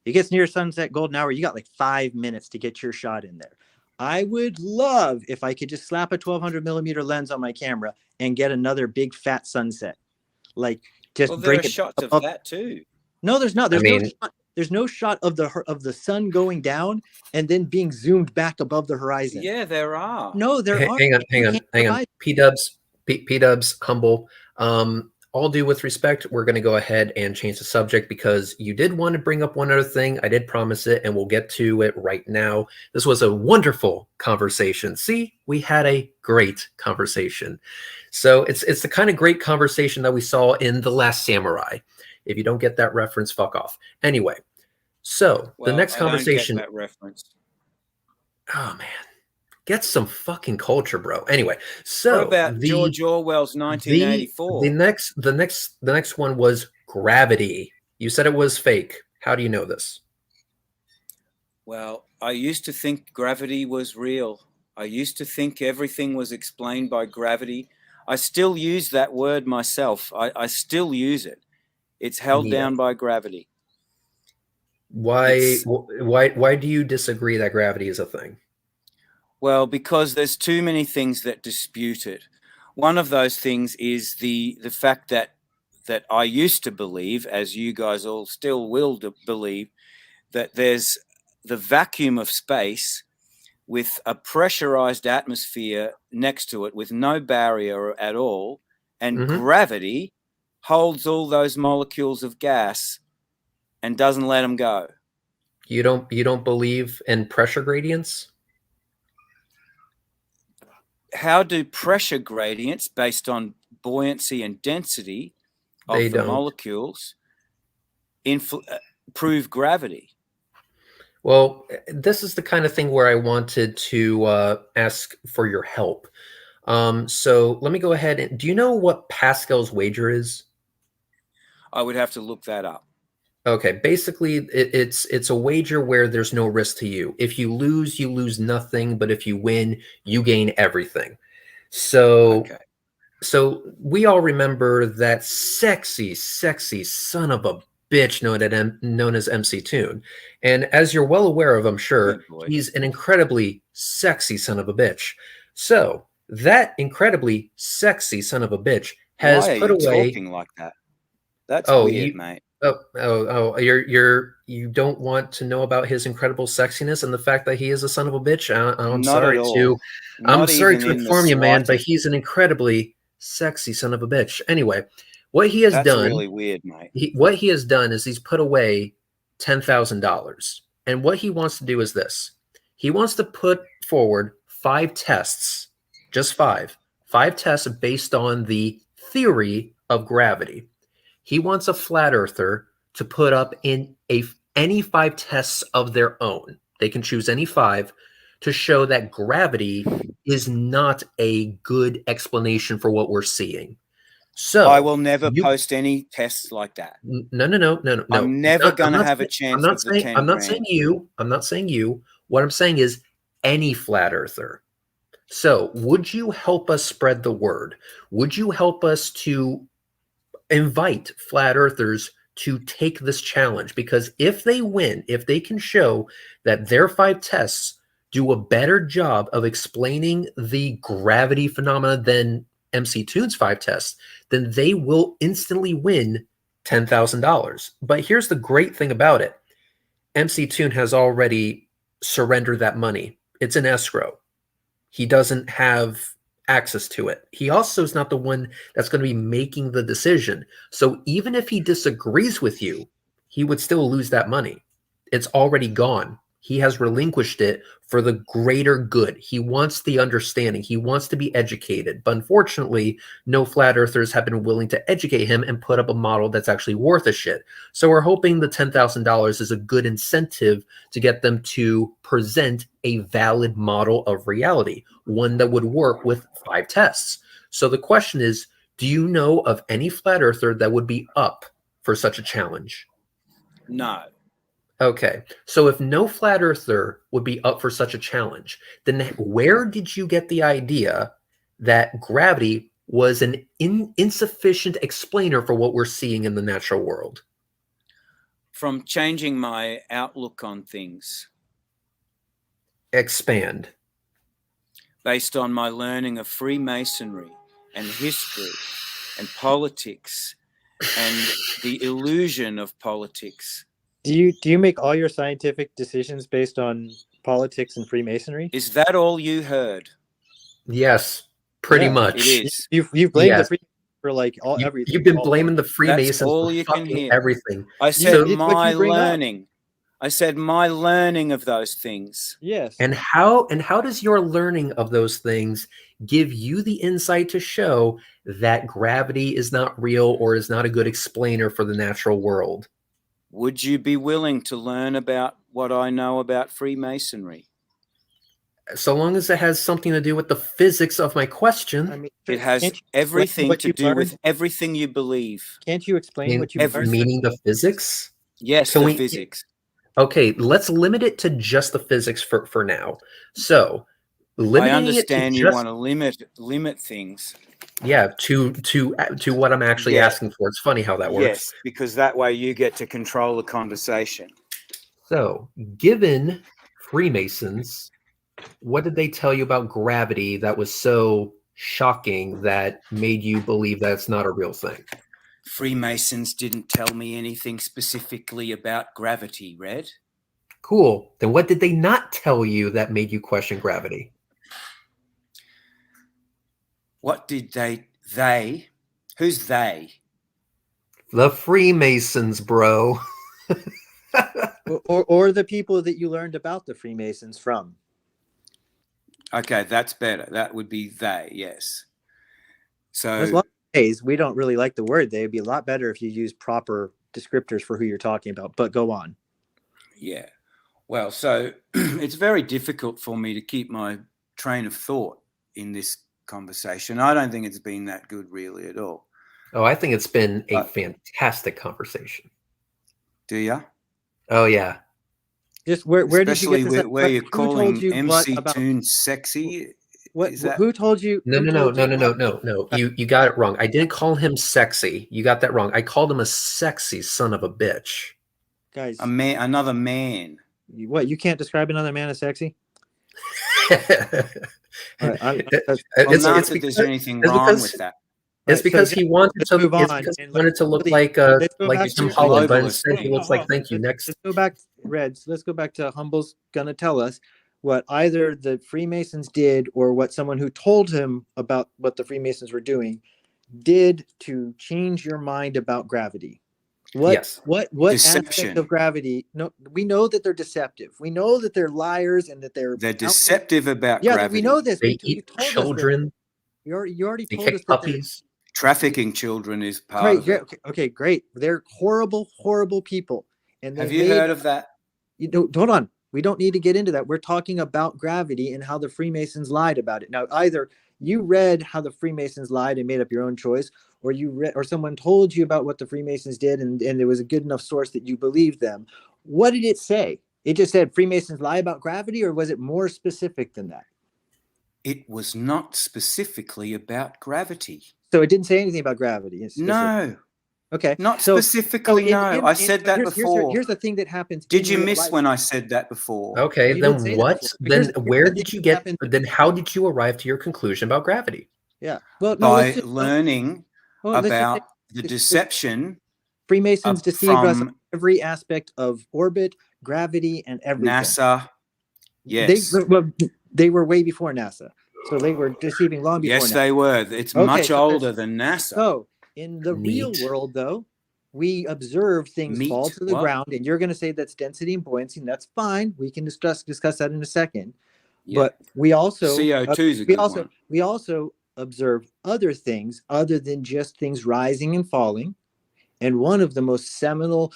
It gets near sunset golden hour, you got like 5 minutes to get your shot in there. I would love if I could just slap a 1200 millimeter lens on my camera and get another big fat sunset. Like just Well, break there are it shots of up. that too. No, there's not. I mean, There's no shot of the sun going down and then being zoomed back above the horizon. Yeah, there are. No, there are. hang on. P-dubs, humble. All due with respect, we're going to go ahead and change the subject because you did want to bring up one other thing. I did promise it, and we'll get to it right now. This was a wonderful conversation. See, we had a great conversation. So it's the kind of great conversation that we saw in The Last Samurai. If you don't get that reference, fuck off. Anyway, so the next conversation. I don't get that reference. Oh man, get some fucking culture, bro. Anyway, so what about George Orwell's 1984? The next one was Gravity. You said it was fake. How do you know this? Well, I used to think gravity was real. I used to think everything was explained by gravity. I still use that word myself. I still use it. It's held down by gravity. Why do you disagree that gravity is a thing? Well, because there's too many things that dispute it. One of those things is the fact that I used to believe, as you guys all still will believe, that there's the vacuum of space with a pressurized atmosphere next to it with no barrier at all, and gravity holds all those molecules of gas and doesn't let them go. You don't believe in pressure gradients? How do pressure gradients based on buoyancy and density of the molecules prove gravity? Well, this is the kind of thing where I wanted to ask for your help. So let me go ahead and do you know what Pascal's wager is? I would have to look that up. Okay, basically it's a wager where there's no risk to you. If you lose nothing, but if you win, you gain everything. So So we all remember that sexy son of a bitch known as MC Toon. And as you're well aware of, I'm sure, he's an incredibly sexy son of a bitch. So that incredibly sexy son of a bitch has put away talking like that. That's weird, mate. You don't want to know about his incredible sexiness and the fact that he is a son of a bitch. I'm sorry to inform you, man, but he's an incredibly sexy son of a bitch. Anyway, what he has done, that's really weird, mate. What he has done is he's put away $10,000, and what he wants to do is this: he wants to put forward 5 tests, just 5 tests based on the theory of gravity. He wants a flat earther to put up in any 5 tests of their own. They can choose any 5 to show that gravity is not a good explanation for what we're seeing. So I will never post any tests like that. No. I'm never going to have a chance. I'm not saying you. What I'm saying is any flat earther. So would you help us spread the word? Would you help us to invite flat earthers to take this challenge? Because if they win, if they can show that their 5 tests do a better job of explaining the gravity phenomena than MC Toon's 5 tests, then they will instantly win $10,000. But here's the great thing about it. MC Toon has already surrendered that money. It's in escrow. He doesn't have access to it. He also is not the one that's going to be making the decision. So even if he disagrees with you, he would still lose that money. It's already gone. He has relinquished it for the greater good. He wants the understanding. He wants to be educated. But unfortunately, no flat earthers have been willing to educate him and put up a model that's actually worth a shit. So we're hoping the $10,000 is a good incentive to get them to present a valid model of reality, one that would work with 5 tests. So the question is, do you know of any flat earther that would be up for such a challenge? No. Okay. So if no flat earther would be up for such a challenge, then where did you get the idea that gravity was an insufficient explainer for what we're seeing in the natural world? From changing my outlook on things. Expand. Based on my learning of Freemasonry and history and politics and the illusion of politics. Do you make all your scientific decisions based on politics and Freemasonry? Is that all you heard? Yes, pretty much. It is. You've blamed Yes. the Freemasons for like everything. You've been blaming the Freemasons all for you can fucking hear. everything. I said it's what my you bring up. learning. I said my learning of those things. Yes. And how does your learning of those things give you the insight to show that gravity is not real or is not a good explainer for the natural world? Would you be willing to learn about what I know about Freemasonry? So long as it has something to do with the physics of my question. I mean, It has can't you everything what to you do learned? with everything you believe. Can't you explain what you learned? Meaning the physics? Yes, Can the we- physics. Okay, let's limit it to just the physics for now. So, I limiting understand it to you just, want to limit things. yeah, to what I'm actually Yeah. asking for. It's funny how that works. Yes, because that way you get to control the conversation. So, given Freemasons, what did they tell you about gravity that was so shocking that made you believe that it's not a real thing? Freemasons didn't tell me anything specifically about gravity, Red. Cool. Then what did they not tell you that made you question gravity? What did they? Who's they? The Freemasons, bro. or the people that you learned about the Freemasons from. Okay, that's better. That would be they, yes. There's a So, lot of ways. We don't really like the word they. It'd be a lot better if you use proper descriptors for who you're talking about. But go on. yeah. Well, so it's very difficult for me to keep my train of thought in this conversation. I don't think it's been that good really at all. Oh, I think it's been a fantastic conversation. Do you? Oh, yeah. Just where did you get Especially this? where you're Who calling told you MC what about- Toon sexy. What? Is that- Who told you? No. who told you- No. You got it wrong. I didn't call him sexy. You got that wrong. I called him a sexy son of a bitch. Guys, Another man. what? You can't describe another man as sexy? All right, Well, It's not because- that there's anything it's wrong because- with that. It's because he wanted let's to. move It's on because he and wanted to look let's go like back Tim to- Holland, but Globalist. instead he looks like thank you. Next, Let's go back, Reds. Let's go back to Humble's gonna tell us what either the Freemasons did or what someone who told him about what the Freemasons were doing did to change your mind about gravity. Yes. What Deception. aspect of gravity? No, we know that they're deceptive. We know that they're liars and that they're Deceptive about Yeah, gravity. we know this. they You eat told us this. children. You already They told us kick that. puppies. Trafficking children is part Right, of yeah, it. okay, great. They're horrible people. And they Have you heard of that? Hold on. We don't need to get into that. We're talking about gravity and how the Freemasons lied about it. Now, either you read how the Freemasons lied and made up your own choice, or you read, or someone told you about what the Freemasons did, and there was a good enough source that you believed them. What did it say? It just said Freemasons lie about gravity, or was it more specific than that? It was not specifically about gravity. So it didn't say anything about gravity. It's specific. No, Okay. not So- specifically. I said that before. Here's the thing that happens. Did in you real miss life. when I said that before? Okay, You then did say that what? before. Then Here's where the did thing you that get? happened- Then how did you arrive to your conclusion about gravity? Yeah. Well, no, By let's just- learning let's just say about the deception Freemasons deceive us from on every aspect of orbit, gravity, and everything. NASA. Yes. They were way before NASA. So they were deceiving long before Yes, NASA. they were. It's Okay, much so older than NASA. So in the real Neat. world, though, we observe things Meat, fall to the what? ground, and you're going to say that's density and buoyancy, and that's fine. We can discuss that in a second. Yeah. But we also CO2 is a we good also one. we also observe other things other than just things rising and falling. And one of the most seminal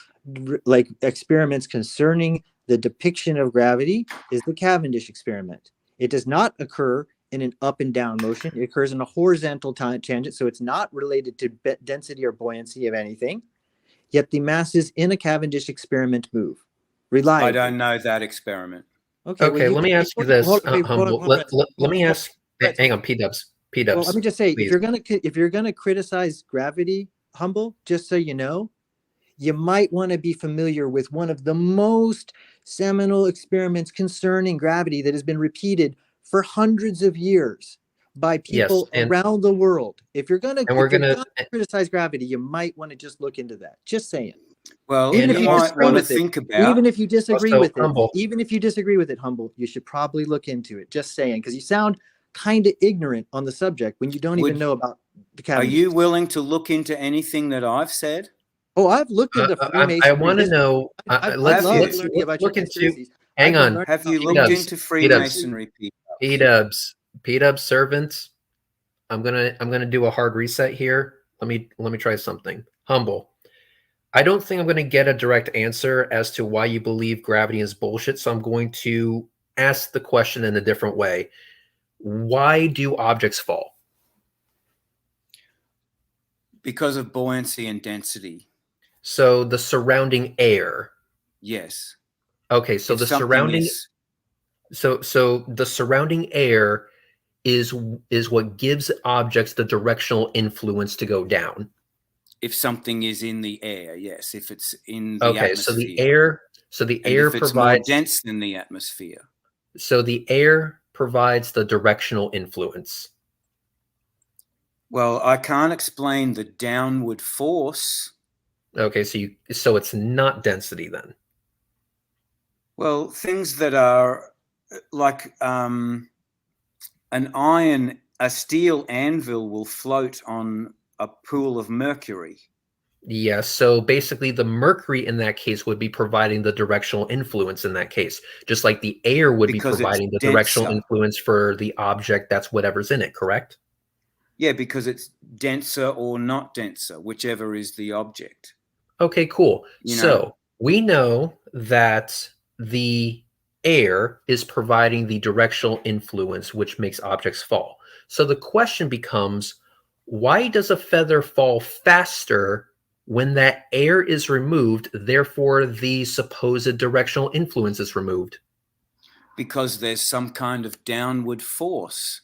experiments concerning the depiction of gravity is the Cavendish experiment. It does not occur in an up and down motion. It occurs in a horizontal tangent, so it's not related to density or buoyancy of anything. Yet the masses in a Cavendish experiment move. Reliably. I don't know that experiment. Okay, Okay, let me ask you this, Humble. Let me ask. Brett. Hang on, P-dubs. Well, let me just say, please. if you're gonna criticize gravity, Humble, just so you know, you might want to be familiar with one of the most seminal experiments concerning gravity that has been repeated for hundreds of years by people around the world. If you're gonna criticize gravity, you might want to just look into that. Just saying. Well, Even if you you might disagree want to with it, think about. even if you disagree with it, Humble. even if you disagree with it, Humble, you should probably look into it. Just saying, because you sound kind of ignorant on the subject when you don't even know about the cavity. Are you willing to look into anything that I've said? Oh, I've looked into Freemasonry. I want to know. Let's look into. Hang on. Have you looked into Freemasonry, P-dubs, servants. I'm gonna do a hard reset here. Let me try something. Humble. I don't think I'm going to get a direct answer as to why you believe gravity is bullshit. So I'm going to ask the question in a different way. Why do objects fall? Because of buoyancy and density. So the surrounding air. Yes. Okay, so the surrounding the surrounding air is what gives objects the directional influence to go down. If something is in the air, yes. If it's in the atmosphere. So the air if it's more dense than the atmosphere. So the air provides the directional influence. Well, I can't explain the downward force. Okay, so it's not density then. Well, things that are like a steel anvil will float on a pool of mercury. Yes, so basically the mercury in that case would be providing the directional influence in that case, just like the air would be providing the directional influence for the object that's whatever's in it, correct? Yeah, because it's denser or not denser, whichever is the object. Okay, cool. So we know that the air is providing the directional influence, which makes objects fall. So the question becomes, why does a feather fall faster when that air is removed, therefore the supposed directional influence is removed? Because there's some kind of downward force.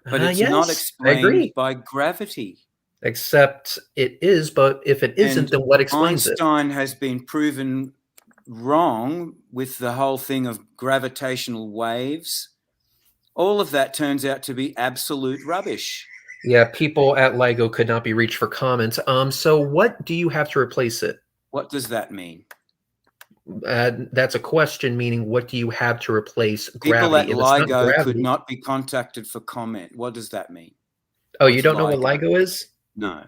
But it's yes, not explained by gravity. Except it is, but if it isn't, then what explains it? Einstein has been proven wrong with the whole thing of gravitational waves. All of that turns out to be absolute rubbish. Yeah, people at LIGO could not be reached for comments. So what do you have to replace it? What does that mean? That's a question, meaning what do you have to replace gravity? People at LIGO could not be contacted for comment. What does that mean? Oh, you don't know what LIGO is? No.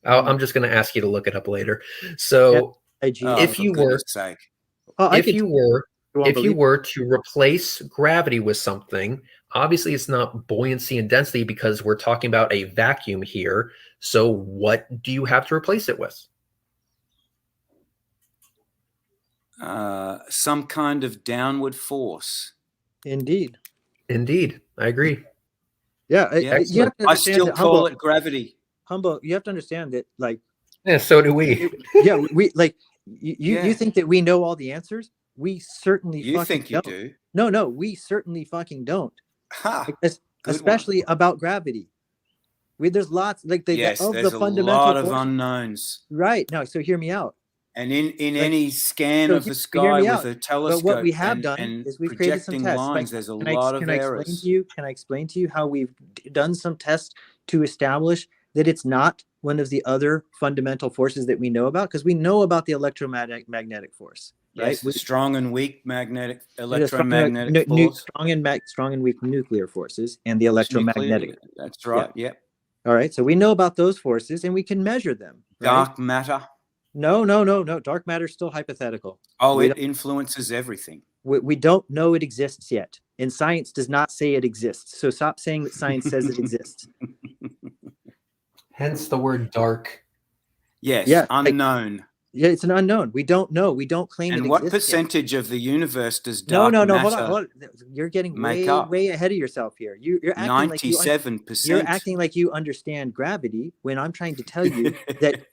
I'm just going to ask you to look it up later. So if you were to replace gravity with something, obviously it's not buoyancy and density because we're talking about a vacuum here. So what do you have to replace it with? Some kind of downward force. Indeed. I agree. Yeah. I still call it gravity. Humble, you have to understand that, like. Yeah, so do we. We like. You think that we know all the answers? We certainly don't. Do. No, we certainly fucking don't. Especially about gravity. There's lots like there's a lot of unknowns. Right. No, so hear me out. And in any scan of the sky with a telescope, but what we have done is we've created some tests. Lines, there's a lot of errors. Can I explain to you how we've done some tests to establish that it's not one of the other fundamental forces that we know about? Because we know about the electromagnetic force. Right? Yes, the strong and weak electromagnetic force. Strong and weak nuclear forces and the electromagnetic. That's right. Yeah. Yep. All right. So we know about those forces and we can measure them. Right? Dark matter. No. Dark matter is still hypothetical. Oh, it influences everything. We don't know it exists yet. And science does not say it exists. So stop saying that science says it exists. Hence the word dark. Yes. Yeah. Unknown. It's an unknown. We don't know. We don't claim it exists. And what percentage of the universe does dark matter? No. Hold on. You're getting way ahead of yourself here. You're acting 97%. You're acting like you understand gravity when I'm trying to tell you that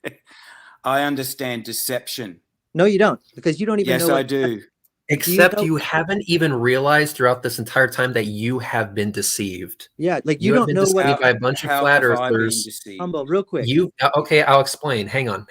I understand deception. No, you don't, because you don't even know. Yes, I do. Except you haven't even realized throughout this entire time that you have been deceived. Yeah, like You you have don't been know what. deceived by a bunch of How flat have I been earthers. deceived? Humble, real quick. Okay, I'll explain. Hang on.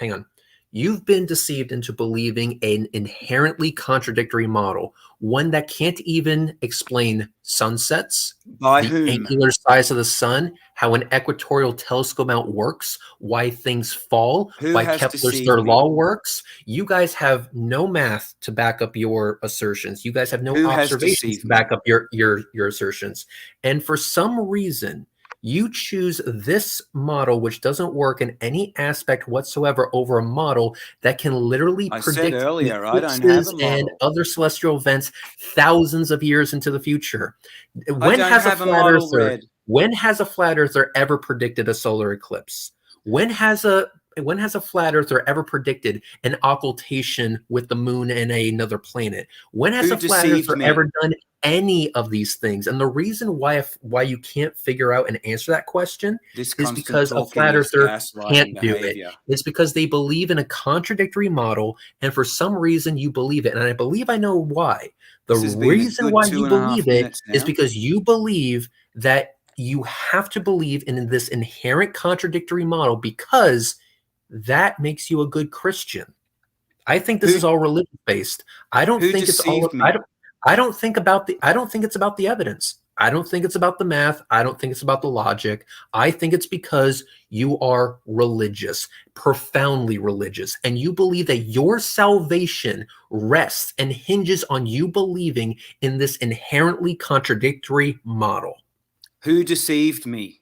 You've been deceived into believing an inherently contradictory model, one that can't even explain sunsets, By the whom? angular size of the sun, how an equatorial telescope mount works, why things fall, Who why has Kepler's deceived third me? law works. You guys have no math to back up your assertions. You guys have no Who has observations deceived to me? back up your assertions. And for some reason, you choose this model, which doesn't work in any aspect whatsoever, over a model that can literally I said predict earlier, I don't have eclipses a and model. other celestial events thousands of years into the future. I When don't has a have a flat model, earther? Red. When has a flat earther ever predicted a solar eclipse? When has a flat earther ever predicted an occultation with the moon and another planet? When has Who a flat deceived earther me? ever done any of these things? And the reason why you can't figure out and answer that question This is constant because a talking flat is earther gaslighting can't do it. behavior. It's because they believe in a contradictory model, and for some reason you believe it. And I believe I know why. The This has been a reason good why you 2.5 believe it minutes is now. because you believe that you have to believe in this inherent contradictory model because that makes you a good Christian. I think this is all religion based. I don't Who think it's all. deceived me? I don't think it's about the evidence. I don't think it's about the math. I don't think it's about the logic. I think it's because you are religious, profoundly religious, and you believe that your salvation rests and hinges on you believing in this inherently contradictory model. Who deceived me?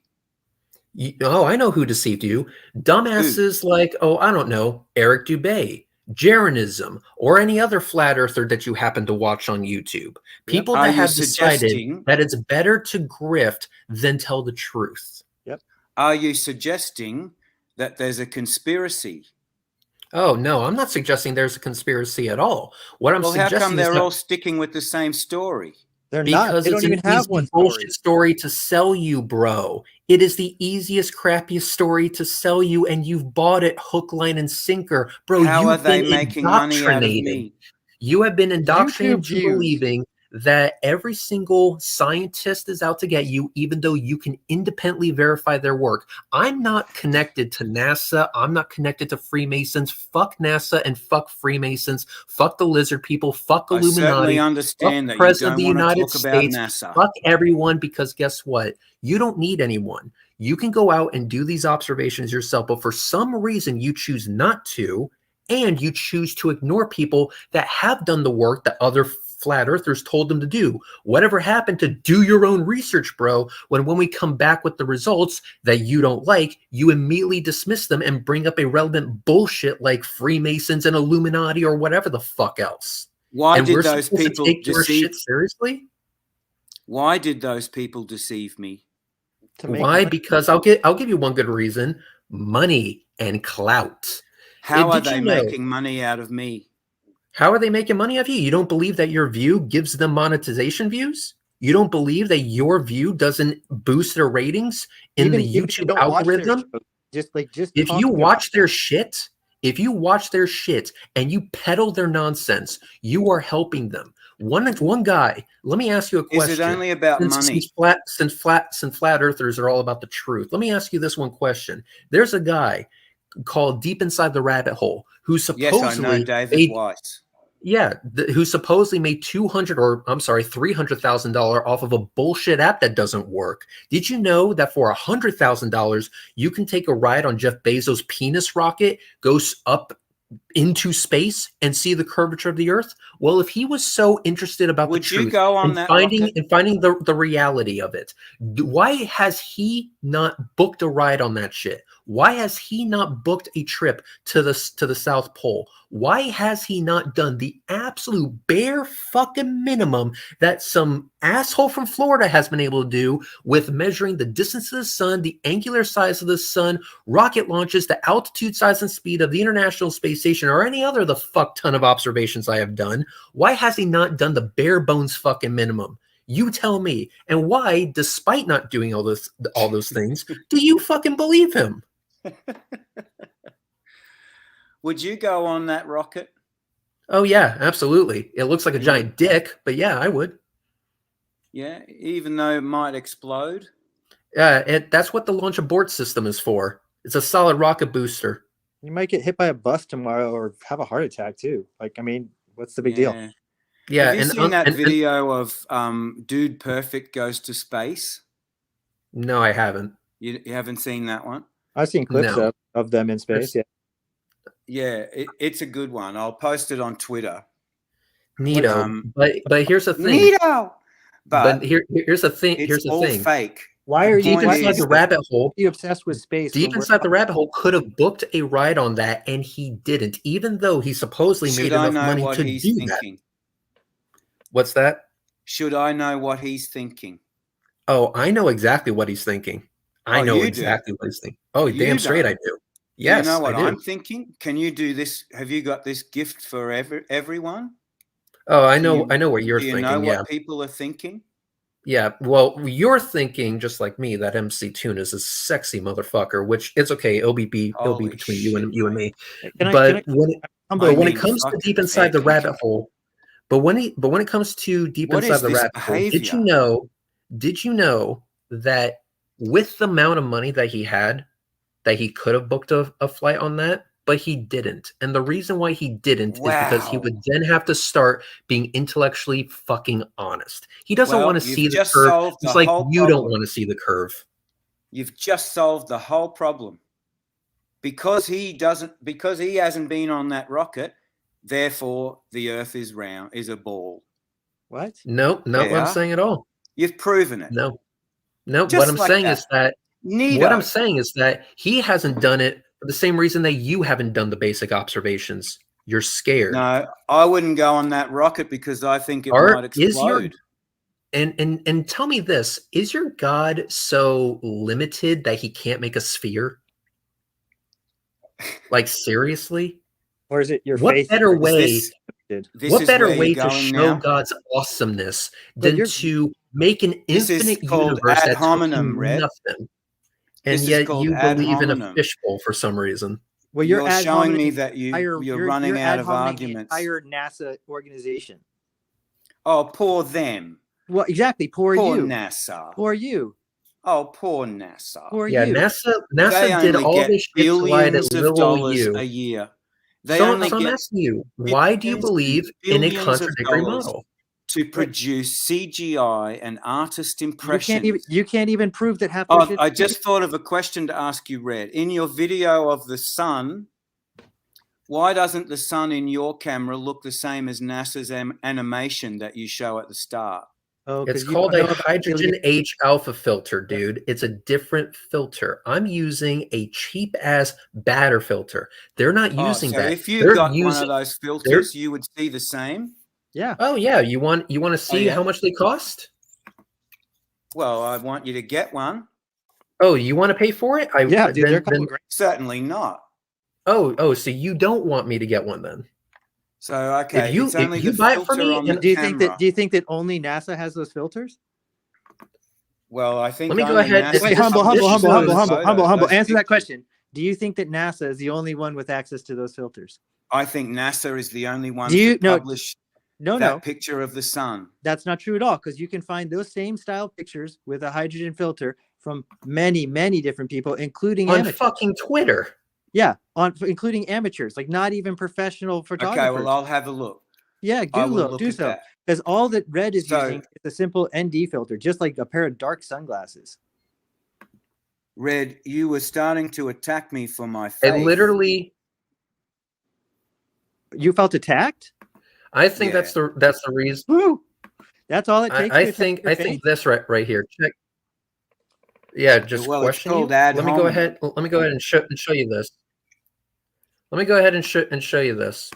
I know who deceived you. Dumbasses like, I don't know, Eric Dubay, Jeranism, or any other flat earther that you happen to watch on YouTube. People Are that you have decided suggesting that it's better to grift than tell the truth. Are you suggesting that there's a conspiracy? Oh, no, I'm not suggesting there's a conspiracy at all. What I'm Well, how suggesting come is they're that all sticking with the same story? They're not. because They it's don't an even have easy one bullshit story. story to sell you, bro. It is the easiest, crappiest story to sell you, and you've bought it hook, line, and sinker. Bro, How are you've they been making money out of indoctrinated. me? You have been indoctrinated YouTube to views. believing that every single scientist is out to get you, even though you can independently verify their work. I'm not connected to NASA. I'm not connected to Freemasons. Fuck NASA and fuck Freemasons. Fuck the lizard people. Fuck I certainly Illuminati. understand Fuck that you President of don't the want to United talk about States. NASA. Fuck everyone, because guess what? You don't need anyone. You can go out and do these observations yourself, but for some reason you choose not to, and you choose to ignore people that have done the work that other flat earthers told them to do. Whatever happened to do your own research, bro? When we come back with the results that you don't like, you immediately dismiss them and bring up irrelevant bullshit like Freemasons and Illuminati or whatever the fuck else. Why and did we're those supposed people to take your shit deceive? seriously? Why did those people deceive me? Why? Because I'll give you one good reason: money and clout. How are they making money out of me? How are they making money off you? You don't believe that your view gives them monetization views? You don't believe that your view doesn't boost their ratings in the YouTube algorithm? If you watch their shit, and you peddle their nonsense, you are helping them. One guy, let me ask you a question. Is it only about money? Since flat earthers are all about the truth, let me ask you this one question. There's a guy called Deep Inside the Rabbit Hole who supposedly yes, I know David Weiss. Yeah, who supposedly made $300,000 off of a bullshit app that doesn't work. Did you know that for $100,000 you can take a ride on Jeff Bezos' penis rocket, goes up into space, and see the curvature of the Earth? Well, if he was so interested about the truth, go on and that finding the reality of it, why has he not booked a ride on that shit? Why has he not booked a trip to the South Pole? Why has he not done the absolute bare fucking minimum that some asshole from Florida has been able to do with measuring the distance of the sun, the angular size of the sun, rocket launches, the altitude, size, and speed of the International Space Station, or any other of the fuck ton of observations I have done? Why has he not done the bare bones fucking minimum? You tell me. And why, despite not doing all those things, do you fucking believe him? Would you go on that rocket? Oh yeah, absolutely. It looks like a giant dick, but yeah, I would. Yeah, even though it might explode. That's what the launch abort system is for. It's a solid rocket booster. You might get hit by a bus tomorrow or have a heart attack too. Like, I mean, what's the big deal? Yeah, have you seen that video of Dude Perfect Goes to Space? No, I haven't. You haven't seen that one? I've seen clips of them in space. Yeah, it's a good one. I'll post it on Twitter. Neato. But here's the thing. Neato. But here's the thing. Here's the thing. Fake. Why are deep inside the rabbit hole? You obsessed with space. Deep inside the rabbit hole could have booked a ride on that, and he didn't, even though he supposedly made enough money to do that. What's that? Should I know what he's thinking? Oh, I know exactly what he's thinking. I know exactly what he's thinking. Oh, damn straight I do. Yes, you know what I'm thinking? Can you do this? Have you got this gift for everyone? Oh, I know what you're thinking. Do you know what people are thinking? Yeah, well, you're thinking just like me that MC Tune is a sexy motherfucker, which it's okay. It'll be between you and me. But when it comes to deep inside the rabbit hole, but when it comes to deep inside the rabbit hole, did you know that with the amount of money that he had, that he could have booked a flight on that, but he didn't. And the reason why he didn't is because he would then have to start being intellectually fucking honest. He doesn't want to see the curve. It's like you don't want to see the curve. You've just solved the whole problem. Because he hasn't been on that rocket, therefore the Earth is round, is a ball. What? No, not what I'm saying at all. You've proven it. No. What I'm saying is that what I'm saying is that he hasn't done it for the same reason that you haven't done the basic observations. You're scared. No, I wouldn't go on that rocket because I think it might explode. And tell me this, is your God so limited that he can't make a sphere? Like seriously? Or is it your what faith? Better way? What better way to show God's awesomeness than to make an infinite universe that's nothing? And yet you believe in a fishbowl for some reason. Well, you're showing me that you're running out of arguments. The entire NASA organization. Oh, poor them. Well, exactly. Poor you. NASA. Poor you. Oh, poor NASA. Poor you. NASA did all this shit to lie to little you a year. So I'm asking you, why do you believe in a contradictory model? To produce CGI and artist impressions. You can't even prove that half. I just thought of a question to ask you, Red. In your video of the sun, why doesn't the sun in your camera look the same as NASA's animation that you show at the start? Oh, it's called a hydrogen H alpha filter, dude. It's a different filter. I'm using a cheap ass batter filter. They're not using that. If you got one of those filters, you would see the same. Yeah. Oh yeah. You want to see how much they cost? Well, I want you to get one. Oh, you want to pay for it? Yeah, dude, certainly not. Oh, so you don't want me to get one then? So okay, if you buy it for me, do you think that only NASA has those filters? Well, I think. Let me go ahead. Wait, humble. Answer that question. Do you think that NASA is the only one with access to those filters? I think NASA is the only one to publish that picture of the sun. That's not true at all, because you can find those same style pictures with a hydrogen filter from many, many different people, including on fucking Twitter. Yeah, including amateurs, like not even professional photographers. Okay, well, I'll have a look. Yeah, do so. Because all that Red is using is a simple ND filter, just like a pair of dark sunglasses. Red, you were starting to attack me for my faith. And literally, you felt attacked? I think that's the reason. Woo! That's all it takes. I think this right here. Check. Yeah, just question you. Let me go ahead and show you this. Let me go ahead and show you this.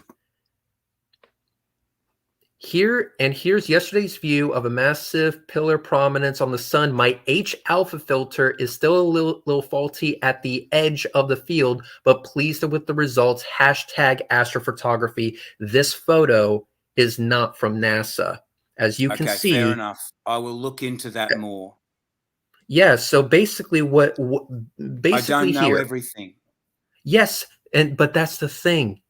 Here's yesterday's view of a massive pillar prominence on the sun. My H alpha filter is still a little faulty at the edge of the field, but pleased with the results. #astrophotography. This photo is not from NASA. As you can see. Fair enough. I will look into that more. Yeah, so basically I don't know everything. Yes, but that's the thing.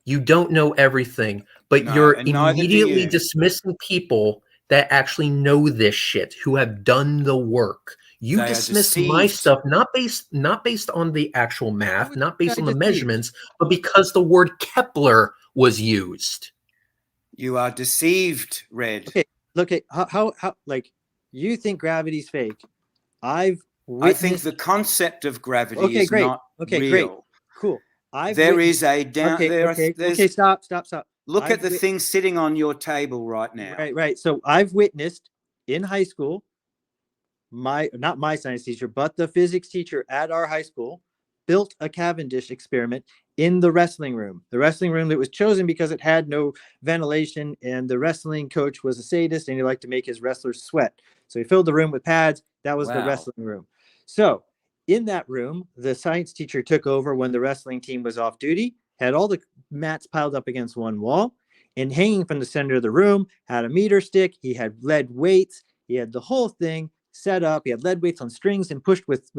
You don't know everything. but No, you're and neither do immediately you. dismissing people that actually know this shit, who have done the work. You They are dismiss my deceived. stuff not based on the actual math, was not based I on the deceived? measurements, but because the word Kepler was used. You are deceived, Red. Okay, look at how like you think gravity's fake. I've I think witnessed. the concept of gravity Okay, is great. not Okay, real. great. Cool. There is a down. Okay, There okay, are, there's, okay. Stop. Look at the thing sitting on your table right now. Right. So I've witnessed in high school, not my science teacher, but the physics teacher at our high school built a Cavendish experiment in the wrestling room. The wrestling room that was chosen because it had no ventilation, and the wrestling coach was a sadist and he liked to make his wrestlers sweat. So he filled the room with pads. That was the wrestling room. So in that room, the science teacher took over when the wrestling team was off duty, had all the mats piled up against one wall, and hanging from the center of the room had a meter stick. He had lead weights. He had the whole thing set up. He had lead weights on strings and pushed with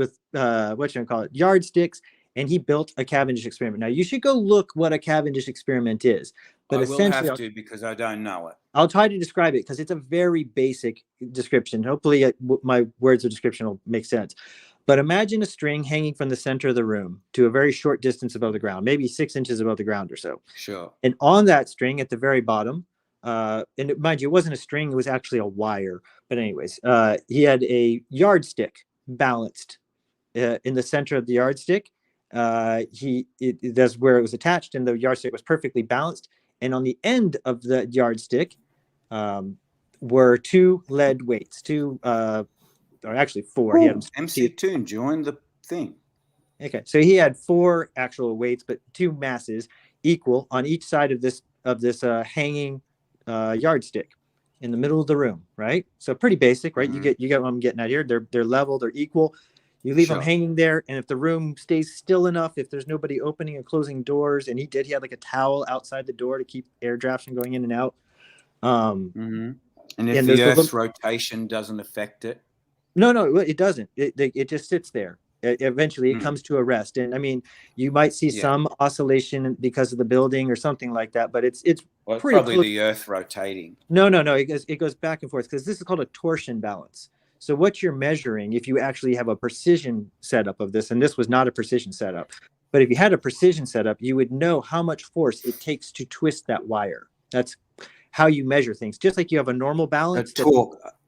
yardsticks, and he built a Cavendish experiment. Now you should go look what a Cavendish experiment is. But I essentially, will have to, because I don't know it. I'll try to describe it because it's a very basic description. Hopefully my words of description will make sense. But imagine a string hanging from the center of the room to a very short distance above the ground, maybe 6 inches above the ground or so. Sure. And on that string at the very bottom, mind you, it wasn't a string, it was actually a wire. But anyways, he had a yardstick balanced in the center of the yardstick. That's where it was attached, and the yardstick was perfectly balanced. And on the end of the yardstick were 2 lead weights, or actually 4. Ooh, he had MC Toon joined the thing. Okay, so he had 4 actual weights, but 2 masses equal on each side of this hanging yardstick in the middle of the room, right? So pretty basic, right? Mm-hmm. You get what I'm getting at here. They're level, they're equal. You leave them hanging there, and if the room stays still enough, if there's nobody opening and closing doors, and he had like a towel outside the door to keep air drafts from going in and out. And if the Earth's rotation doesn't affect it? No, it doesn't. It just sits there. Eventually, it comes to a rest. And I mean, you might see some oscillation because of the building or something like that, but it's probably close. The Earth rotating. No. It goes back and forth because this is called a torsion balance. So what you're measuring, if you actually have a precision setup of this, and this was not a precision setup, but if you had a precision setup, you would know how much force it takes to twist that wire. That's how you measure things. Just like you have a normal balance.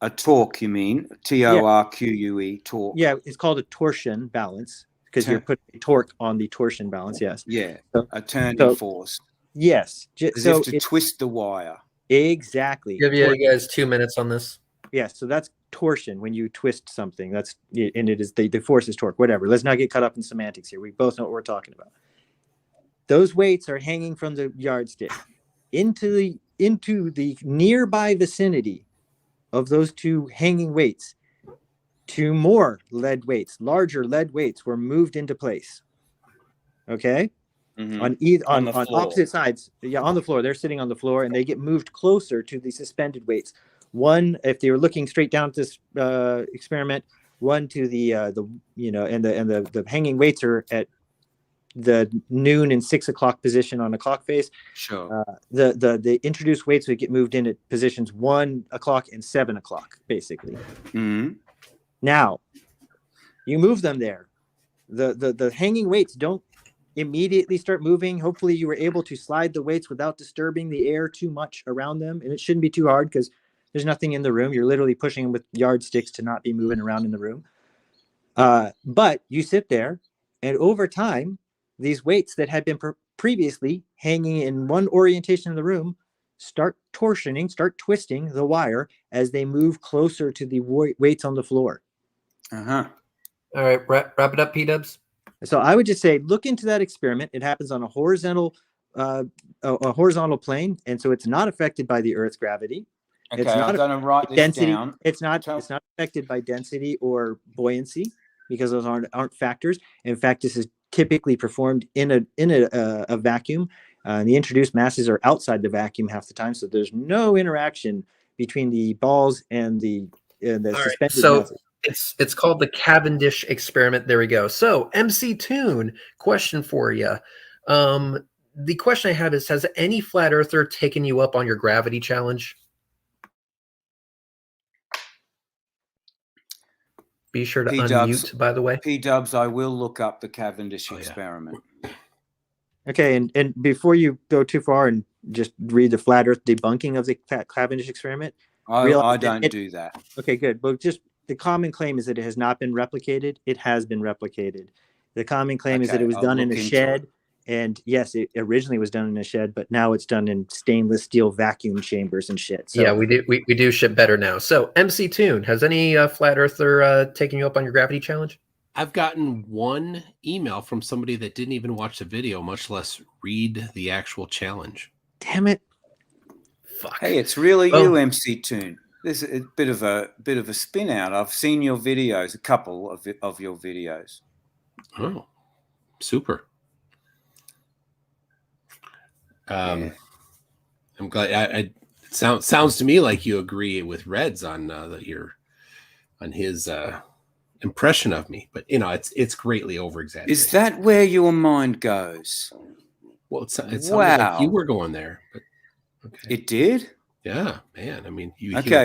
A torque, you mean? TORQUE, torque. Yeah, it's called a torsion balance because you're putting a torque on the torsion balance. Yes. Yeah. So, a turning force. Yes. As if to twist the wire. Exactly. Give you guys 2 minutes on this. Yeah. So that's torsion when you twist something. And it is the force is torque. Whatever. Let's not get caught up in semantics here. We both know what we're talking about. Those weights are hanging from the yardstick into the nearby vicinity of those 2 hanging weights. 2 more lead weights, larger lead weights, were moved into place. Okay, on opposite sides. Yeah, on the floor. They're sitting on the floor, and they get moved closer to the suspended weights. One, if they were looking straight down at this experiment, one to the hanging weights are at the noon and 6 o'clock position on a clock face. Sure. The introduced weights would get moved in at positions 1 o'clock and 7 o'clock, basically. Mm-hmm. Now, you move them there. The hanging weights don't immediately start moving. Hopefully, you were able to slide the weights without disturbing the air too much around them, and it shouldn't be too hard because there's nothing in the room. You're literally pushing them with yardsticks to not be moving around in the room. But you sit there, and over time, these weights that had been previously hanging in one orientation of the room start twisting the wire as they move closer to the weights on the floor. Uh-huh. All right, wrap it up, P-dubs. So I would just say, look into that experiment. It happens on a horizontal plane, and so it's not affected by the Earth's gravity. Okay, I'm going to write this density down. It's not affected by density or buoyancy because those aren't factors. In fact, this is typically performed in a vacuum. The introduced masses are outside the vacuum half the time, so there's no interaction between the balls and the suspended masses. It's called the Cavendish experiment. There we go. So MC Toon, question for you. the question I have is, has any flat earther taken you up on your gravity challenge? Be sure to unmute, by the way. P-dubs, I will look up the Cavendish experiment. Okay, and before you go too far and just read the flat earth debunking of the Cavendish experiment. I don't do that. Okay, good. But just the common claim is that it has not been replicated. It has been replicated. The common claim is that it was done in a shed. And yes, it originally was done in a shed, but now it's done in stainless steel vacuum chambers and shit. So, yeah, we do ship better now. So MC Toon, has any flat earther taken you up on your gravity challenge? I've gotten one email from somebody that didn't even watch the video, much less read the actual challenge. Damn it! Fuck. Hey, it's really you, MC Toon. There's a bit of a spin out. I've seen your videos, a couple of your videos. Oh, super. I'm glad. It sounds to me like you agree with Reds on his impression of me, but it's greatly over exaggerated. Is that where your mind goes? Well, it sounds like you were going there, but okay. It did. Yeah, man. I mean,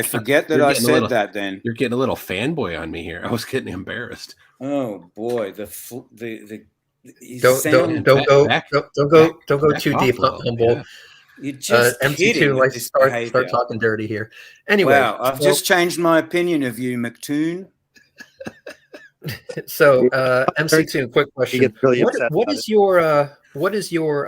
forget that I said that. Then you're getting a little fanboy on me here. I was getting embarrassed. Oh boy, don't go too deep, Humble. Yeah. You're just MC2 likes to start talking dirty here. Anyway, wow, I've just changed my opinion of you, McToon. So, MC2, quick question: what is your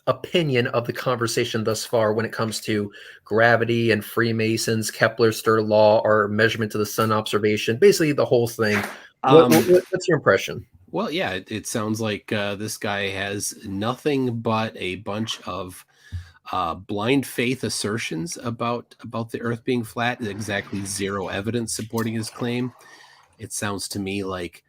opinion of the conversation thus far when it comes to gravity and Freemasons, Kepler's third law, or measurement to the sun observation? Basically, the whole thing. What's your impression? Well, yeah, it sounds like this guy has nothing but a bunch of blind faith assertions about the Earth being flat. Exactly zero evidence supporting his claim. It sounds to me like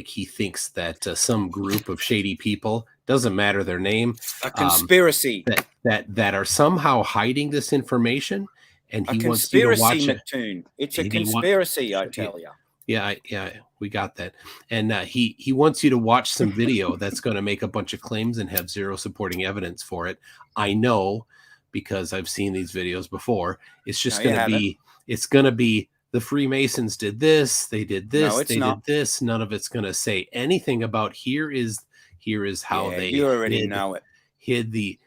he thinks that some group of shady people, doesn't matter their name, a conspiracy that are somehow hiding this information, and he wants you to watch it. McToon. It's a conspiracy, I tell you. Yeah, we got that. And he wants you to watch some video that's going to make a bunch of claims and have zero supporting evidence for it. I know, because I've seen these videos before. It's just going to be the Freemasons did this, they did this, did this. None of it's going to say anything about here is how they you already know it. Hid the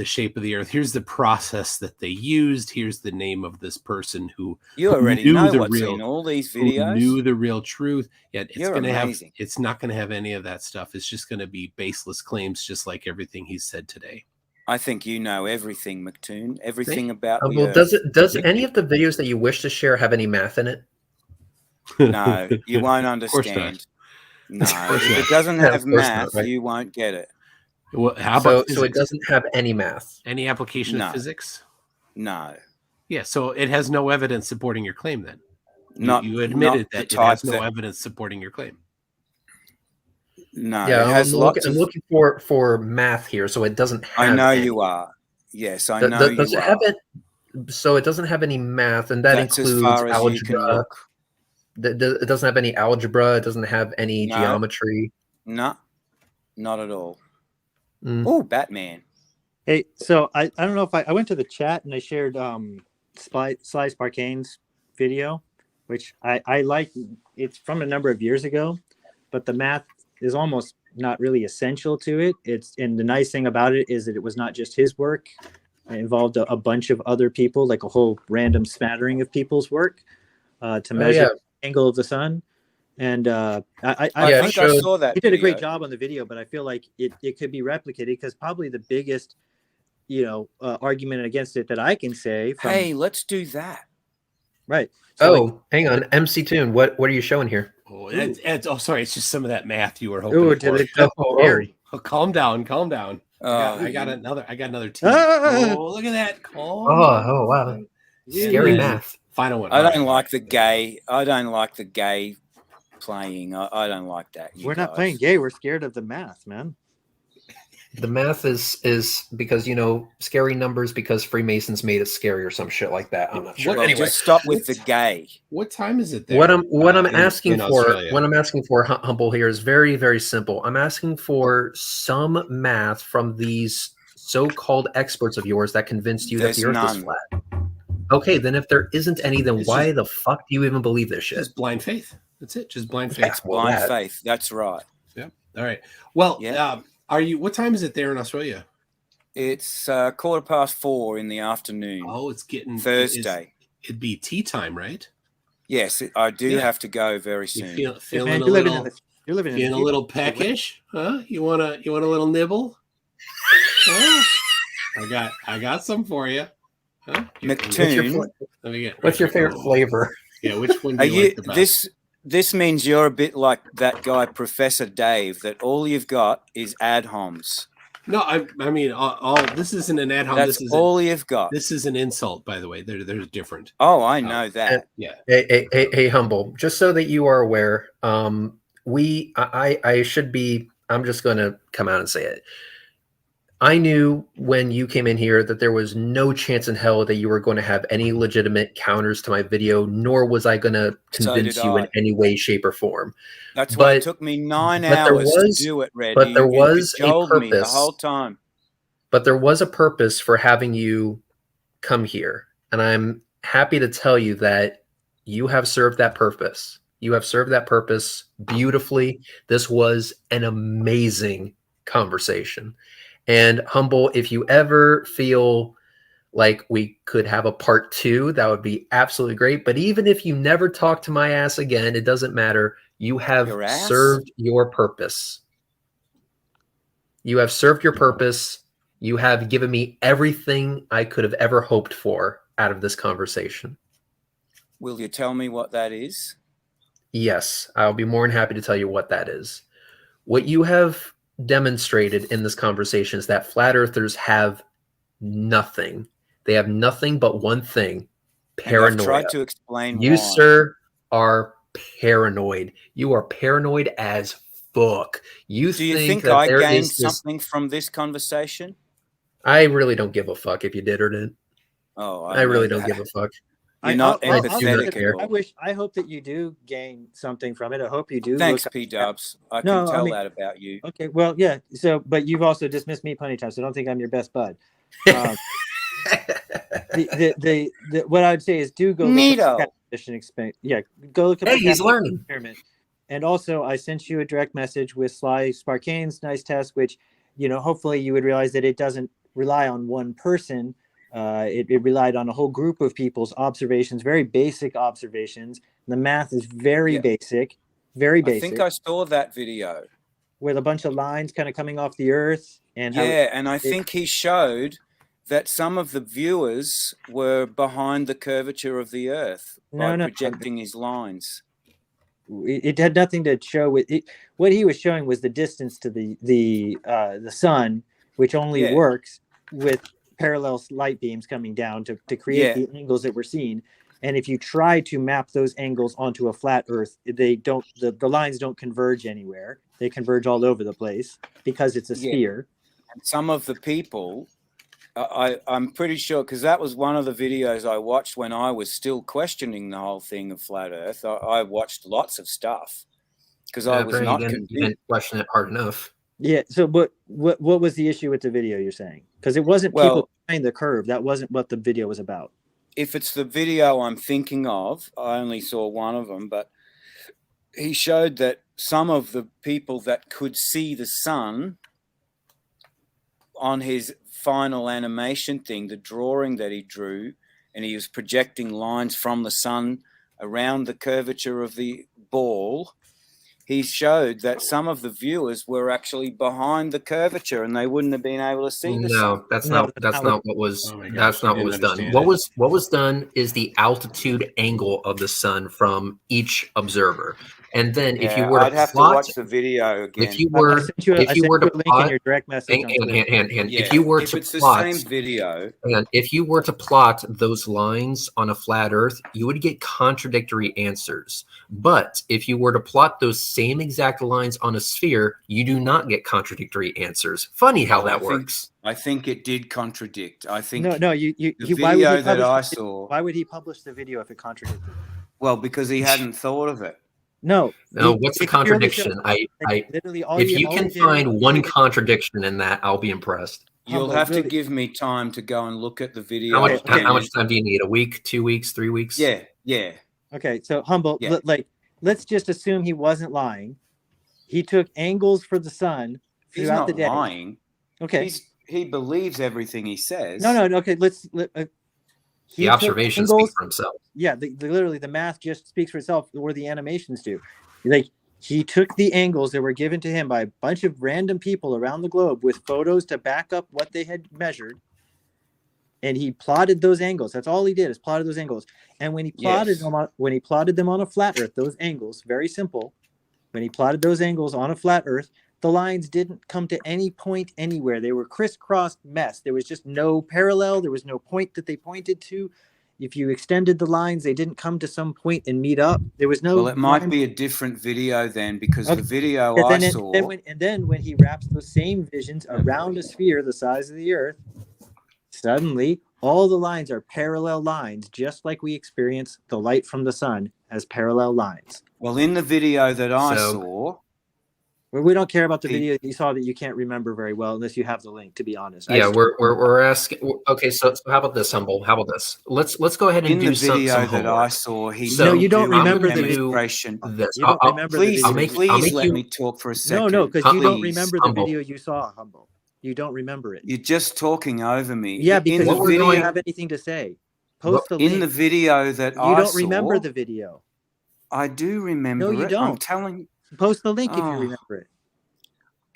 shape of the Earth. Here's the process that they used. Here's the name of this person who you already know what's in all these videos. Knew the real truth. Yet it's not going to have any of that stuff. It's just going to be baseless claims, just like everything he said today. I think you know everything, McToon. Everything about the well, does any of the videos that you wish to share have any math in it? No, you won't understand. No, if it doesn't have math, right? You won't get it. Well, how about so it doesn't have any math? Any application of physics? No. Yeah, so it has no evidence supporting your claim then. You admitted that it has no evidence supporting your claim. No. Yeah, I'm looking for math here, so it doesn't have I know you are. Yes, I know you does it are. Have it, so it doesn't have any math, and that's includes algebra. It doesn't have any algebra. It doesn't have any geometry. No, not at all. Oh, Batman. Hey, so I don't know if I went to the chat and I shared Sly Sparkane's video, which I like. It's from a number of years ago, but the math is almost not really essential to it. And the nice thing about it is that it was not just his work. It involved a bunch of other people, like a whole random smattering of people's work to measure the angle of the sun. And I saw that. He did a great job on the video, but I feel like it could be replicated because probably the biggest, argument against it that I can say. Hey, let's do that. Right. So hang on, MC Toon. What are you showing here? Oh, sorry. It's just some of that math you were hoping for. Calm down. I got another team. Look at that. Calm. Oh, wow. Scary math. Final one. I don't like the gay playing. I don't like that. We're not playing gay. We're scared of the math, man. The math is because scary numbers because Freemasons made it scary or some shit like that. I'm not sure. Well, Anyway, just stop with the gay. What time is it there? What I'm asking in for, Australia? what I'm asking for, Humble, here is very, very simple. I'm asking for some math from these so-called experts of yours that convinced you that the Earth is flat. Okay, then if there isn't any, then why the fuck do you even believe this shit? Just blind faith. That's it. Just blind faith. Blind faith. That's right. Yeah. All right. Well, what time is it there in Australia? It's 4:15 in the afternoon. Oh, it's getting Thursday. It'd be tea time, right? Yes, I do have to go very soon. You feeling a little peckish, huh? You want a little nibble? Huh? I got some for you. Huh? McToon. What's your favorite flavor? Yeah, which one do you like the best? This means you're a bit like that guy, Professor Dave, that all you've got is ad homs. No, I mean, all this isn't an ad hom. That's all you've got. This is an insult, by the way. They're different. Oh, I know that. Yeah. Hey, Humble. Just so that you are aware, I'm just going to come out and say it. I knew when you came in here that there was no chance in hell that you were going to have any legitimate counters to my video, nor was I going to convince you in any way, shape, or form. That's why it took me 9 hours to do it, Reddy. But there was a purpose. Me the whole time. But there was a purpose for having you come here. And I'm happy to tell you that you have served that purpose. You have served that purpose beautifully. This was an amazing conversation. And Humble, if you ever feel like we could have a part 2, that would be absolutely great. But even if you never talk to my ass again, it doesn't matter. You have served your purpose. You have served your purpose. You have given me everything I could have ever hoped for out of this conversation. Will you tell me what that is? Yes, I'll be more than happy to tell you what that is. What you have demonstrated in this conversation is that flat earthers have nothing. They have nothing but one thing: paranoia. I've tried to explain you, why. sir, are paranoid. You are paranoid as fuck. Do you think I gained something from this conversation? I really don't give a fuck if you did or didn't. Oh, I really don't give a fuck. You're not empathetic at all. I hope that you do gain something from it. I hope you do. Thanks, P-Dubs. I can tell that about you. Okay, well, yeah. So, but you've also dismissed me plenty of times, so I don't think I'm your best bud. What I would say is do go look up go look up. Hey, he's learning. Experiment. And also, I sent you a direct message with Sly Sparkane's nice test, which hopefully you would realize that it doesn't rely on one person. It relied on a whole group of people's observations, very basic observations. The math is very basic, very basic. I think I saw that video with a bunch of lines kind of coming off the earth. And I think he showed that some of the viewers were behind the curvature of the earth by projecting his lines. It had nothing to show with it. What he was showing was the distance to the sun, which only works with parallel light beams coming down to create the angles that we're seeing. And if you try to map those angles onto a flat earth, they don't, the lines don't converge anywhere. They converge all over the place because it's a sphere. And some of the people, I'm pretty sure, because that was one of the videos I watched when I was still questioning the whole thing of flat earth. I watched lots of stuff because I was not convinced. You didn't question it hard enough. Yeah. So, what was the issue with the video you're saying? Because it wasn't people behind the curve. That wasn't what the video was about. If it's the video I'm thinking of, I only saw one of them, but he showed that some of the people that could see the sun on his final animation thing, the drawing that he drew, and he was projecting lines from the sun around the curvature of the ball. He showed that some of the viewers were actually behind the curvature and they wouldn't have been able to see the sun. No, that's not what was done. What was done is the altitude angle of the sun from each observer. And then if you Yeah, were to I'd have to plot, watch the video again. if you I were, sent you a, if I you sent were you to a link in plot, your direct message. On Twitter. and Yeah, if you were if to it's the plot, same video, and if you were to plot those lines on a flat Earth, you would get contradictory answers. But if you were to plot those same exact lines on a sphere, you do not get contradictory answers. Funny how well, that works. I think it did contradict. I think No, the why would video he that I publish? saw. Why would he publish the video if it contradicted? Well, because he hadn't thought of it. No. No, what's the it clearly shows- contradiction? I literally all if he- you all can he did find was- one contradiction in that, I'll be impressed. You'll Humble, have to really- give me time to go and look at the video. How much Okay. how much time do you need? A week, 2 weeks, 3 weeks? Yeah. Okay, so Humble, Yeah. let's just assume he wasn't lying. He took angles for the sun He's throughout not the day. lying. Okay. He believes everything he says. No. Okay, he The took observations angles- speak for himself. Yeah, literally the math just speaks for itself, or the animations do. Like, he took the angles that were given to him by a bunch of random people around the globe with photos to back up what they had measured, and he plotted those angles. That's all he did, is plotted those angles. And when he plotted them on a flat Earth, those angles, very simple. When he plotted those angles on a flat Earth, the lines didn't come to any point anywhere. They were crisscrossed mess. There was just no parallel. There was no point that they pointed to. If you extended the lines, they didn't come to some point and meet up. There was no. Well, it might line- be a different video then, because Okay. the video And I then, saw. and then when he wraps those same visions around a sphere the size of the Earth, suddenly all the lines are parallel lines, just like we experience the light from the sun as parallel lines. Well, in the video that I So- saw, We don't care about the He- video you saw that you can't remember very well unless you have the link, to be honest. Yeah, we're asking. Okay, so how about this, Humble? How about this? Let's go ahead and in do the some video that homework. I saw, he So- No, you don't do a remember the demonstration. This. You don't remember the Please, video. I'll please make let you- me talk for a second. No, because you don't Please. remember the Humble. video you saw, Humble. You don't remember it. You're just talking over me. Yeah, because in the what you we're don't doing- have anything to say. Post the link. in the video that You I don't saw, remember the video. I do remember No, you it. I'm don't. telling Post the link if you Oh. remember it.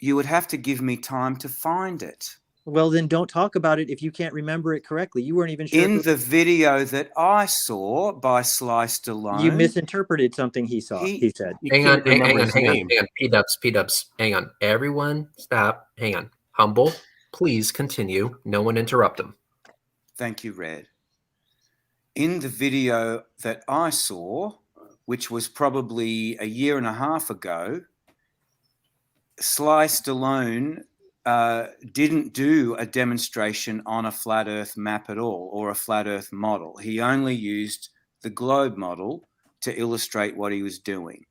you, would have to give me time to find it. Well, then don't talk about it if you can't remember it correctly. You weren't even sure. In the video that I saw by Sliced Alone, You misinterpreted something he saw. He- He said. You Hang on, can't remember his hang on. name. P-dubs. Hang on. Everyone, stop. Hang on. Humble, please continue. No one interrupt him. Thank you, Red. In the video that I saw, which was probably a year and a half ago, Sliced Alone didn't do a demonstration on a flat Earth map at all, or a flat Earth model. He only used the globe model to illustrate what he was doing.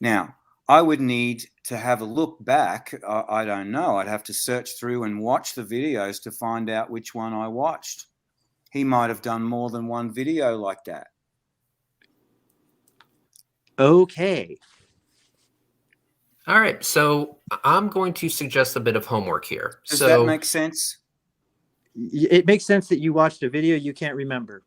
Now, I would need to have a look back. I don't know. I'd have to search through and watch the videos to find out which one I watched. He might have done more than one video like that. Okay. All right. So I'm going to suggest a bit of homework here. Does so that make sense? It makes sense that you watched a video you can't remember.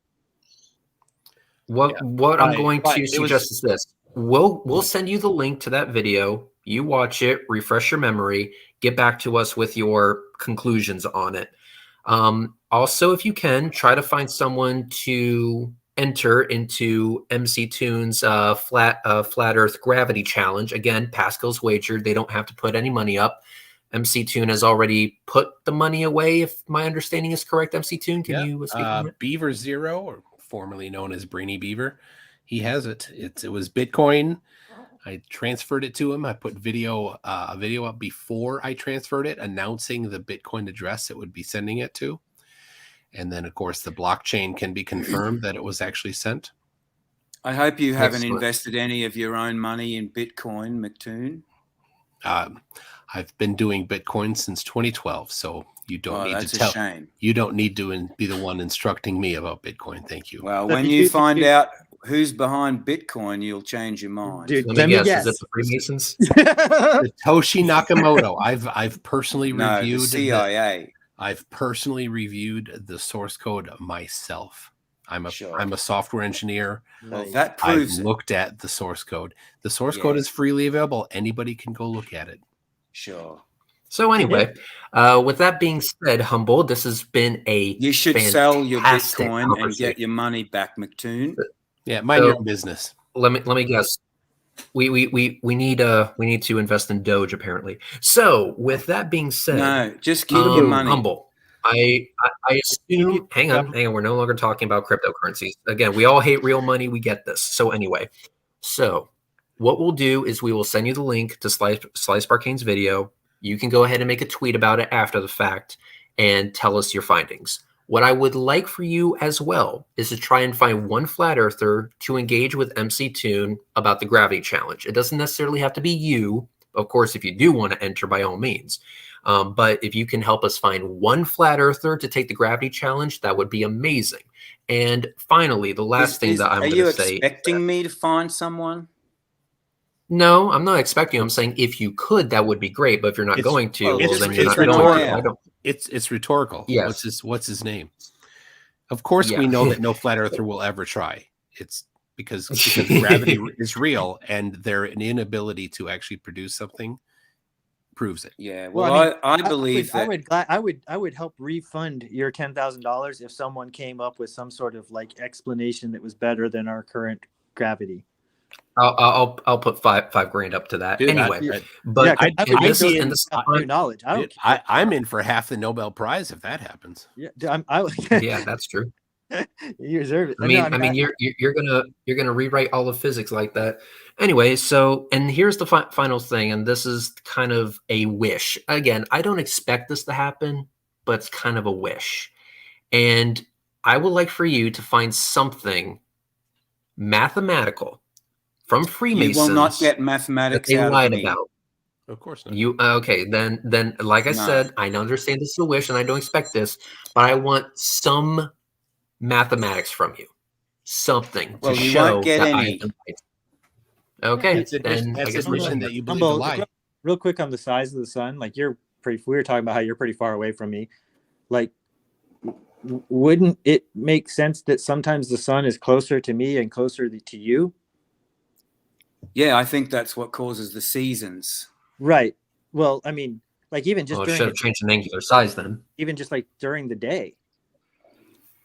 what I'm Right, going right. to It suggest is this. We'll send you the link to that video. You watch it, refresh your memory, get back to us with your conclusions on it. Also, if you can, try to find someone to enter into MC Tune's flat Earth gravity challenge. Again, Pascal's wagered. They don't have to put any money up. MC Tune has already put the money away, if my understanding is correct. MC Tune, can you speak on it? Beaver Zero, or formerly known as Brainy Beaver, he has it. It was Bitcoin. I transferred it to him. I put a video up before I transferred it, announcing the Bitcoin address it would be sending it to. And then, of course, the blockchain can be confirmed that it was actually sent. I hope you haven't Excellent. invested any of your own money in Bitcoin, McToon. I've been doing Bitcoin since 2012, so you don't need That's to a tell. shame. You don't need to be the one instructing me about Bitcoin. Thank you. Well, But when you find out who's behind Bitcoin, you'll change your mind. Dude, Let me guess. Is it the Freemasons? Satoshi Nakamoto. I've personally No, the reviewed CIA. I've personally reviewed the source code myself. I'm Sure. a software engineer. Well, Nice. that I've proves it. looked at the source code. The source Yeah. code is freely available. Anybody can go look at it. Sure. So anyway, with that being said, Humble, this has been a You should sell your fantastic Bitcoin and conversation. get your money back, McToon. Yeah, mind So- your own business. Let me guess. we need to invest in Doge apparently. So with that being said, No, just keep your money. Humble. I assume. Hang on. We're no longer talking about cryptocurrencies again. We all hate real money. We get this. So anyway, what we'll do is we will send you the link to Slice Barkane's video. You can go ahead and make a tweet about it after the fact and tell us your findings. What I would like for you as well is to try and find one flat earther to engage with MC Toon about the gravity challenge. It doesn't necessarily have to be you. Of course, if you do want to enter, by all means. But if you can help us find one flat earther to take the gravity challenge, that would be amazing. And finally, the last thing that I'm going to say. Are you expecting me to find someone? No, I'm not expecting. I'm saying if you could, that would be great. But if you're not going to, then you're not going to. It's rhetorical. Yes. What's his name? Of course, we know that no flat earther will ever try. It's because gravity is real, and their inability to actually produce something proves it. Yeah. Well, I believe that I would help refund your $10,000 if someone came up with some sort of like explanation that was better than our current gravity. I'll put five grand up to that. Dude, anyway, but I'm in for half the Nobel Prize if that happens. Yeah, yeah, that's true. You deserve it. I mean, you're gonna rewrite all of physics like that. Anyway, and here's the final thing, and this is kind of a wish. Again, I don't expect this to happen, but it's kind of a wish, and I would like for you to find something mathematical from Freemasons. You will not get mathematics out of me. About. Of course not. You okay? Then, like I said, I understand this is a wish, and I don't expect this, but I want some mathematics from you, something to show won't get that any. Okay, that's admission that you believe a lie. Real quick on the size of the sun, like we were talking about how you're pretty far away from me. Like, wouldn't it make sense that sometimes the sun is closer to me and closer to you? Yeah, I think that's what causes the seasons. Right. Well, I mean, like even just should have changed the angular size then. Even just like during the day.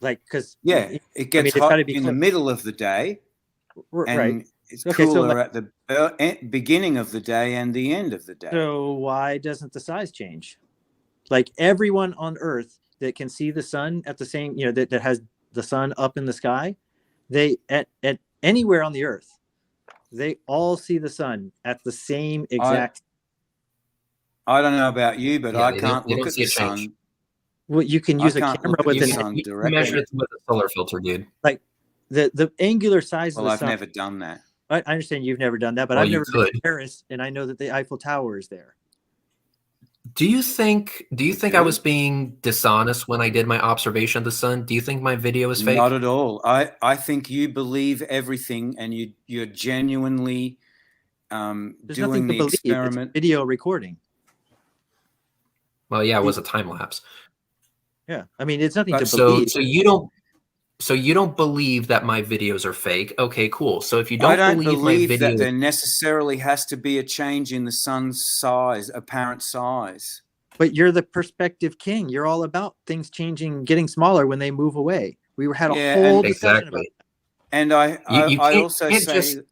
Like, because it gets hot in the middle of the day, and it's cooler at the beginning of the day and the end of the day. So why doesn't the size change? Like everyone on Earth that can see the sun at the same, that has the sun up in the sky, they at anywhere on the Earth, they all see the sun at the same exact. I don't know about you, but I can't look at the sun. Well, you can use a camera with you measure it with a solar filter, dude. Like the angular size of the sun. I've never done that. I understand you've never done that, but I've never been to Paris, and I know that the Eiffel Tower is there. Do you think I was being dishonest when I did my observation of the sun? Do you think my video is fake? Not at all. I think you believe everything, and you're genuinely doing the experiment. It's video recording. Well, yeah, it was a time lapse. Yeah, I mean, it's nothing to believe. So you don't believe that my videos are fake? Okay, cool. So if you don't believe my videos, that there necessarily has to be a change in the sun's size, apparent size. But you're the perspective king. You're all about things changing, getting smaller when they move away. We had a whole discussion about that. And I also say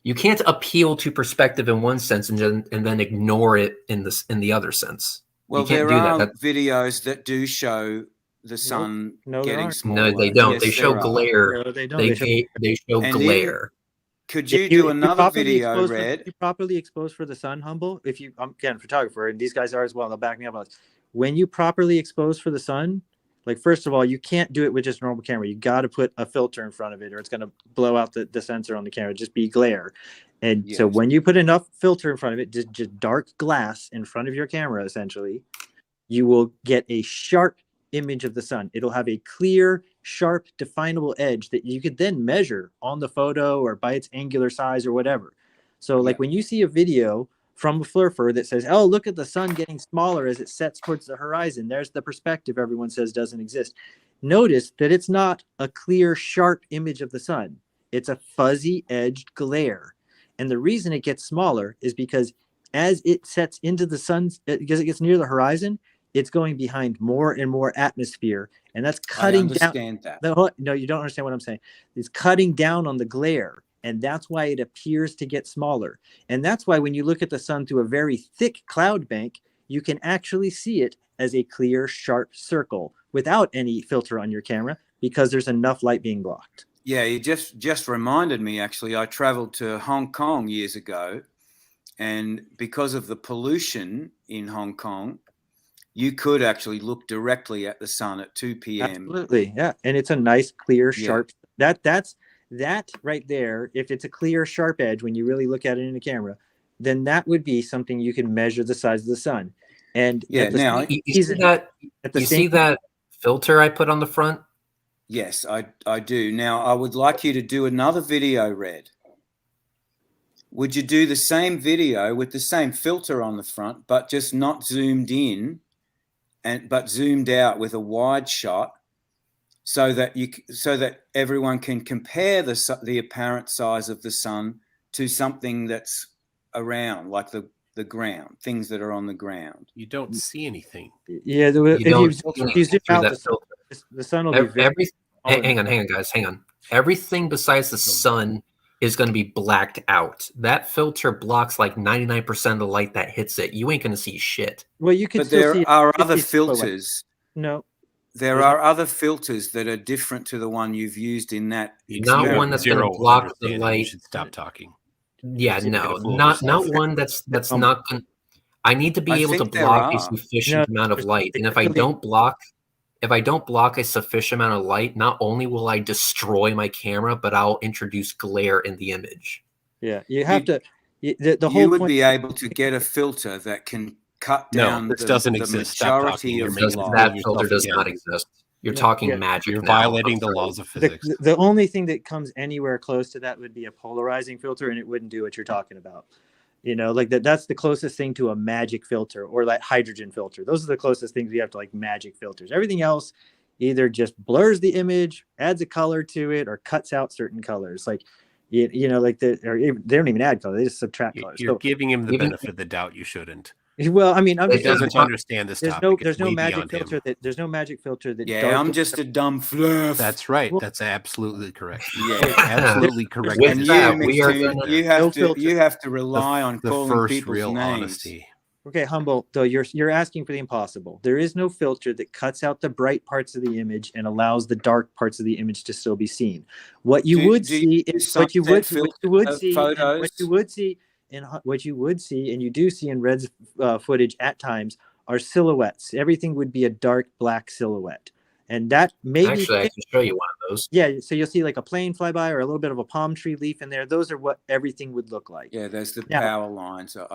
you can't appeal to perspective in one sense and then ignore it in the other sense. Well, there are videos that do show the sun getting smaller. No, they don't. Yes, they show glare. No, they don't. They show glare. Could you do another video, Red? If you properly expose for the sun, Humble, if you, I'm again a photographer, and these guys are as well, they'll back me up on this. When you properly expose for the sun, like first of all, you can't do it with just a normal camera. You got to put a filter in front of it, or it's going to blow out the sensor on the camera. Just be glare. And so when you put enough filter in front of it, just dark glass in front of your camera, essentially, you will get a sharp image of the sun. It'll have a clear, sharp, definable edge that you could then measure on the photo or by its angular size or whatever. So like when you see a video from a flurfer that says, oh, look at the sun getting smaller as it sets towards the horizon, there's the perspective everyone says doesn't exist. Notice that it's not a clear, sharp image of the sun. It's a fuzzy edged glare. And the reason it gets smaller is because as it sets into the sun, because it gets near the horizon, it's going behind more and more atmosphere, and that's cutting down. That. No, you don't understand what I'm saying. It's cutting down on the glare, And that's why it appears to get smaller. And that's why when you look at the sun through a very thick cloud bank, you can actually see it as a clear, sharp circle without any filter on your camera, because there's enough light being blocked. Yeah, you just reminded me, actually. I traveled to Hong Kong years ago, and because of the pollution in Hong Kong, you could actually look directly at the sun at 2 p.m. Absolutely, yeah. And it's a nice, clear, sharp, that's right there. If it's a clear, sharp edge, when you really look at it in the camera, then that would be something you can measure the size of the sun. And yeah, now you see that filter I put on the front? Yes, I do. Now, I would like you to do another video, Red. Would you do the same video with the same filter on the front, but just not zoomed in, but zoomed out with a wide shot, so that everyone can compare the apparent size of the sun to something that's around, like the ground, things that are on the ground? You don't see anything. Yeah, if you zoom out, the sun will be very. Hang on, guys. Hang on. Everything besides the sun is going to be blacked out. That filter blocks like 99% of the light that hits it. You ain't going to see shit. Well, you can. But there are other filters. No. There are other filters that are different to the one you've used in that. Not one that's going to block the light. You should stop talking. Yeah, no, not one that's not going. I need to be able to block a sufficient amount of light, and if I don't block a sufficient amount of light, not only will I destroy my camera, but I'll introduce glare in the image. Yeah, you have to. The whole you would point be able to get a filter that can cut down this doesn't the exist. majority of the light. That filter does not exist. You're talking magic. You're violating the laws of physics. The only thing that comes anywhere close to that would be a polarizing filter, and it wouldn't do what you're talking about. You know, like that's the closest thing to a magic filter, or that hydrogen filter. Those are the closest things we have to like magic filters. Everything else either just blurs the image, adds a color to it, or cuts out certain colors. Like, you know, like they don't even add color; they just subtract colors. You're giving him the benefit of the doubt. You shouldn't. Well, I mean, he doesn't understand this topic. There's no magic filter that. Yeah, I'm just a dumb fluff. That's right. That's absolutely correct. Yeah, absolutely correct. And you have to rely on calling people's names. Honesty. Okay, Humble, though, you're asking for the impossible. There is no filter that cuts out the bright parts of the image and allows the dark parts of the image to still be seen. What you would see, and you do see in Red's footage at times, are silhouettes. Everything would be a dark black silhouette. And that maybe actually I can show you one of those. Yeah, so you'll see like a plane fly by or a little bit of a palm tree leaf in there. Those are what everything would look like. Yeah, there's the power line. So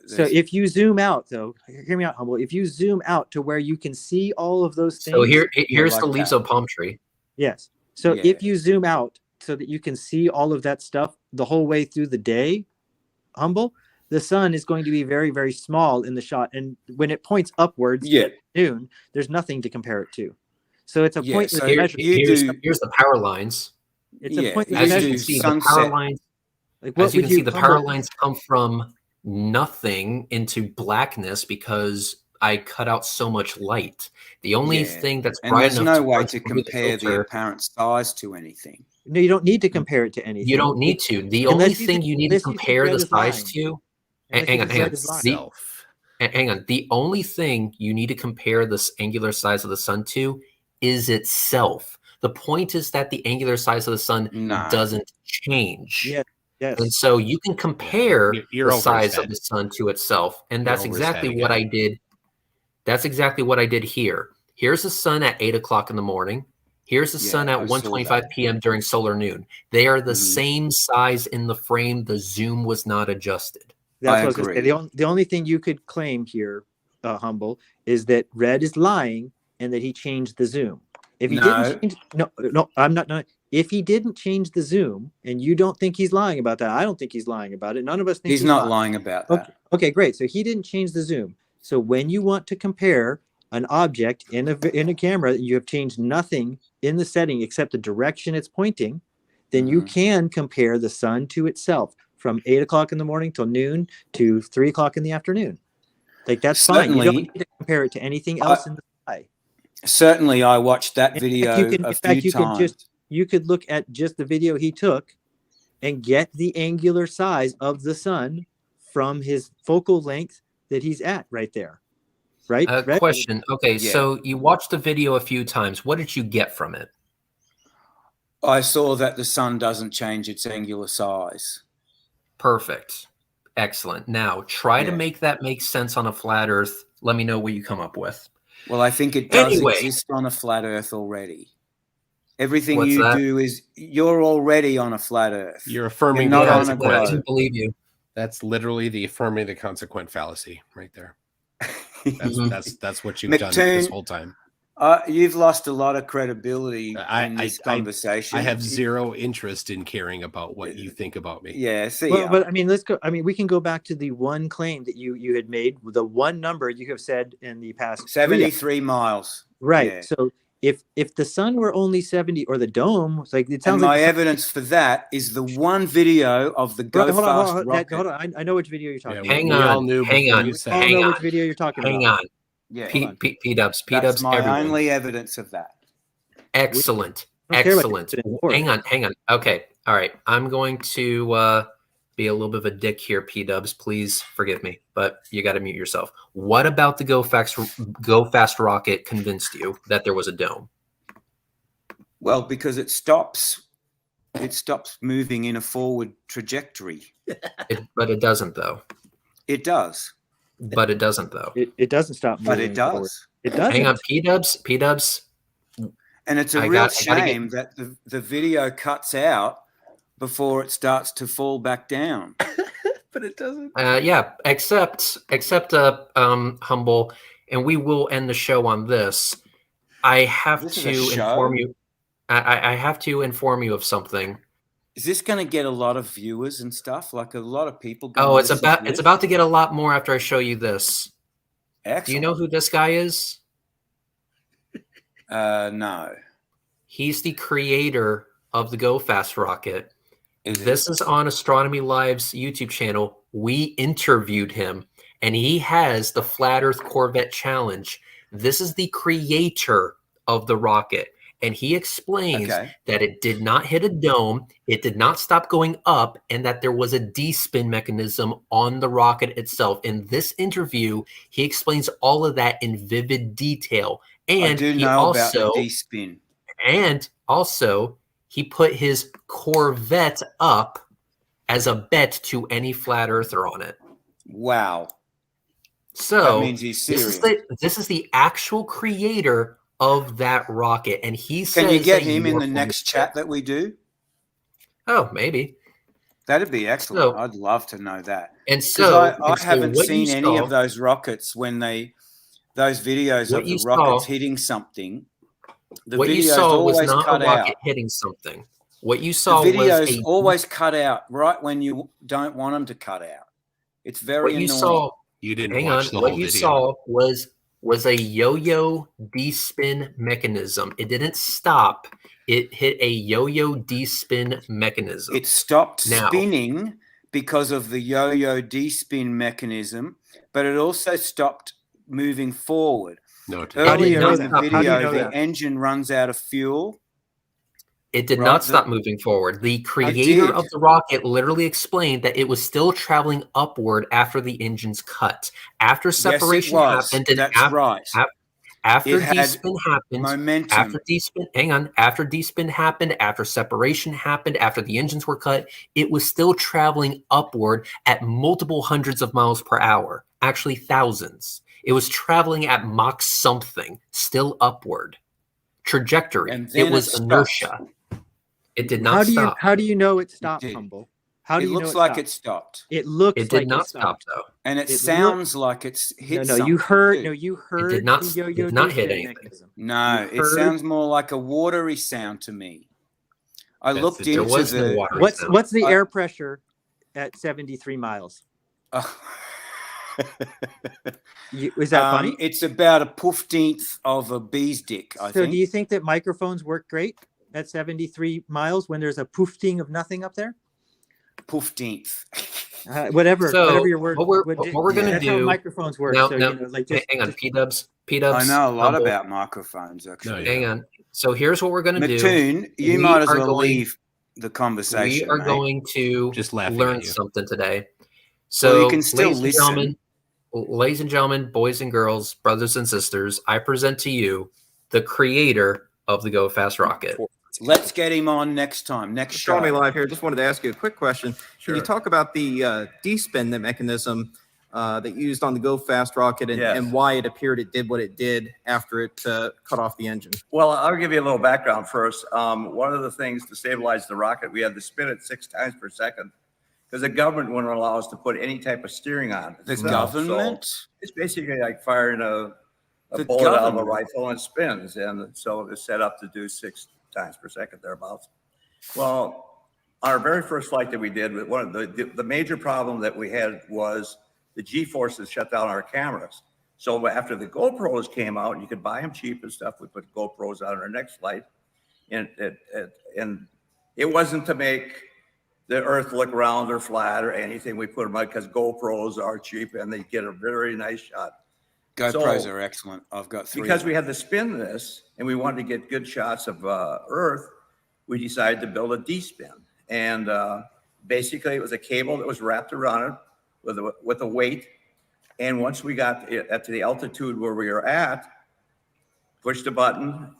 if you zoom out, though, hear me out, Humble. If you zoom out to where you can see all of those things. So here's the leaves of a palm tree. Yes. So if you zoom out so that you can see all of that stuff the whole way through the day, Humble, the sun is going to be very, very small in the shot. And when it points upwards at noon, there's nothing to compare it to. So it's a pointless measure. Here's the power lines. It's a pointless as measure. you can see, the power lines. As you can see, the power lines come from nothing into blackness because I cut out so much light. The only thing that's bright enough. There's no way to compare the apparent size to anything. No, you don't need to compare it to anything. You don't need to. The only thing you need to compare the size to. Hang on. The only thing you need to compare this angular size of the sun to is itself. The point is that the angular size of the sun doesn't change. Yes. And so you can compare the size of the sun to itself. And that's exactly what I did. That's exactly what I did here. Here's the sun at 8 o'clock in the morning. Here's the sun at 1:25 p.m. during solar noon. They are the same size in the frame. The zoom was not adjusted. That's what I was going to say. The only thing you could claim here, Humble, is that Red is lying and that he changed the zoom. If he didn't change, no, I'm not. If he didn't change the zoom, and you don't think he's lying about that, I don't think he's lying about it. None of us think he's not lying about that. Okay, great. So he didn't change the zoom. So when you want to compare an object in a camera, you have changed nothing in the setting except the direction it's pointing, then you can compare the sun to itself from 8 o'clock in the morning till noon to 3 o'clock in the afternoon. Like that's fine. You don't need to compare it to anything else in the sky. Certainly, I watched that video a few times. You could look at just the video he took and get the angular size of the sun from his focal length that he's at right there. Right? Rhett? Question. Okay, Yeah. so you watched the video a few times. What did you get from it? I saw that the sun doesn't change its angular size. Perfect. Excellent. Now, try to Yeah. make that make sense on a flat Earth. Let me know what you come up with. Well, I think it does Anyway. exist on a flat Earth already. Everything What's you that? do is you're already on a flat Earth. You're affirming You're the not on a I consequence. globe. believe you. That's literally the affirming the consequent fallacy right there. That's what you've done McToon, this whole time. You've lost a lot of credibility I- in this I- conversation. I have zero interest in caring about what you think about me. Yeah, see, Well, but I mean, let's go. I mean, we can go back to the one claim that you had made, the one number you have said in the past 73 miles. Right. Yeah. So if the sun were only 70, or the dome, it's like it And sounds my like evidence for that is the one video of the Go Hold on, Fast hold on, rocket. Hold on. I know which video you're talking Yeah, about. Hang we on, all knew hang before on, you I said don't hang know on. which video you're talking Hang about. on. Yeah, Hold on. P-dubs, that's my everyone. only evidence of that. Excellent. I don't care what Excellent. you said. Hang on. Okay. All right. I'm going to be a little bit of a dick here, P-dubs. Please forgive me, but you got to mute yourself. What about the Go Fast rocket convinced you that there was a dome? Well, because it stops moving in a forward trajectory. But it doesn't, though. It does. But it doesn't, though. It doesn't stop moving But it does. forward. It doesn't. Hang on, P-dubs. And it's a I real gotta shame that the video cuts out before it starts to fall back down. But it doesn't. Yeah, except Humble, and we will end the show on this. I have This is to a show? inform you. I have to inform you of something. Is this going to get a lot of viewers and stuff? Like a lot of people? Oh, it's about to get a lot more after I show you this. Excellent. Do you know who this guy is? No. He's the creator of the Go Fast rocket. Is it? This is on Astronomy Live's YouTube channel. We interviewed him, and he has the Flat Earth Corvette Challenge. This is the creator of the rocket, and he explains Okay. that it did not hit a dome, it did not stop going up, and that there was a D-spin mechanism on the rocket itself. In this interview, he explains all of that in vivid detail. And I do he know about also, the D-spin. and also, he put his Corvette up as a bet to any flat earther on it. Wow. So That means he's serious. this is the actual creator of that rocket, and he says, Can you get that him in you're the going next to- chat that we do? Oh, maybe. That'd be excellent. So- I'd love to know that. And Because so I and so haven't what you seen any saw- of those rockets when those videos What of you the rockets saw- hitting something. The What you videos saw was always not a cut rocket out. hitting something. What you The saw was videos a always cut out right when you don't want them to cut out. It's very what annoying. you saw. You didn't Hang watch on. the What whole you video. saw was a yo-yo D-spin mechanism. It didn't stop. It hit a yo-yo D-spin mechanism. It stopped Now- spinning because of the yo-yo D-spin mechanism, but it also stopped moving forward. No, it Earlier not in the stop. How do you video, know the that? engine runs out of fuel. It did Right, not the- stop moving forward. The creator did. of the rocket literally explained that it was still traveling upward after the engines cut. After separation yes, it was. happened, and That's right. after It had D-spin happened, Momentum. after D-spin, hang on, after D-spin happened, after separation happened, after the engines were cut, it was still traveling upward at multiple hundreds of miles per hour, actually thousands. It was traveling at Mach something, still upward. Trajectory. And then It was it stopped. inertia. It did not stop. How do you know it stopped, did. Humble? How do It you know looks it like stopped? it stopped. It looks It did like not it stop stopped. though. And it It sounds like it's hit No, something. you heard. too. No, you heard. did not- the yo-yo did not hit D-spin anything. mechanism. No, You it heard- sounds more like a watery sound to me. I That's looked it. There into was no the. water. What's the I- air pressure at 73 miles? Is that funny? It's about a 15th of a bee's dick, I So think. do you think that microphones work great at 73 miles when there's a poofing of nothing up there? 15th. Whatever So, your word. what we're would- gonna that's how do- microphones work. Now, so, now, you know, like hang on, just- P-dubs. I know a lot Humble. about microphones, actually. No, Hang on. So here's what we're gonna do. Mattoon, you We might as are well going- leave. the conversation. We are mate. going to Just laughing learn at you. something today. Well, So, you can still ladies and gentlemen, boys and girls, brothers and sisters, I present to you the creator of the Go Fast rocket. Let's get him on next time. Next show. Stormy Live here. Just wanted to ask you a quick question. Can you talk about the D-spin, the mechanism that you used on the Go Fast rocket, and why it appeared it did what it did after it cut off the engine? Well, I'll give you a little background first. One of the things to stabilize the rocket, we had to spin it 6 times per second because the government wouldn't allow us to put any type of steering on it. The government? So it's basically like firing a The bullet out of a government? rifle and it spins. And so it's set up to do 6 times per second thereabouts. Well, our very first flight that we did, one of the major problem that we had was the G-forces shut down our cameras. So after the GoPros came out, and you could buy them cheap and stuff, we put GoPros on our next flight. And it wasn't to make the earth look round or flat or anything. We put them on because GoPros are cheap and they get a very nice shot. GoPros So- are excellent. I've got 3. Because we had to spin this and we wanted to get good shots of Earth, we decided to build a D-spin. And basically it was a cable that was wrapped around it with a weight. And once we got it at the altitude where we were at, push the button,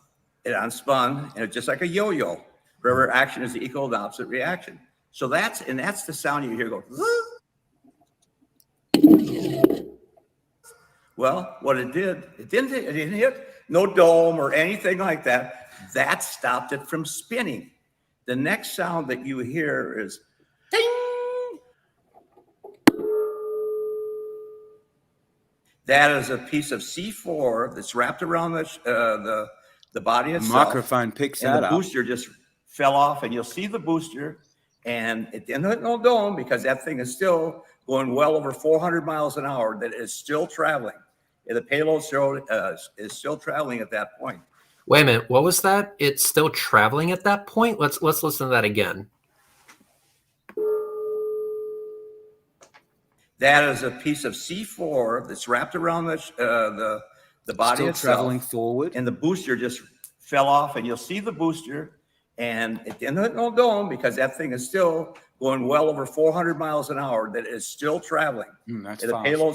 it unspun, and it's just like a yo-yo. Wherever action is equal to opposite reaction. So that's the sound you hear go. Well, what it did, it didn't hit no dome or anything like that. That stopped it from spinning. The next sound that you hear is ding. That is a piece of C4 that's wrapped around the body The itself. microphone picks And that the up. booster just fell off, and you'll see the booster, and it didn't hit no dome because that thing is still going well over 400 miles an hour. That is still traveling. And the payload is still traveling at that point. Wait a minute, what was that? It's still traveling at that point? Let's listen to that again. That is a piece of C4 that's wrapped around the body Still itself. traveling forward. And the booster just fell off, and you'll see the booster, and it didn't hit no dome because that thing is still going well over 400 miles an hour. That is still traveling. That's And the fast. payload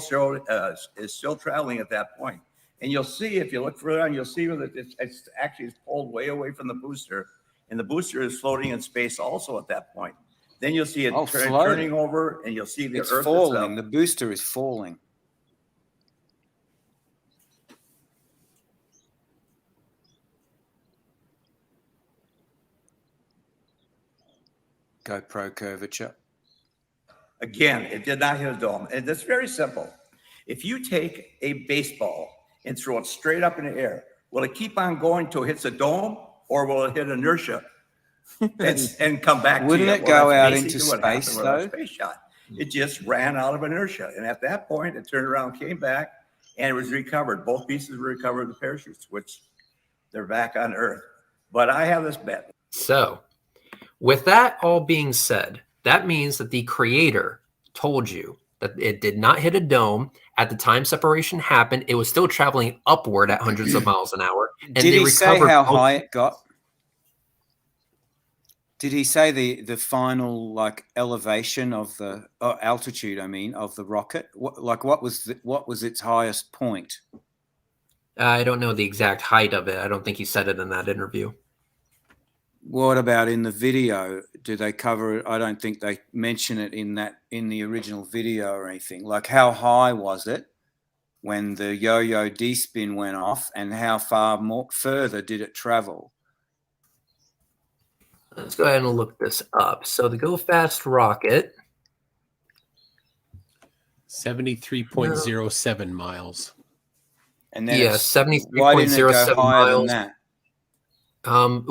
is still traveling at that point. And you'll see, if you look further on, you'll see that it's actually pulled way away from the booster, and the booster is floating in space also at that point. Then you'll see it floating. turning over, and you'll see the It's Earth falling. itself. The booster is falling. GoPro curvature. Again, it did not hit a dome. And it's very simple. If you take a baseball and throw it straight up in the air, will it keep on going till it hits a dome, or will it hit inertia and come back to you? Wouldn't it Well, go that's out basically into what happened space, with our though? Space shot. It just ran out of inertia. And at that point, it turned around, came back, and it was recovered. Both pieces were recovered with parachutes, which they're back on Earth. But I have this bet. So, with that all being said, that means that the creator told you that it did not hit a dome. At the time separation happened, it was still traveling upward at hundreds of miles an hour. And Did they he say recovered how both- high it got? Did he say the final like elevation of the altitude? I mean, of the rocket. What was its highest point? I don't know the exact height of it. I don't think he said it in that interview. What about in the video? Do they cover it? I don't think they mention it in the original video or anything. Like, how high was it when the yo-yo D-spin went off, and how far further did it travel? Let's go ahead and look this up. So the Go Fast rocket, 73.07 miles. And then yeah, why didn't it go 73.07 higher than miles, that?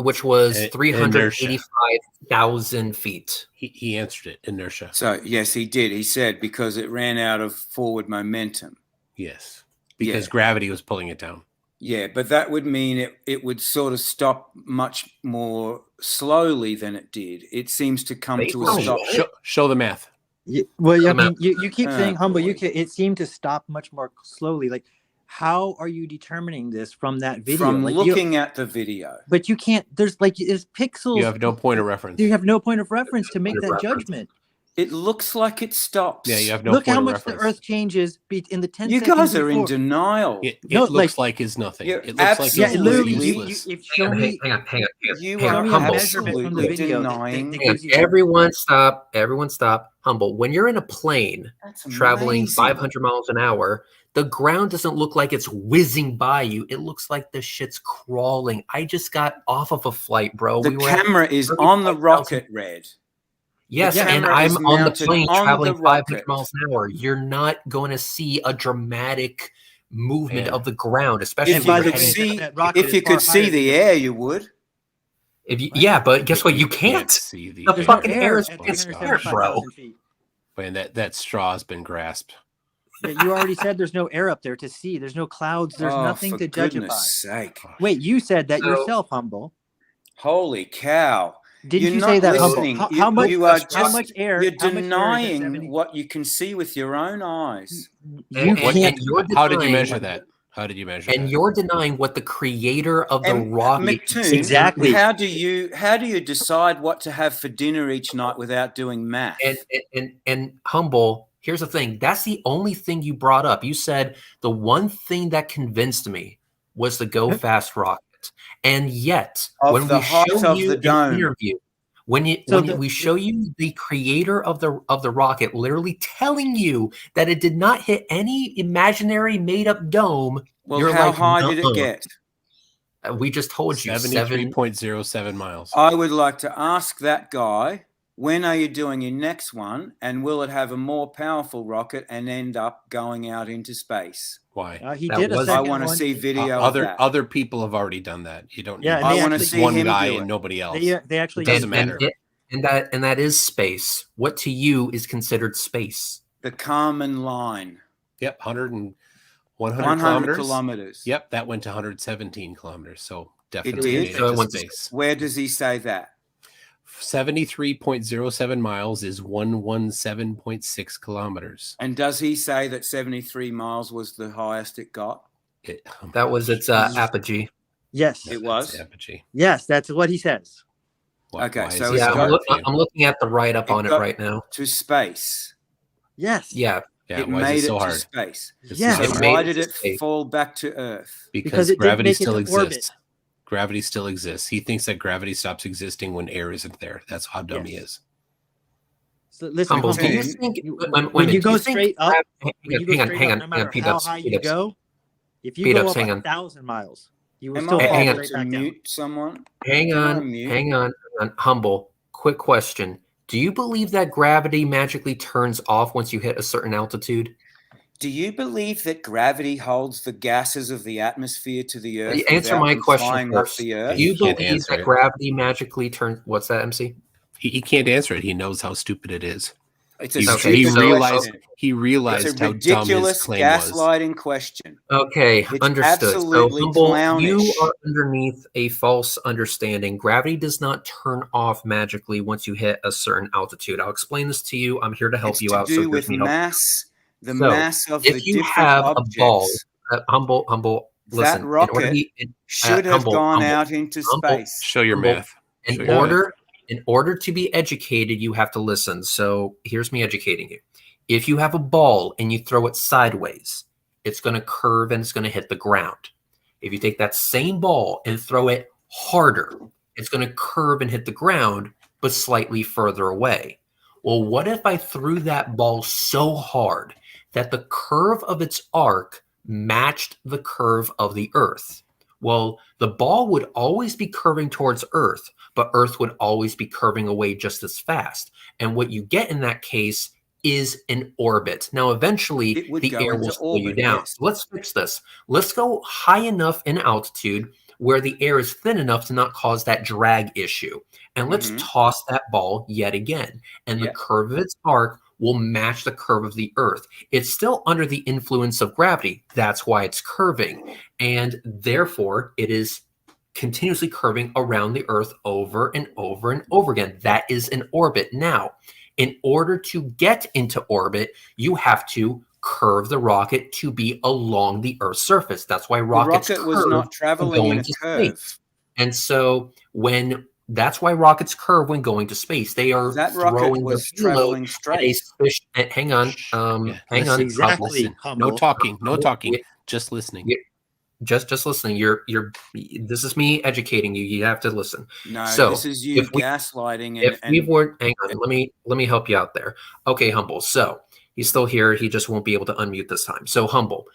which was Inertia. 385,000 feet. He answered it. Inertia. So yes, he did. He said because it ran out of forward momentum. Yes. Because Yeah. gravity was pulling it down. Yeah, but that would mean it would sort of stop much more slowly than it did. It seems to come to a Oh, stop. Show the math. Yeah, well, I Come mean, out. you keep saying humble. It seemed to stop much more slowly. Like, how are you determining this from that video? From Like, looking at the video. but you can't. There's pixels. You have no point of reference. You have no point of reference to make Point of that reference. judgment. It looks like it stops. Yeah, you have no Look point how of much reference. the Earth changes in the 10 You seconds guys are in before. denial. It No, looks like- like it's nothing. You're It looks like Yeah, it's it literally. absolutely- useless. If show me. Hang on. You Hang Show on, me a humble. measurement from the absolutely video denying. that Hang on. gives you. Everyone stop. Humble. When you're in a plane That's traveling amazing. 500 miles an hour, the ground doesn't look like it's whizzing by you. It looks like the shit's crawling. I just got off of a flight, bro. The We were at camera is on the 35,000 rocket, Red. Yes, The and camera is I'm on the mounted plane on traveling the 500 rocket. miles an hour. You're not going to see a dramatic movement Yeah. of the ground, especially If when you you're could heading. see, that rocket if you is far could see higher the than- air, you would. Yeah, but guess what? You can't. see the The There's no fucking air air is at fucking scared, bro. 375,000 feet. Man, that straw has been grasped. Yeah, you already said there's no air up there to see. There's no clouds. There's Oh, nothing for to judge it by. goodness sake. Wait, you said that So- yourself, Humble. Holy cow. Didn't You're you not say that, listening. Humble? You- How much? you are how just- much air? You're how much air is at denying 70? what you can see with your own eyes. And, You and, can't. and you're How did you denying- measure that? How did you measure And that? you're denying what the creator of the And rocket. McToon, Exactly. How do you decide what to have for dinner each night without doing math? And Humble, here's the thing. That's the only thing you brought up. You said the one thing that convinced me was the Go Fast rocket. And yet, Of when the we height show of you the an dome. interview, when we show you the creator of the rocket literally telling you that it did not hit any imaginary made up dome, Well, you're how like, high did "Nuh-uh." it get? We just told you 73.07 miles. I would like to ask that guy, when are you doing your next one? And will it have a more powerful rocket and end up going out into space? Why? He That did a was- I second want to one. see video of that. Other people have already done that. You don't. Yeah, need and they I want to actually- see one him guy do and it. nobody else. They actually It doesn't used- matter. and that is space. What to you is considered space? The Kármán line, Yep, 100 100 kilometers. kilometers. Yep, that went to 117 kilometers. So definitely did? made it So it to went to space. Where does he say that? 73.07 miles is 117.6 kilometers. And does he say that 73 miles was the highest it got? That was its apogee. Yes. It was? apogee. Yes, that's what he says. Okay, why so is it's Yeah, it got- I'm looking at the write up It on it got- right now. To space. Yes. Yeah, yeah, It why made is it it so to hard? space. It's Yeah. So It made why it did to it space. fall back to Earth? Because it didn't gravity make it still to exists. orbit. Gravity still exists. He thinks that gravity stops existing when air isn't there. That's how dumb he Yes. is. So listen, Humble. Do you Okay. think You- wait a when minute, you do go think straight up, hang when you go on, straight hang up, on, no matter Speed how ups, high speed you ups. go, if you Speed go ups, up hang on. 1,000 miles, you will Am still I fall hang on. able right to back down. mute someone? Hang Can I on, mute? hang on. Humble. Quick question. Do you believe that gravity magically turns off once you hit a certain altitude? Do you believe that gravity holds the gases of the atmosphere to the Earth? Answer without my them question flying off first. the Do Earth? you can't believe answer that it. gravity magically turns? What's that, MC? He can't answer it. He knows how stupid it is. It's a He, Okay, he so- realized question. he It's realized a how dumb his ridiculous claim was. gaslighting question. Okay, It's understood. So, absolutely Humble, clownish. you are underneath a false understanding. Gravity does not turn off magically once you hit a certain altitude. I'll explain this to you. I'm here to help It's you to out. do so with here's me help. mass, the So, mass of the if you different have objects. a ball, Humble, listen. that rocket should have Humble, gone Humble, out into Humble. space. Show your Humble. math. In Show your math. order to be educated, you have to listen. So here's me educating you. If you have a ball and you throw it sideways, it's going to curve and it's going to hit the ground. If you take that same ball and throw it harder, it's going to curve and hit the ground, but slightly further away. Well, what if I threw that ball so hard that the curve of its arc matched the curve of the Earth? Well, the ball would always be curving towards Earth, but Earth would always be curving away just as fast. And what you get in that case is an orbit. Now, eventually, It would the go air into will slow you orbit, down. yes. Let's fix this. Let's go high enough in altitude where the air is thin enough to not cause that drag issue. And let's Mhm. toss that ball yet again. And the Yeah. curve of its arc will match the curve of the Earth. It's still under the influence of gravity. That's why it's curving. And therefore, it is continuously curving around the Earth over and over and over again. That is an orbit. Now, in order to get into orbit, you have to curve the rocket to be along the Earth's surface. That's why The rockets rocket was curve not when traveling in going a to curve. space. And so that's why rockets curve when going to space. They are That rocket throwing their was payload traveling at a straight. sufficient. Hang on, Yeah, hang on. Exactly. Listen. Humble. No talking. No talking. Yeah. Just listening. Yeah. Just listening. This is me educating you. You have to listen. No, So, this is you if we- gaslighting If we and weren't, hang on, let me help you out there. Okay, Humble. So he's still here. He just won't be able to unmute this time. So Humble,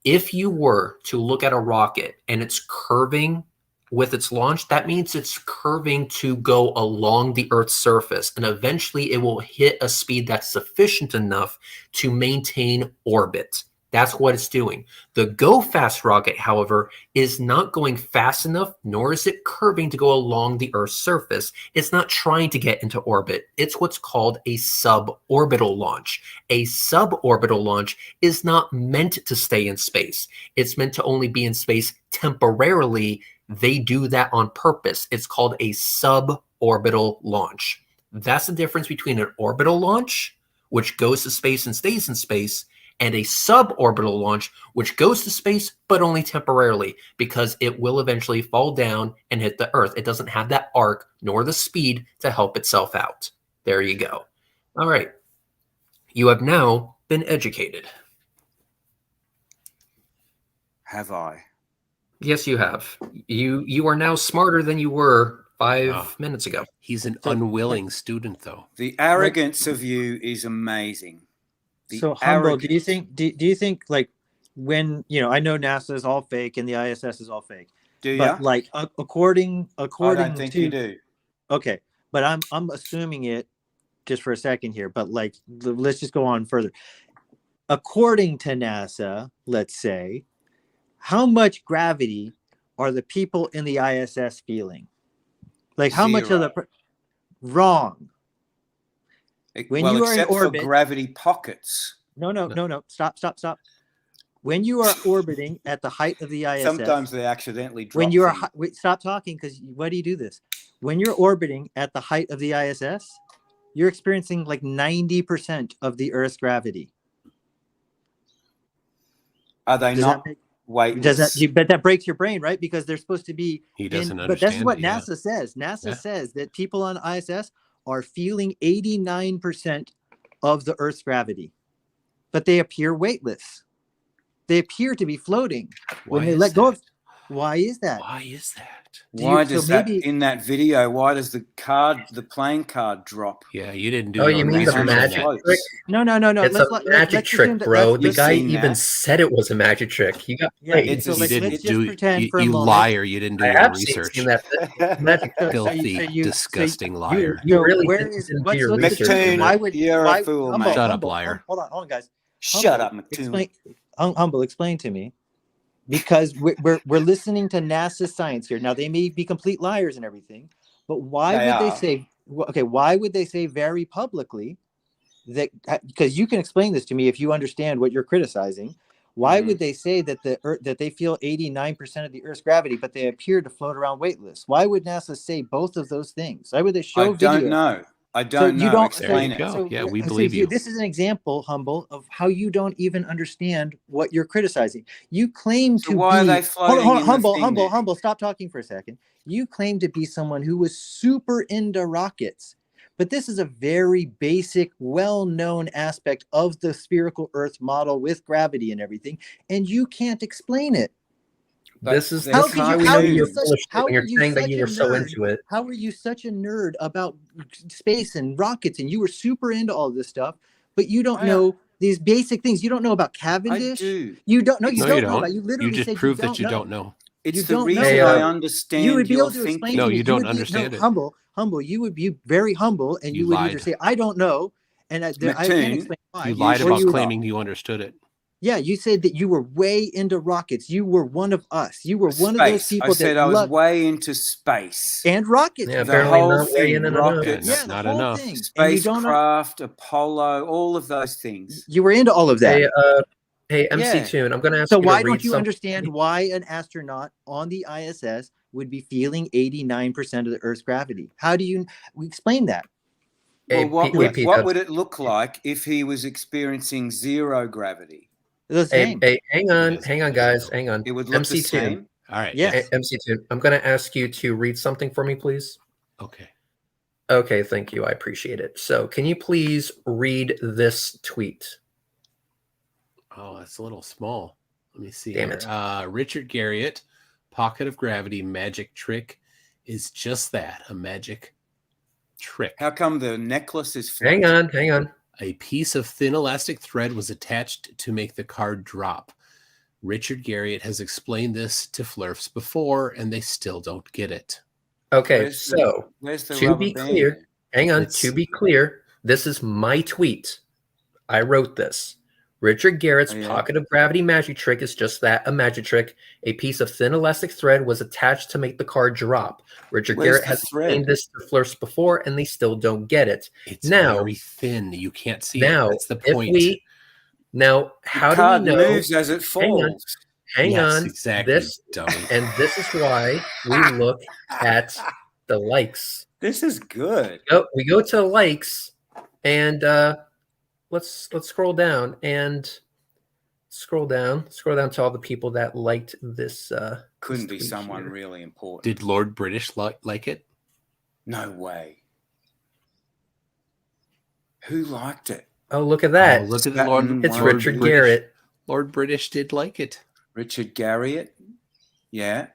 if you were to look at a rocket and it's curving with its launch, that means it's curving to go along the Earth's surface, and eventually it will hit a speed that's sufficient enough to maintain orbit. That's what it's doing. The Go Fast rocket, however, is not going fast enough, nor is it curving to go along the Earth's surface. It's not trying to get into orbit. It's what's called a suborbital launch. A suborbital launch is not meant to stay in space. It's meant to only be in space temporarily. They do that on purpose. It's called a suborbital launch. That's the difference between an orbital launch, which goes to space and stays in space, and a suborbital launch, which goes to space, but only temporarily, because it will eventually fall down and hit the Earth. It doesn't have that arc nor the speed to help itself out. There you go. All right. You have now been educated. have I? Yes, you have. You are now smarter than you were 5 Oh. minutes ago. He's an unwilling student, though. The arrogance of you is amazing. So Humble, do you think like when I know NASA is all fake and the ISS is all fake, Do you? but like according I don't think to you do. okay, but I'm assuming it just for a second here, but like let's just go on further. According to NASA, let's say, how much gravity are the people in the ISS feeling? Like how much of the wrong? When well, you are in except orbit, for gravity pockets. No. Stop. When you are orbiting at the height of the ISS, Sometimes they accidentally drop. when you are stop talking, because why do you do this? When you're orbiting at the height of the ISS, you're experiencing like 90% of the Earth's gravity. Are they not? Wait. But that breaks your brain, right? Because they're supposed to be. He doesn't understand. But that's what it, yeah. NASA says. NASA says that people on ISS are feeling 89% of the Earth's gravity, but they appear weightless. They appear to be floating when they let go of. Why is that? Why is that? Why does that in that video? Why does the playing card drop? Yeah, you didn't do. Oh, you mean the magic trick? No. It's a magic trick, bro. The guy even said it was a magic trick. You got played. So let's just pretend for a moment. Liar! You didn't do your research. Magic filthy, disgusting liar. You really didn't do your research. Why would you're a fool, man? Shut up, liar. Hold on, guys. Shut up, McToon. Humble, explain to me. Because we're listening to NASA science here. Now they may be complete liars and everything, but why would they say very publicly that? Because you can explain this to me if you understand what you're criticizing. Why would they say that that they feel 89% of the Earth's gravity, but they appear to float around weightless? Why would NASA say both of those things? Why would they show? I don't know. You don't explain it. So, yeah, we believe you. This is an example, Humble, of how you don't even understand what you're criticizing. You claim to why be. Are they floating Hold on, in Humble. Stop talking for a second. You claim to be someone who was super into rockets, but this is a very basic, well-known aspect of the spherical Earth model with gravity and everything, and you can't explain it. This is How are you saying that you were so into it. How are you such a nerd about space and rockets, and you were super into all this stuff, but you don't know these basic things? You don't know about Cavendish. I do. You don't know. You don't know. You literally just proved that you don't know. It's the reason I understand. You would be able to explain. No, you don't understand it. Humble. You would be very humble, and you would either say, "I don't know," and I can't explain why. You lied about claiming you understood it. Yeah, you said that you were way into rockets. You were one of us. You were one of those people. I said I was way into space and rockets. Yeah, the whole thing, rockets, not enough. Spacecraft, Apollo, all of those things. You were into all of that. Hey, MC Tune, I'm going to ask you. So why don't you understand why an astronaut on the ISS would be feeling 89% of the Earth's gravity? How do you explain that? Well, Pete what Dubs. would it look like if he was experiencing zero gravity? The same. Hang on, guys, hang on. It would look the MC2, same. All right. Yes. MC2, I'm going to ask you to read something for me, please. Okay. Okay, thank you. I appreciate it. So, can you please read this tweet? Oh, that's a little small. Let me see. Damn here. it. Richard Garriott, Pocket of Gravity magic trick is just that, a magic trick. How come the necklace is flat? Hang on. A piece of thin elastic thread was attached to make the card drop. Richard Garriott has explained this to Flurfs before, and they still don't get it. Okay, Where's so the to rubber be band? clear, hang on. It's- To be clear, this is my tweet. I wrote this. Richard Garrett's Oh, yeah. Pocket of Gravity magic trick is just that, a magic trick. A piece of thin elastic thread was attached to make the card drop. Richard Where's Garrett the has thread? explained this to Flurfs before, and they still don't get it. It's Now- very thin. You can't see Now, it. That's the if point. how the do card we know? moves as it Hang on. falls. Hang Yes, on. exactly, This dummy. and this is why we look at the likes. This is good. We go to likes, and let's scroll down and scroll down to all the people that liked this. Couldn't be tweet someone here. really important. Did Lord British like it? No way. Who liked it? Oh, look at that! Oh, look at the That Lord. one It's Lord Richard British. Garrett. Lord British did like it. Richard Garriott? Yeah.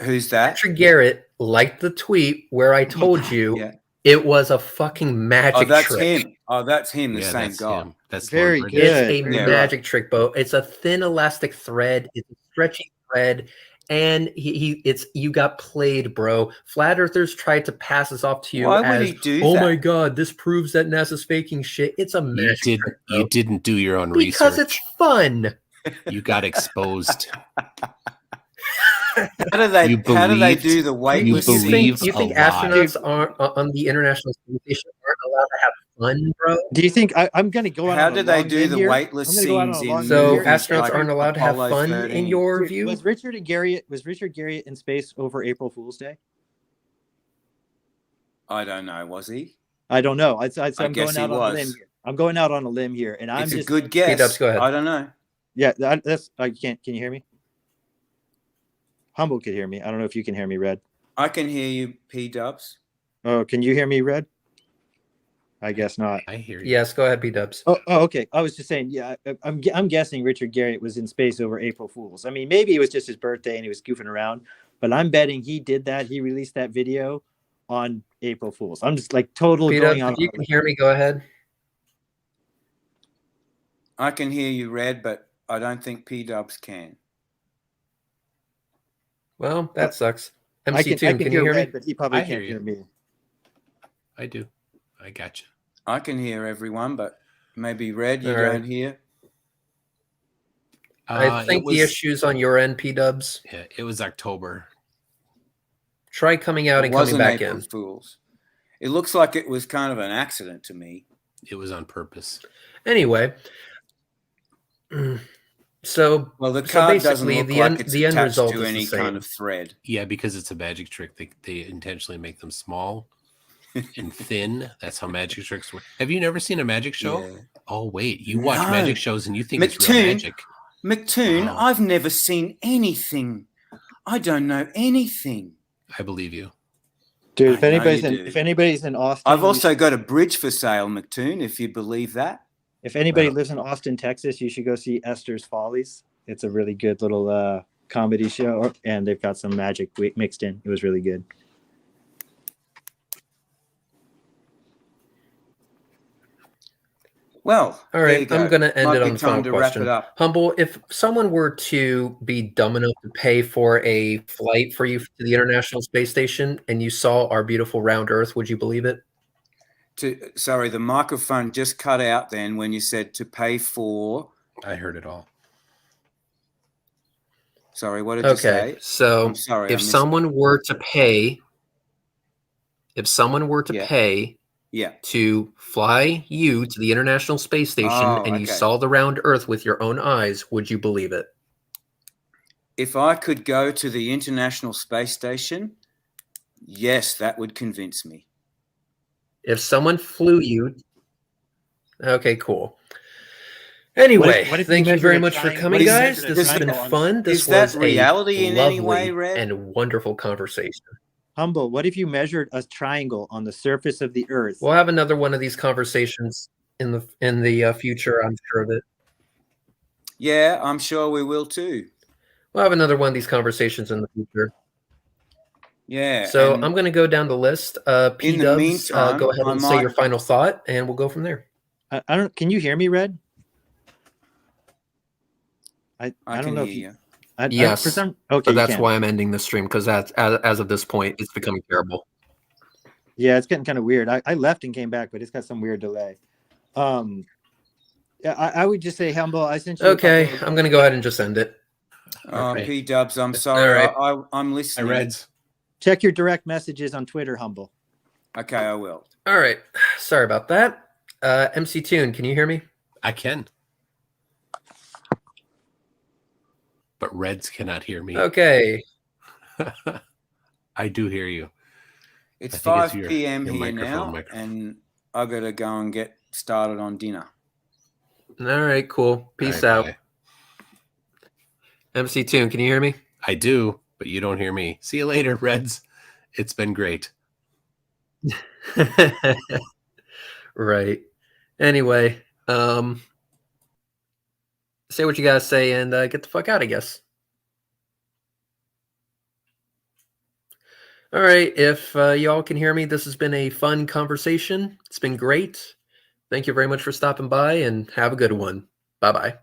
Who's that? Richard Garrett liked the tweet where I told you Yeah. it was a fucking magic Oh, that's trick. him. Oh, that's him, the Yeah, same that's guy. him. That's Very Lord good. British. It's a Yeah, right. magic trick, Bo. It's a thin elastic thread. It's a stretchy thread, and you got played, bro. Flat Earthers tried to pass this off to you Why would as, he do oh that? my god, this proves that NASA's faking shit. It's a magic trick, bro. You didn't do your own Because research. it's fun. You got exposed. How do they You believed- do the weightless you believe scenes? You think a lie. astronauts on the International Space Station aren't allowed to have fun, bro? Do you think I'm going to go out? How on a do they long do limb the here? weightless I'm gonna go out on scenes a long in So limb here. astronauts like aren't allowed to have Apollo fun 13? in your view? Was Richard Garriott in space over April Fool's Day? I don't know. Was he? I don't know. I'm guess going he out on a was. limb here. I'm going out on a limb here, and I'm It's just a good guess. Dubs, go ahead. I don't know. yeah. That's I can't. Can you hear me? Humble could hear me. I don't know if you can hear me, Red. I can hear you, P Dubs. Oh, can you hear me, Red? I guess not. I hear you. Yes, go ahead, B-dubs. Oh, okay. I was just saying, yeah, I'm guessing Richard Garriott was in space over April Fool's. I mean, maybe it was just his birthday and he was goofing around, but I'm betting he did that. He released that video on April Fool's. I'm just like total B-dubs, going on. if you can hear me, go ahead. I can hear you, Red, but I don't think P Dubs can. Well, that sucks. I MC2, can can you hear Red, me? but he probably I can't hear you. hear me. I do. I got you. I can hear everyone, but maybe Red, you All right. don't hear. I It think the was- issue's on your end, P-dubs. Yeah, it was October. Try coming out It and coming wasn't back April in. Fools. It looks like it was kind of an accident to me. It was on purpose. Anyway, so Well, the So card doesn't basically, look the like end- it's the end attached result to is the any same. kind of thread. Yeah, because it's a magic trick. They intentionally make them small and thin. That's how magic tricks work. Have you never seen a magic show? Yeah. Oh, wait. You watch No. magic shows and you think it's real McToon, magic. McToon, Wow. I've never seen anything. I don't know anything. I believe you. Dude, I know you do. if anybody's in Austin, I've also got a bridge for sale, McToon, if you believe that. if anybody Wow. lives in Austin, Texas, you should go see Esther's Follies. It's a really good little comedy show, and they've got some magic mixed in. It was really good. Well, all there you right, go. I'm going to end Might it be on the time final to wrap question. it up. Humble, if someone were to be dumb enough to pay for a flight for you to the International Space Station and you saw our beautiful round Earth, would you believe it? Sorry, the microphone just cut out then when you said to pay for. I heard it all. Sorry, what did you Okay, say? so I'm sorry. I if missed someone were to pay, Yeah. pay Yeah. to fly you to the International Space Station Oh, and you okay. saw the round Earth with your own eyes, would you believe it? If I could go to the International Space Station, yes, that would convince me. If someone flew you, okay, cool. Anyway, what if you thank you measure very a much for triangle? coming, What if you guys. measured a This has been triangle on- fun. This Is that was reality a in any lovely way, Red? and wonderful conversation. Humble, what if you measured a triangle on the surface of the Earth? We'll have another one of these conversations in the future. I'm sure of it. Yeah, I'm sure we will too. We'll have another one of these conversations in the future. Yeah. So and I'm going to go down the list. P in the Dubs, meantime, go ahead I and say your might- final thought, and we'll go from there. I don't. Can you hear me, Red? I I don't can know hear if you. Yes, for some. So Okay, you that's can. why I'm ending the stream, because that's as of this point, it's becoming terrible. Yeah, it's getting kind of weird. I left and came back, but it's got some weird delay. Yeah, I would just say, Humble, I sent you. Okay, I'm going to go ahead and just end it. Okay. P Dubs, I'm sorry. right. I'm Hi, listening. Reds. Check your direct messages on Twitter, Humble. Okay, I will. All right. Sorry about that. MC Tune, can you hear me? I can. But Reds cannot hear me. Okay. I do hear you. It's I think 5 it's your- p.m. your here microphone, now, and I got to go and get started on dinner. All right, cool. Peace All out. right, bye. MC Tune, can you hear me? I do, but you don't hear me. See you later, Reds. It's been great. Right. Anyway, say what you guys say and get the fuck out, I guess. All right. If y'all can hear me, this has been a fun conversation. It's been great. Thank you very much for stopping by and have a good one. Bye-bye.